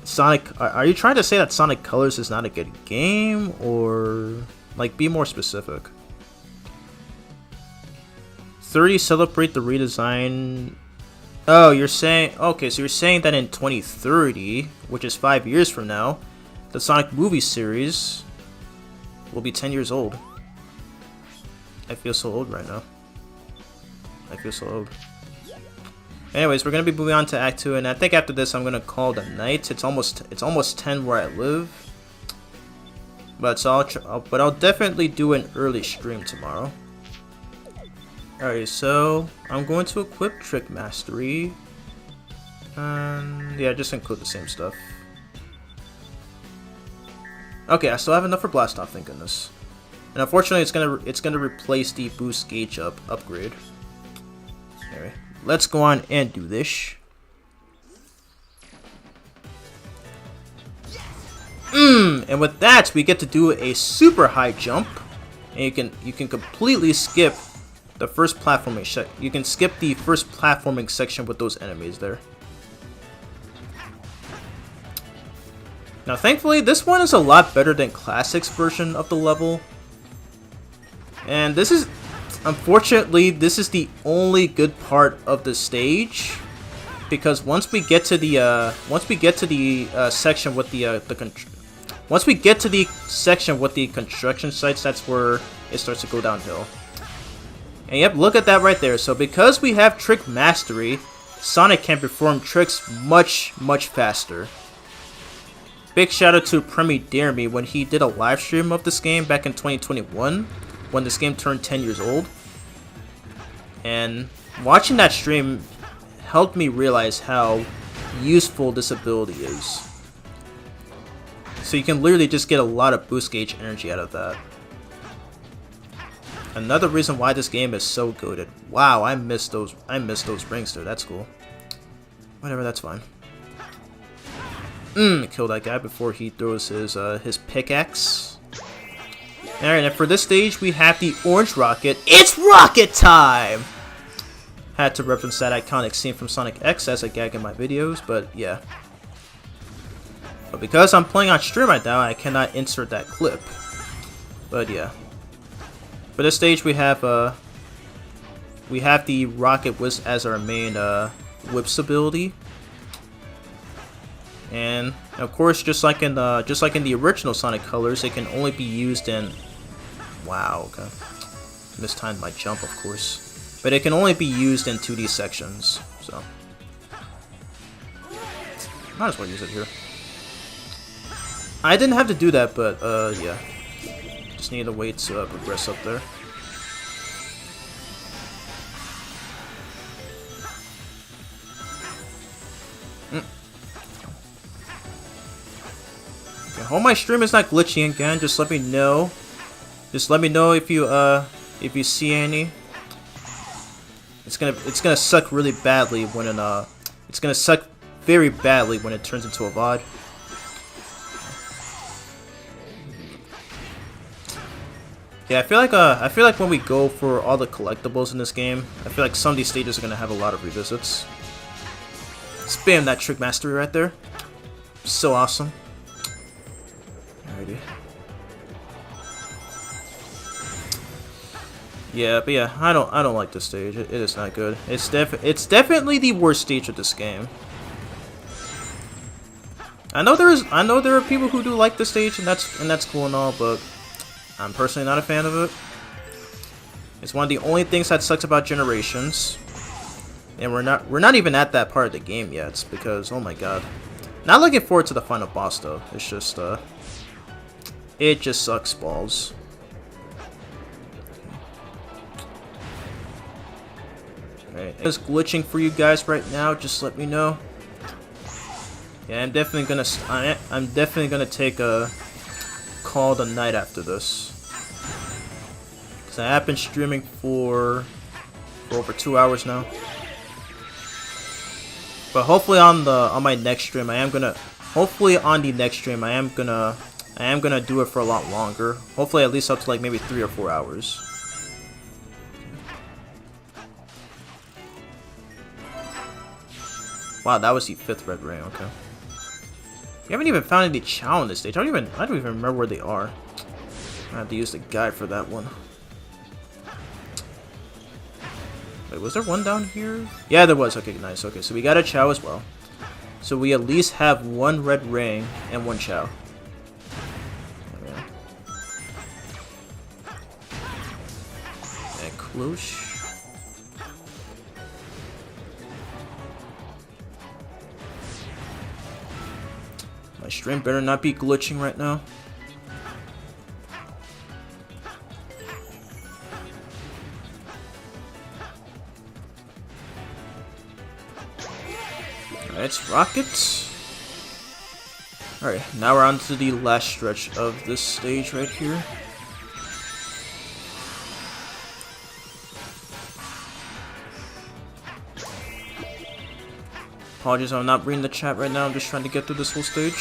Sonic. Are you trying to say that Sonic Colors is not a good game, or like be more specific? 30 celebrate the redesign. Oh, you're saying okay, so you're saying that in 2030, which is 5 years from now, the Sonic movie series will be 10 years old. I feel so old right now. I feel so old. Anyways, we're gonna be moving on to Act 2, and I think after this I'm gonna call it a night. It's almost 10 where I live, but I'll definitely do an early stream tomorrow. Alright, so I'm going to equip Trick Mastery, and yeah, just include the same stuff. Okay, I still have enough for Blast Off, thank goodness. And unfortunately, it's gonna replace the boost gauge upgrade. Anyway, let's go on and do this. And with that, we get to do a super high jump, and you can completely skip the first platforming. You can skip the first platforming section with those enemies there. Now, thankfully, this one is a lot better than Classic's version of the level. And this is, unfortunately, this is the only good part of the stage, because once we get to the section with the construction sites, that's where it starts to go downhill. And yep, look at that right there. So because we have Trick Mastery, Sonic can perform tricks much faster. Big shout out to Premi Dare Me when he did a live stream of this game back in 2021, when this game turned 10 years old. And watching that stream helped me realize how useful this ability is. So you can literally just get a lot of boost gauge energy out of that. Another reason why this game is so goated. Wow, I missed those rings there. That's cool. Whatever, that's fine. Kill that guy before he throws his pickaxe. Alright, and for this stage we have the orange rocket. It's rocket time! Had to reference that iconic scene from Sonic X as a gag in my videos, but yeah. But because I'm playing on stream right now, I cannot insert that clip. But yeah. For this stage we have the Rocket Whisk as our main whips ability. And of course, just like in the original Sonic Colors, it can only be used in. Wow, okay. Mistimed my jump, of course, but it can only be used in 2D sections. So might as well use it here. I didn't have to do that, but yeah, just need to wait to progress up there. I hope my stream is not glitchy again. Just let me know. Just let me know if you see any. It's gonna suck really badly when it's gonna suck very badly when it turns into a VOD. Yeah, I feel like when we go for all the collectibles in this game, I feel like some of these stages are gonna have a lot of revisits. Spam that Trick Mastery right there. So awesome. Alrighty. Yeah, but yeah, I don't like this stage. It is not good. It's definitely the worst stage of this game. I know there are people who do like this stage, and that's cool and all, but I'm personally not a fan of it. It's one of the only things that sucks about Generations, and we're not even at that part of the game yet, because oh my god, not looking forward to the final boss though. It's just It just sucks balls. Alright, if it's glitching for you guys right now, just let me know. Yeah, I'm definitely gonna take a call the night after this. Cause I have been streaming for over 2 hours now. But hopefully on my next stream, I am gonna do it for a lot longer. Hopefully at least up to like maybe 3 or 4 hours. Wow, that was the 5th red ring. Okay. We haven't even found any Chow on this stage. I don't even remember where they are. I have to use the guide for that one. Wait, was there one down here? Yeah, there was. Okay, nice. Okay, so we got a Chow as well. So we at least have 1 red ring and 1 Chow. Okay. And Cloche. My stream better not be glitching right now. Alright, rockets. Alright, now we're on to the last stretch of this stage right here. Apologies, I'm not reading the chat right now. I'm just trying to get through this whole stage.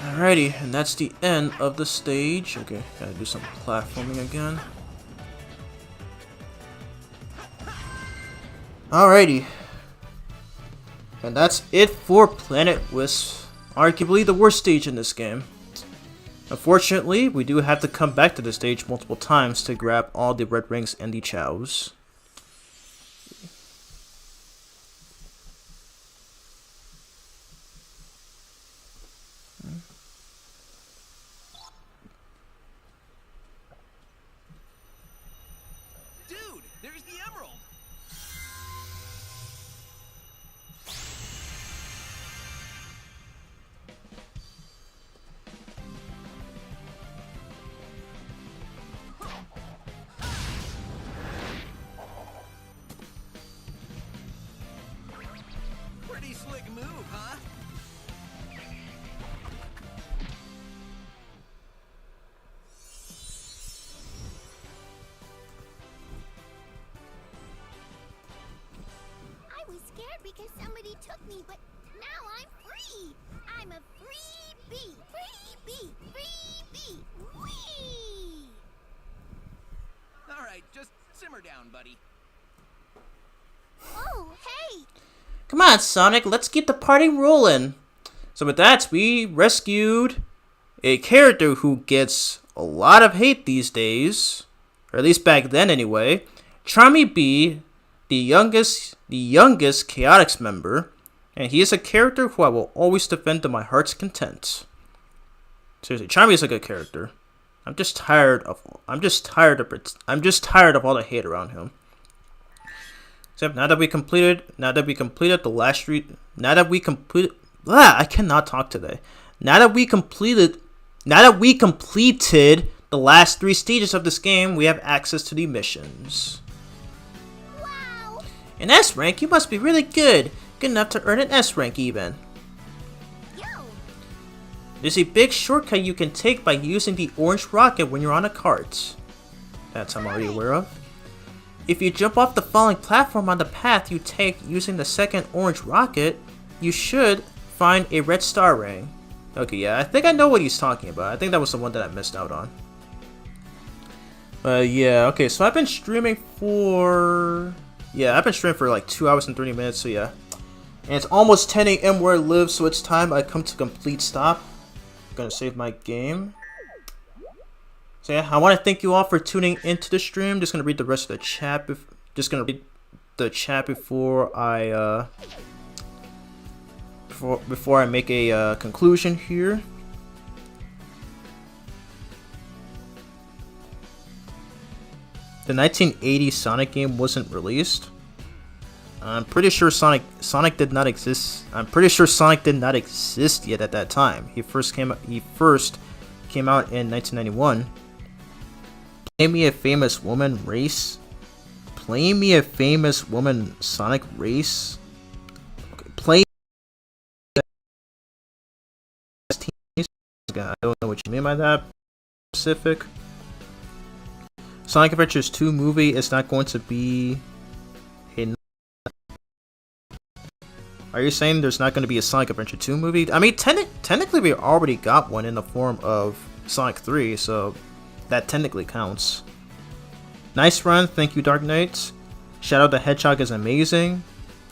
Alrighty, and that's the end of the stage. Okay, gotta do some platforming again. Alrighty. And that's it for Planet Wisp. Arguably the worst stage in this game. Unfortunately, we do have to come back to the stage multiple times to grab all the red rings and the chows. Dude, there's the emerald. Pretty slick move, huh? I was scared because somebody took me, but now I'm free. I'm a free bee. Free bee. Free bee. Whee! All right, just simmer down, buddy. Oh, hey! Come on, Sonic, let's get the party rolling. So with that, we rescued a character who gets a lot of hate these days, or at least back then anyway. Charmy B, the youngest Chaotix member, and he is a character who I will always defend to my heart's content. Seriously, Charmy is a good character. I'm just tired of all the hate around him. So now that we completed the last street, I cannot talk today. Now that we completed the last 3 stages of this game, we have access to the missions. Wow! An S rank? You must be really good. Good enough to earn an S rank even. Yo! There's a big shortcut you can take by using the orange rocket when you're on a cart. That's I'm already aware of. If you jump off the falling platform on the path you take using the second orange rocket, you should find a red star ring. Okay, yeah, I think I know what he's talking about. I think that was the one that I missed out on. Yeah, okay, so I've been streaming for like 2 hours and 30 minutes, so yeah. And it's almost 10 AM where I live, so it's time I come to complete stop. I'm gonna save my game. So yeah, I want to thank you all for tuning into the stream. Just gonna read the rest of the chat. Before I make a conclusion here. the 1980 Sonic game wasn't released. I'm pretty sure Sonic did not exist. I'm pretty sure Sonic did not exist yet at that time. He first came out in 1991. Play me a famous woman race. Play me a famous woman Sonic race. Okay, play. I don't know what you mean by that. Specific. Sonic Adventures 2 movie is not going to be a. Are you saying there's not going to be a Sonic Adventure 2 movie? I mean, technically we already got one in the form of Sonic 3, so that technically counts. Nice run, thank you Dark Knight. Shadow the Hedgehog is amazing.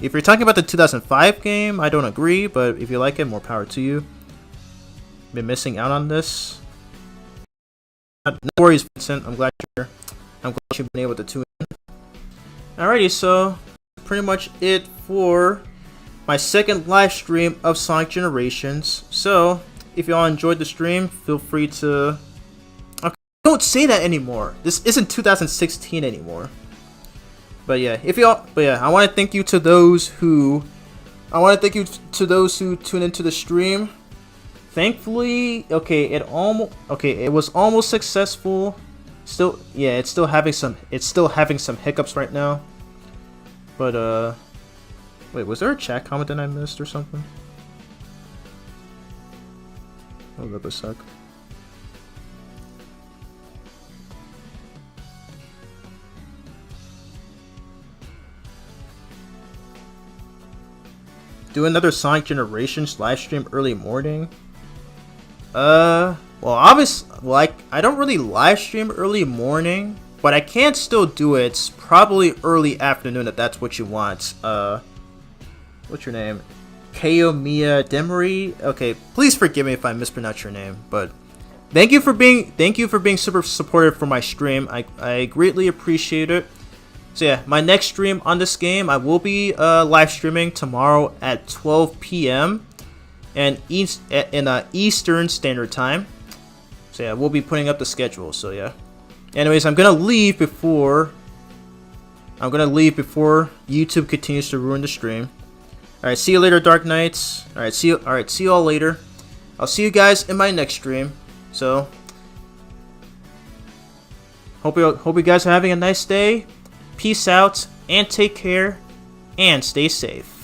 If you're talking about the 2005 game, I don't agree, but if you like it, more power to you. Been missing out on this. No worries, Vincent. I'm glad you've been able to tune in. Alrighty, so pretty much it for my second live stream of Sonic Generations. So if y'all enjoyed the stream, feel free to. Okay, don't say that anymore. This isn't 2016 anymore. But yeah, I want to thank you to those who. Tune into the stream. Thankfully, it was almost successful. Still, yeah, it's still having some hiccups right now. But wait, was there a chat comment that I missed or something? Hold up a sec. Do another Sonic Generations live stream early morning. Well, I don't really live stream early morning, but I can still do it. It's probably early afternoon if that's what you want. What's your name? Kayomiya Demery. Okay, please forgive me if I mispronounce your name, but thank you for being super supportive for my stream. I greatly appreciate it. So yeah, my next stream on this game, I will be live streaming tomorrow at 12 p.m. and Eastern Standard Time. So yeah, we'll be putting up the schedule. So yeah. Anyways, I'm gonna leave before YouTube continues to ruin the stream. All right, see you later, Dark Knights. All right, see you all later. I'll see you guys in my next stream. So hope you guys are having a nice day. Peace out and take care and stay safe.